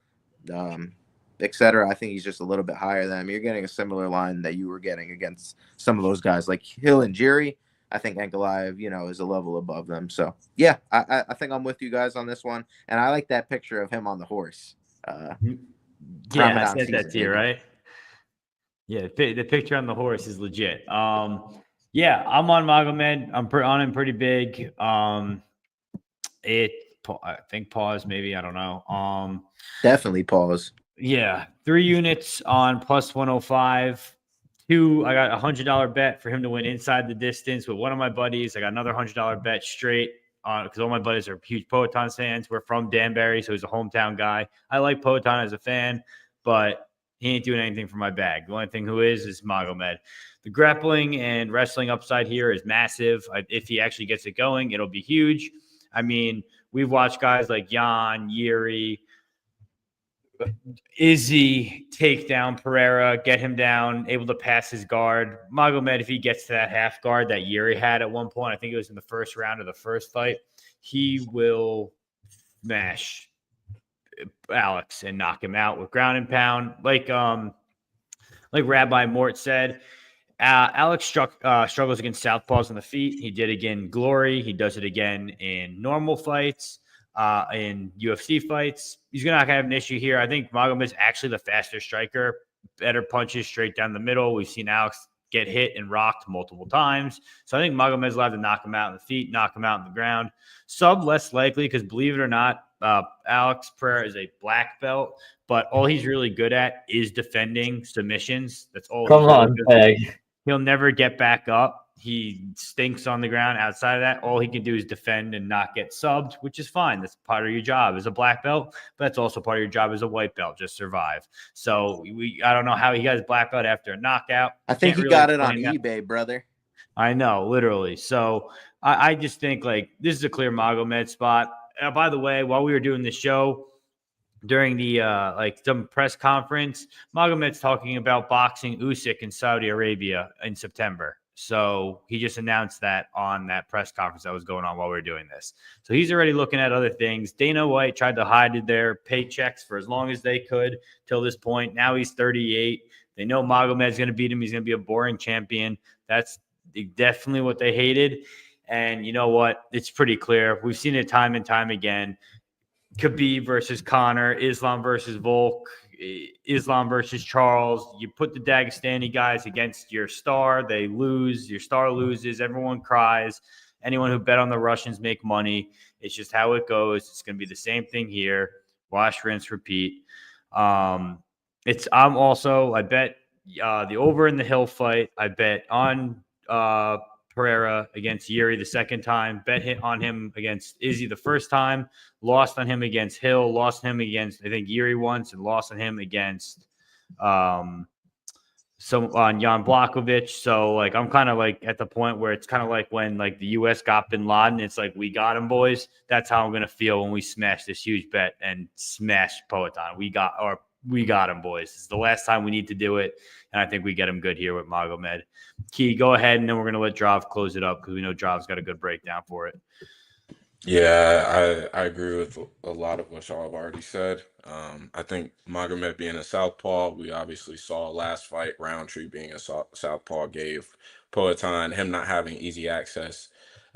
etc. I think he's just a little bit higher than him. You're getting a similar line that you were getting against some of those guys like Hill and Yuri. I think Ankalaev, you know, is a level above them. So, yeah, I think I'm with you guys on this one, and I like that picture of him on the horse. Yeah, I said that to you, right? Yeah, the picture on the horse is legit. Yeah, I'm on Magomed. I'm on him pretty big. I think pause maybe. I don't know. Definitely pause. Yeah, 3 units on +105. 2, I got $100 bet for him to win inside the distance with one of my buddies. I got another $100 bet straight because all my buddies are huge Poetan fans. We're from Danbury, so he's a hometown guy. I like Poetan as a fan, but he ain't doing anything for my bag. The only thing who is Magomed. The grappling and wrestling upside here is massive. If he actually gets it going, it'll be huge. I mean, we've watched guys like Jan, Yuri, Izzy take down Pereira, get him down, able to pass his guard. Magomed, if he gets to that half guard that Yuri had at one point, I think it was in the first round of the first fight, he will smash Alex and knock him out with ground and pound. Like Rabbi Mort said, Alex struggles against southpaws on the feet. He did again Glory. He does it again in normal fights. in UFC fights. He's going to have an issue here. I think Magomed's actually the faster striker, better punches straight down the middle. We've seen Alex get hit and rocked multiple times. So I think Magomed's allowed to knock him out in the feet, knock him out on the ground. Sub less likely because, believe it or not, Alex Pereira is a black belt, but all he's really good at is defending submissions. That's all. Come on, Peg. He'll never get back up. He stinks on the ground. Outside of that, all he can do is defend and not get subbed, which is fine. That's part of your job as a black belt, but that's also part of your job as a white belt. Just survive. So I don't know how he got his black belt after a knockout. I think he got it on eBay, brother. I know, literally. So I just think like this is a clear Magomed spot. By the way, while we were doing the show, during the some press conference, Magomed's talking about boxing Usyk in Saudi Arabia in September. So he just announced that on that press conference that was going on while we were doing this. So he's already looking at other things. Dana White tried to hide their paychecks for as long as they could till this point. Now he's 38. They know Magomed's going to beat him. He's going to be a boring champion. That's definitely what they hated. And you know what? It's pretty clear. We've seen it time and time again. Khabib versus Conor, Islam versus Volk, Islam versus Charles. You put the Dagestani guys against your star, they lose. Your star loses. Everyone cries. Anyone who bet on the Russians make money. It's just how it goes. It's going to be the same thing here. Wash, rinse, repeat. I bet the over in the Hill fight. I bet on Pereira against Yuri the second time, bet hit on him against Izzy the first time, lost on him against Hill, lost him against, I think, Yuri once, and lost on him against on Jan Blachowicz. So like I'm kind of like at the point where it's kind of like when like the US got Bin Laden, it's like we got him, boys. That's how I'm gonna feel when we smash this huge bet and smash Poatan. We got him, boys. It's the last time we need to do it, and I think we get him good here with Magomed. Key, go ahead, and then we're going to let Drav close it up because we know Drav's got a good breakdown for it. Yeah, I agree with a lot of what y'all have already said. I think Magomed being a southpaw, we obviously saw last fight, Roundtree being a southpaw gave Poatan, him not having easy access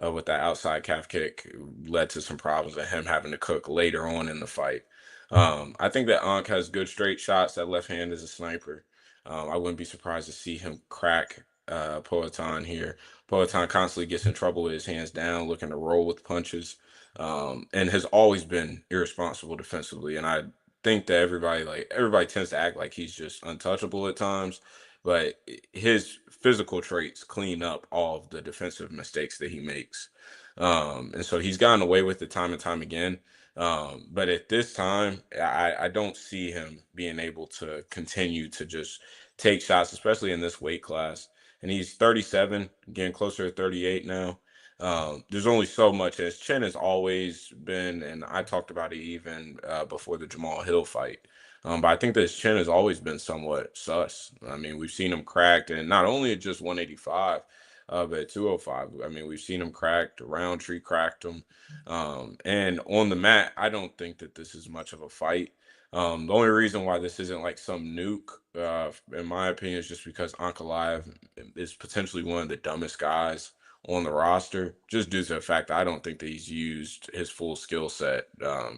with that outside calf kick led to some problems and him having to cook later on in the fight. I think that Ankh has good straight shots. That left hand is a sniper. I wouldn't be surprised to see him crack Poatan here. Poatan constantly gets in trouble with his hands down, looking to roll with punches, and has always been irresponsible defensively. And I think that everybody tends to act like he's just untouchable at times, but his physical traits clean up all of the defensive mistakes that he makes. And so he's gotten away with it time and time again. But at this time, I don't see him being able to continue to just take shots, especially in this weight class. And he's 37, getting closer to 38 now. There's only so much. His chin has always been, and I talked about it even before the Jamal Hill fight. But I think that his chin has always been somewhat sus. I mean, we've seen him cracked, and not only at just 185, but at 205. I mean, we've seen him cracked. Roundtree cracked him. And on the mat, I don't think that this is much of a fight. The only reason why this isn't like some nuke, in my opinion, is just because Ankalaev is potentially one of the dumbest guys on the roster, just due to the fact that I don't think that he's used his full skill set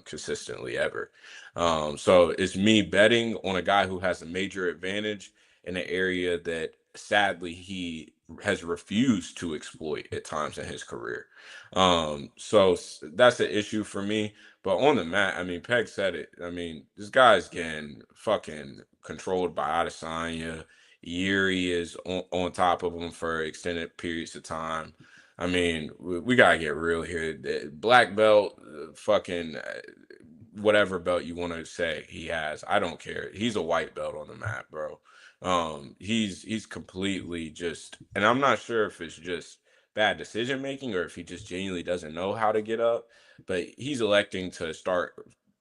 consistently ever. So it's me betting on a guy who has a major advantage in an area that sadly he has refused to exploit at times in his career. So that's the issue for me. But on the mat, I mean, Peg said it. I mean, this guy's getting fucking controlled by Adesanya. Yuri is on top of him for extended periods of time. I mean, we gotta get real here. Black belt, fucking whatever belt you want to say he has, I don't care. He's a white belt on the mat, bro. He's completely just, and I'm not sure if it's just bad decision making or if he just genuinely doesn't know how to get up, but he's electing to start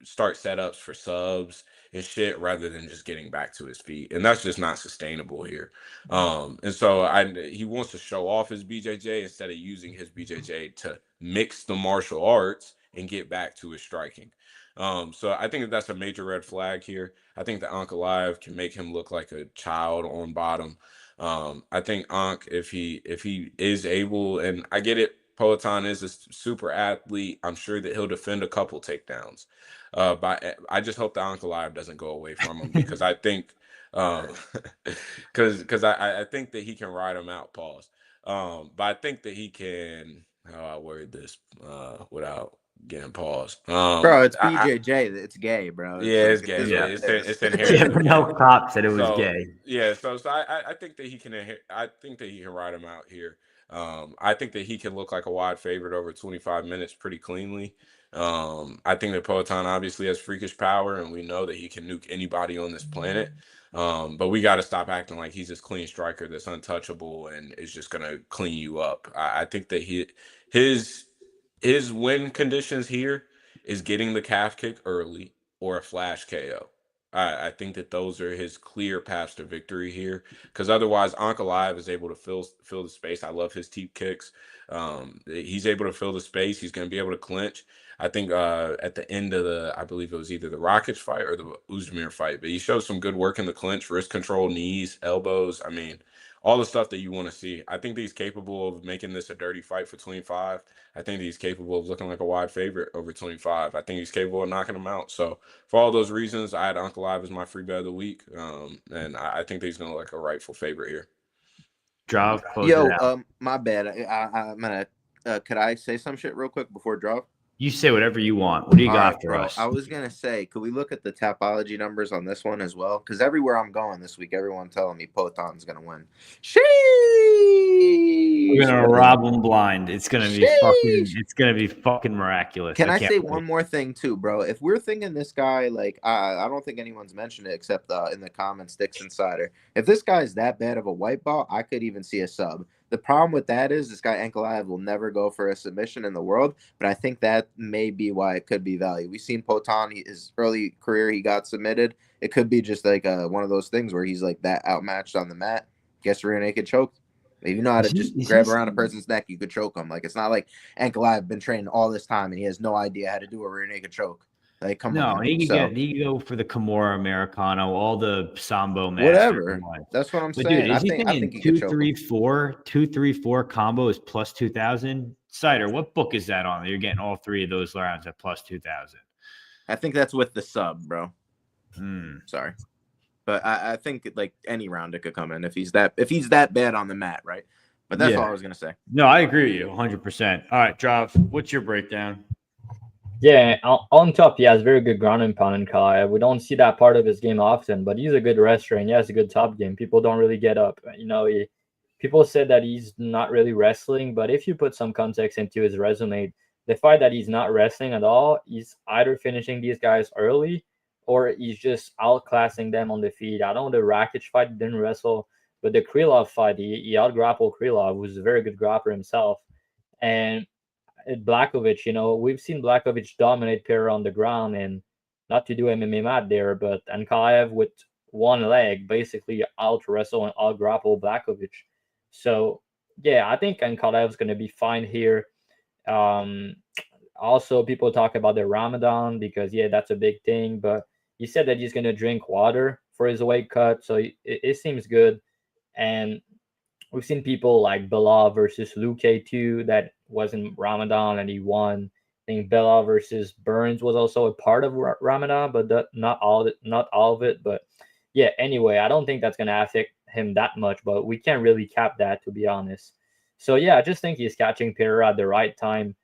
setups for subs and shit rather than just getting back to his feet, and that's just not sustainable here. And so he wants to show off his BJJ instead of using his BJJ to mix the martial arts and get back to his striking. So I think that's a major red flag here. I think that Ankalaev can make him look like a child on bottom. I think Ankh, if he is able, and I get it, Peloton is a super athlete. I'm sure that he'll defend a couple takedowns. I just hope the Ankalaev doesn't go away from him because I think because I think that he can ride him out. Pause. But I think that he can. How I word this without getting paused. Bro, it's BJJ. It's gay, bro. Yeah, it's like, gay. it is Yeah, what it is. it's inherently gay. No cop said it was So gay. yeah, so I think that he can. I think that he can ride him out here. I think that he can look like a wide favorite over 25 minutes pretty cleanly. I think that Peloton obviously has freakish power, and we know that he can nuke anybody on this planet. But we got to stop acting like he's this clean striker that's untouchable and is just gonna clean you up. I think that his win conditions here is getting the calf kick early or a flash KO. I think that those are his clear paths to victory here, because otherwise Ankalaev is able to fill the space. I love his teep kicks. He's able to fill the space. He's going to be able to clinch. I think at the end of I believe it was either the Rockets fight or the Uzdemir fight, but he showed some good work in the clinch, wrist control, knees, elbows. I mean, all the stuff that you want to see. I think that he's capable of making this a dirty fight for 25. I think that he's capable of looking like a wide favorite over 25. I think he's capable of knocking him out. So for all those reasons, I had Ankalaev as my free bet of the week, and I think that he's going to look like a rightful favorite here. Draw, close it out. My bad. I'm gonna. Could I say some shit real quick before draw? You say whatever you want. What do you got for us? I was gonna say, could we look at the Tapology numbers on this one as well? Because everywhere I'm going this week, everyone's telling me Peloton's gonna win. Sheesh! We're gonna rob them blind. It's gonna be fucking. It's gonna be fucking miraculous. Can I say one more thing too, bro? If we're thinking this guy, like, I don't think anyone's mentioned it except in the comments, Dix Insider. If this guy's that bad of a white ball, I could even see a sub. The problem with that is this guy Ankalaev will never go for a submission in the world, but I think that may be why it could be value. We've seen Potan, his early career, he got submitted. It could be just like one of those things where he's like that outmatched on the mat, gets rear naked choked. If you know how to just grab around a person's neck, you could choke him. Like, it's not like Ankalaev been training all this time and he has no idea how to do a rear naked choke. Like, come on. No, he can go for the Kimura Americano, all the Sambo matches. Whatever. That's what I'm saying. Dude, I think 2-3-4 combo is plus 2,000. Cider, what book is that on? You're getting all three of those rounds at plus 2,000. I think that's with the sub, bro. Sorry. But I think like any round it could come in if he's that bad on the mat, right? But that's all I was gonna say. No, I agree with you 100%. All right, Drav, what's your breakdown? Yeah, on top, he has very good ground and pound in Ankalaev. We don't see that part of his game often, but he's a good wrestler and he has a good top game. People don't really get up. You know, people said that he's not really wrestling, but if you put some context into his resume, the fact that he's not wrestling at all, he's either finishing these guys early or he's just outclassing them on the feet. I know the Rakic fight he didn't wrestle, but the Krylov fight, he outgrappled Krylov, who's a very good grappler himself. And Blachowicz, you know, we've seen Blachowicz dominate Pereira on the ground, and not to do MMA mat there, but Ankalaev with one leg basically out wrestle and out grapple Blachowicz. So yeah, I think Ankalaev's going to be fine here. Also, people talk about the Ramadan because that's a big thing, but he said that he's going to drink water for his weight cut, so it seems good. And we've seen people like Bella versus Luke too that was in Ramadan and he won. I think Bella versus Burns was also a part of Ramadan, but not all of it. But yeah, anyway, I don't think that's going to affect him that much, but we can't really cap that, to be honest. So yeah, I just think he's catching Pereira at the right time.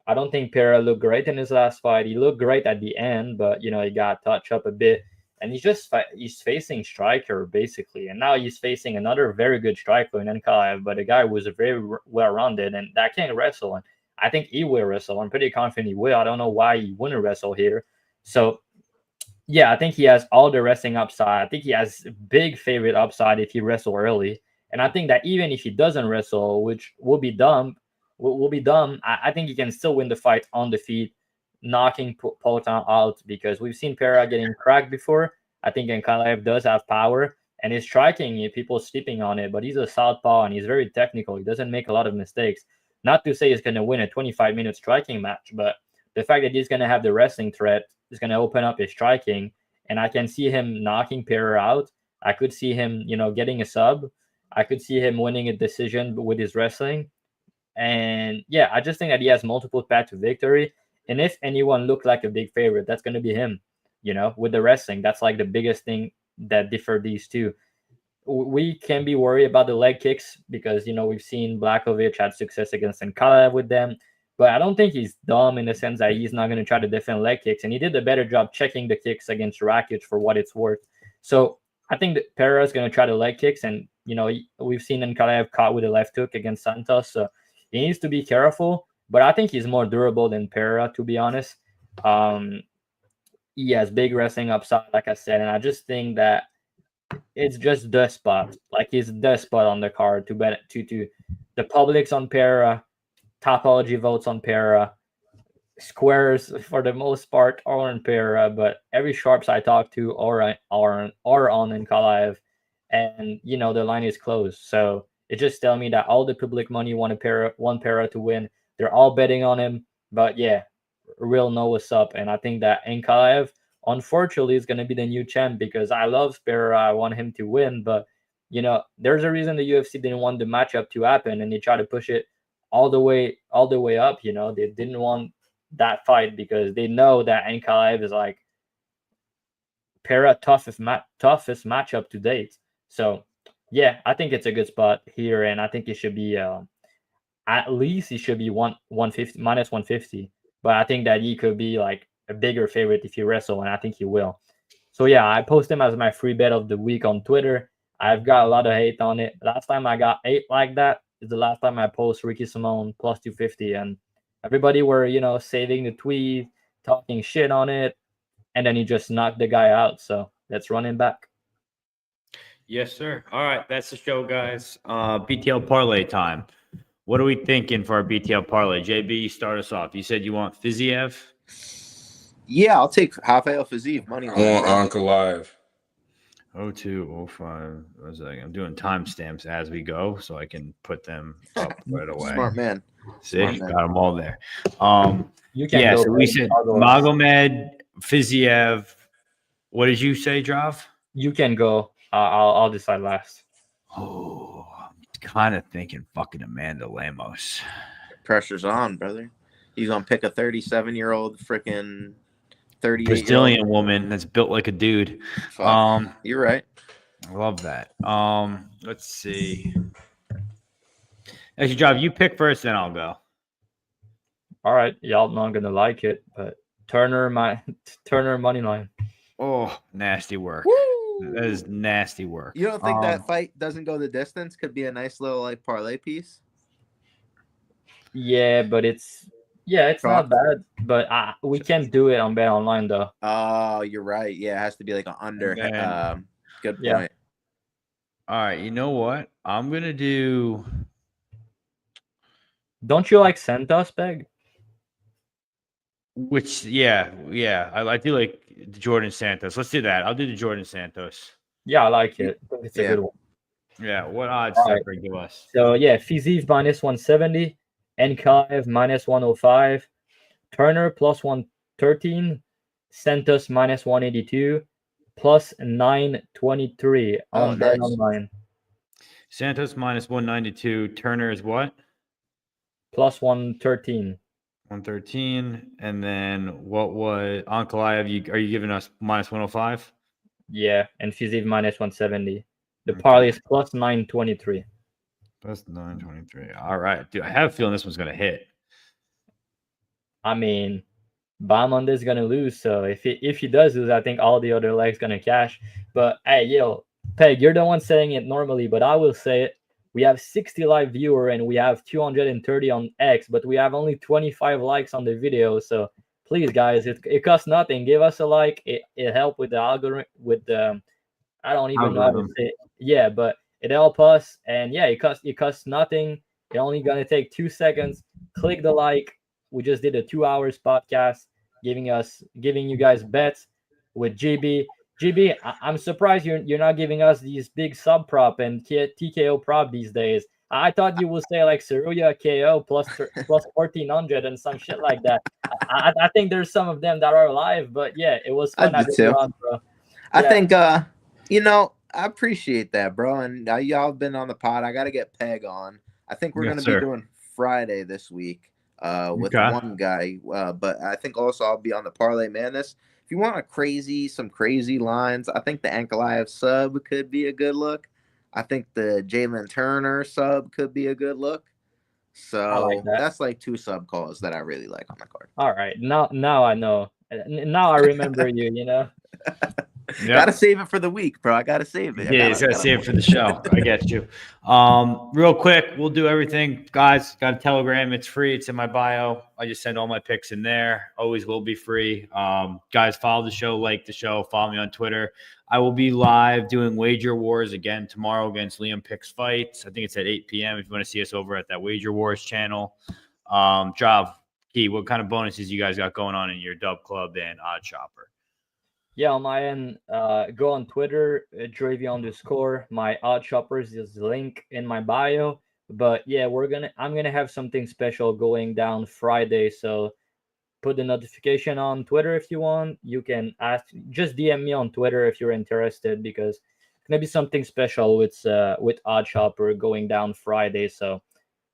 I don't think Pereira looked great in his last fight. He looked great at the end, but he got touched up a bit. And he's facing striker basically, and now he's facing another very good striker in Ankalaev, but a guy who was very well-rounded and that can wrestle. And I think he will wrestle. I'm pretty confident he will. I don't know why he wouldn't wrestle here. So yeah, I think he has all the wrestling upside. I think he has big favorite upside if he wrestle early. And I think that even if he doesn't wrestle, which will be dumb, I think he can still win the fight on the feet, knocking Potan out, because we've seen Pereira getting cracked before. I think Ankalaev does have power, and his striking, people sleeping on it, but he's a southpaw and he's very technical. He doesn't make a lot of mistakes. Not to say he's going to win a 25-minute striking match, but the fact that he's going to have the wrestling threat is going to open up his striking, and I can see him knocking Pereira out. I could see him, getting a sub. I could see him winning a decision with his wrestling. And yeah, I just think that he has multiple paths to victory. And if anyone looked like a big favorite, that's going to be him. With the wrestling, that's like the biggest thing that differ these two. We can be worried about the leg kicks because we've seen Blachowicz had success against Ankalaev with them, but I don't think he's dumb in the sense that he's not going to try to defend leg kicks, and he did a better job checking the kicks against Rakic for what it's worth. So I think that Pereira is going to try the leg kicks, and we've seen Ankalaev caught with a left hook against Santos, so he needs to be careful. But I think he's more durable than Pereira, to be honest. He has big wrestling upside, like I said, and I just think that it's just the spot. Like, he's the spot on the card to bet to the public's on Pereira, Topology votes on Pereira, squares for the most part are on Pereira, but every sharps I talk to are on Ankalaev, and the line is closed. So it just tells me that all the public money want Pereira to win. They're all betting on him, but yeah, real know what's up, and I think that Ankalaev, unfortunately, is going to be the new champ because I love Pereira. I want him to win, but there's a reason the UFC didn't want the matchup to happen, and they try to push it all the way up. They didn't want that fight because they know that Ankalaev is like Pereira toughest matchup to date. So yeah, I think it's a good spot here, and I think it should be at least he should be 150 minus 150. But I think that he could be like a bigger favorite if he wrestle, and I think he will. So yeah, I post him as my free bet of the week on Twitter. I've got a lot of hate on it. Last time I got 8 like that is the last time I post Ricky Simone plus 250, and everybody were saving the tweet, talking shit on it, and then he just knocked the guy out. So let's run him back. Yes, sir. All right, that's the show, guys. BTL parlay time. What are we thinking for our BTL parlay? JB, start us off. You said you want Fiziev? Yeah, I'll take Rafael Fiziev money line. I want Ankalaev. 0205. I'm doing timestamps as we go so I can put them up right away. Smart man. See, got them all there. You can go so we said Magomed, Fiziev. What did you say, Drav? You can go. I'll decide last. Oh, I'm kind of thinking fucking Amanda Lemos. Pressure's on, brother. He's gonna pick a 37-year-old freaking 38 Brazilian woman that's built like a dude. Fuck. You're right. I love that. Let's see. Actually, Drav, you pick first, then I'll go. All right, y'all not gonna like it, but Turner money line. Oh, nasty work. Woo! That is nasty work. You don't think that fight doesn't go the distance? Could be a nice little like parlay piece. Yeah, but it's not bad. But we can't do it on Bet Online though. Oh, you're right. Yeah, it has to be like an under. Good point. Yeah. All right, you know what? I'm gonna do. Don't you like Santos, Peg? Which, yeah, I do like Jordan Santos. Let's do that. I'll do the Jordan Santos. Yeah, I like it. I think it's a good one. Yeah, what odds All right. Tucker give us? So yeah, Fiziev minus 170, Ankalaev minus 105, Turner plus 113, Santos minus 182, plus 923 on Bet Online. Santos minus 192. Turner is what? Plus 113. 113. And then what was Ankalaev? Are you giving us minus 105? Yeah, and Fiziev minus 170. The parlay is plus 923. Plus 923. All right, dude. I have a feeling this one's gonna hit. I mean, Bahamondes is gonna lose. So if he does lose, I think all the other legs gonna cash. But hey, yo, Peg, you're the one saying it normally, but I will say it. We have 60 live viewer and we have 230 on X, but we have only 25 likes on the video. So please, guys, it costs nothing. Give us a like. It helps with the algorithm. With the I don't even know how to say it. Yeah, but it helps us. And yeah, it costs nothing. It's only gonna take 2 seconds. Click the like. We just did a 2 hours podcast, giving you guys bets with GB. GB, I'm surprised you're not giving us these big sub prop and TKO prop these days. I thought you would say like Tsuruya KO plus 1400 and some shit like that. I think there's some of them that are live, but yeah, it was fun. I do too. Bro. I think I appreciate that, bro. And y'all been on the pod. I got to get Peg on. I think we're going to be doing Friday this week with Okay. one guy, but I think also I'll be on the Parlay Madness. If you want some crazy lines, I think the Ankalaev sub could be a good look. I think the Jalen Turner sub could be a good look. I like So that. that's like two sub calls that I really like on the card. All right, now I know. Now I remember you. You know. Yep. Gotta save it for the week, bro. I gotta save it. Yeah, he's got to save it for the show. I get you. Real quick, we'll do everything. Guys, got a Telegram. It's free. It's in my bio. I just send all my picks in there. Always will be free. Guys, follow the show, like the show, follow me on Twitter. I will be live doing Wager Wars again tomorrow against Liam Picks Fights. I think it's at 8 p.m. if you want to see us over at that Wager Wars channel. Drav, Key, what kind of bonuses you guys got going on in your Dubclub and OddsShopper? Yeah, on my end, go on Twitter, Dravhy_. My OddsShoppers is link in my bio. But yeah, I'm gonna have something special going down Friday. So put the notification on Twitter if you want. You can just DM me on Twitter if you're interested, because it's gonna be something special with OddsShopper going down Friday. So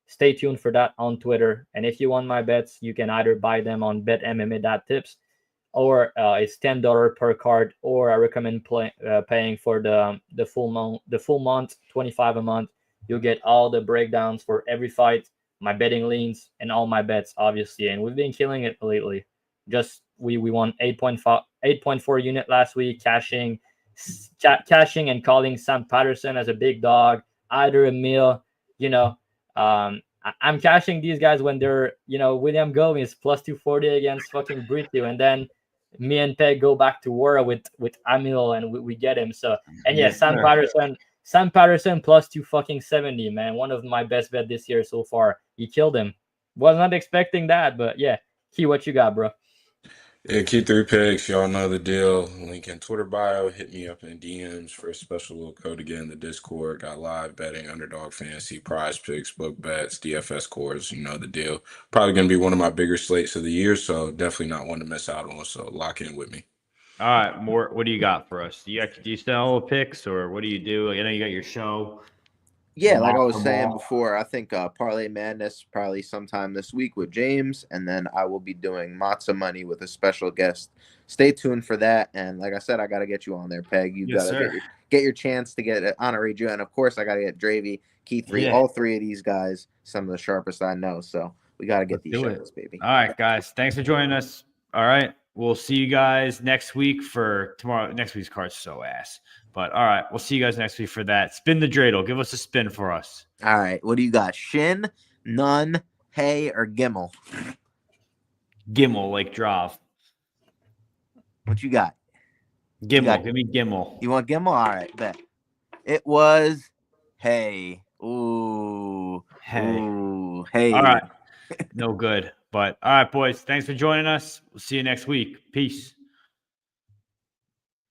stay tuned for that on Twitter. And if you want my bets, you can either buy them on betmma.tips, or it's $10 per card, or I recommend paying for the full month, $25 a month. You'll get all the breakdowns for every fight, my betting leans, and all my bets, obviously. And we've been killing it lately. Just we won 8.4 unit last week, cashing and calling Sam Patterson as a big dog, either a meal, I'm cashing these guys when they're, William Gomez plus 240 against fucking Brito, and then me and Peg go back to war with Amil, and we get him. So, and yeah, Sam Patterson plus 270, man. One of my best bet this year so far. He killed him. Was not expecting that, but yeah. Key, what you got, bro? Yeah, Key3Picks, y'all know the deal. Link in Twitter bio. Hit me up in DMs for a special little code again. The Discord got live betting, underdog fantasy, prize picks, book bets, DFS cores. You know the deal. Probably going to be one of my bigger slates of the year, so definitely not one to miss out on. So lock in with me. All right, what do you got for us? Do you sell picks, or what do you do? I know you got your show. Yeah, like I was saying before, I think Parlay Madness probably sometime this week with James, and then I will be doing Matza Money with a special guest. Stay tuned for that. And like I said, I got to get you on there, Peg. You got to get your chance to get honorary Joe. And of course, I got to get Dravy, Key3, all three of these guys, some of the sharpest I know. So we got to get these shows, baby. All right, guys. Thanks for joining us. All right. We'll see you guys next week for tomorrow. Next week's card's so ass. But all right, we'll see you guys next week for that. Spin the dreidel. Give us a spin for us. All right. What do you got? Shin, Nun, Hay, or Gimel? Gimel, like Drav. What you got? Gimel. Give me Gimel. You want Gimel? All right, bet. It was Hay. Ooh. Hey. Ooh. Hey. All right. No good. But all right, boys. Thanks for joining us. We'll see you next week. Peace.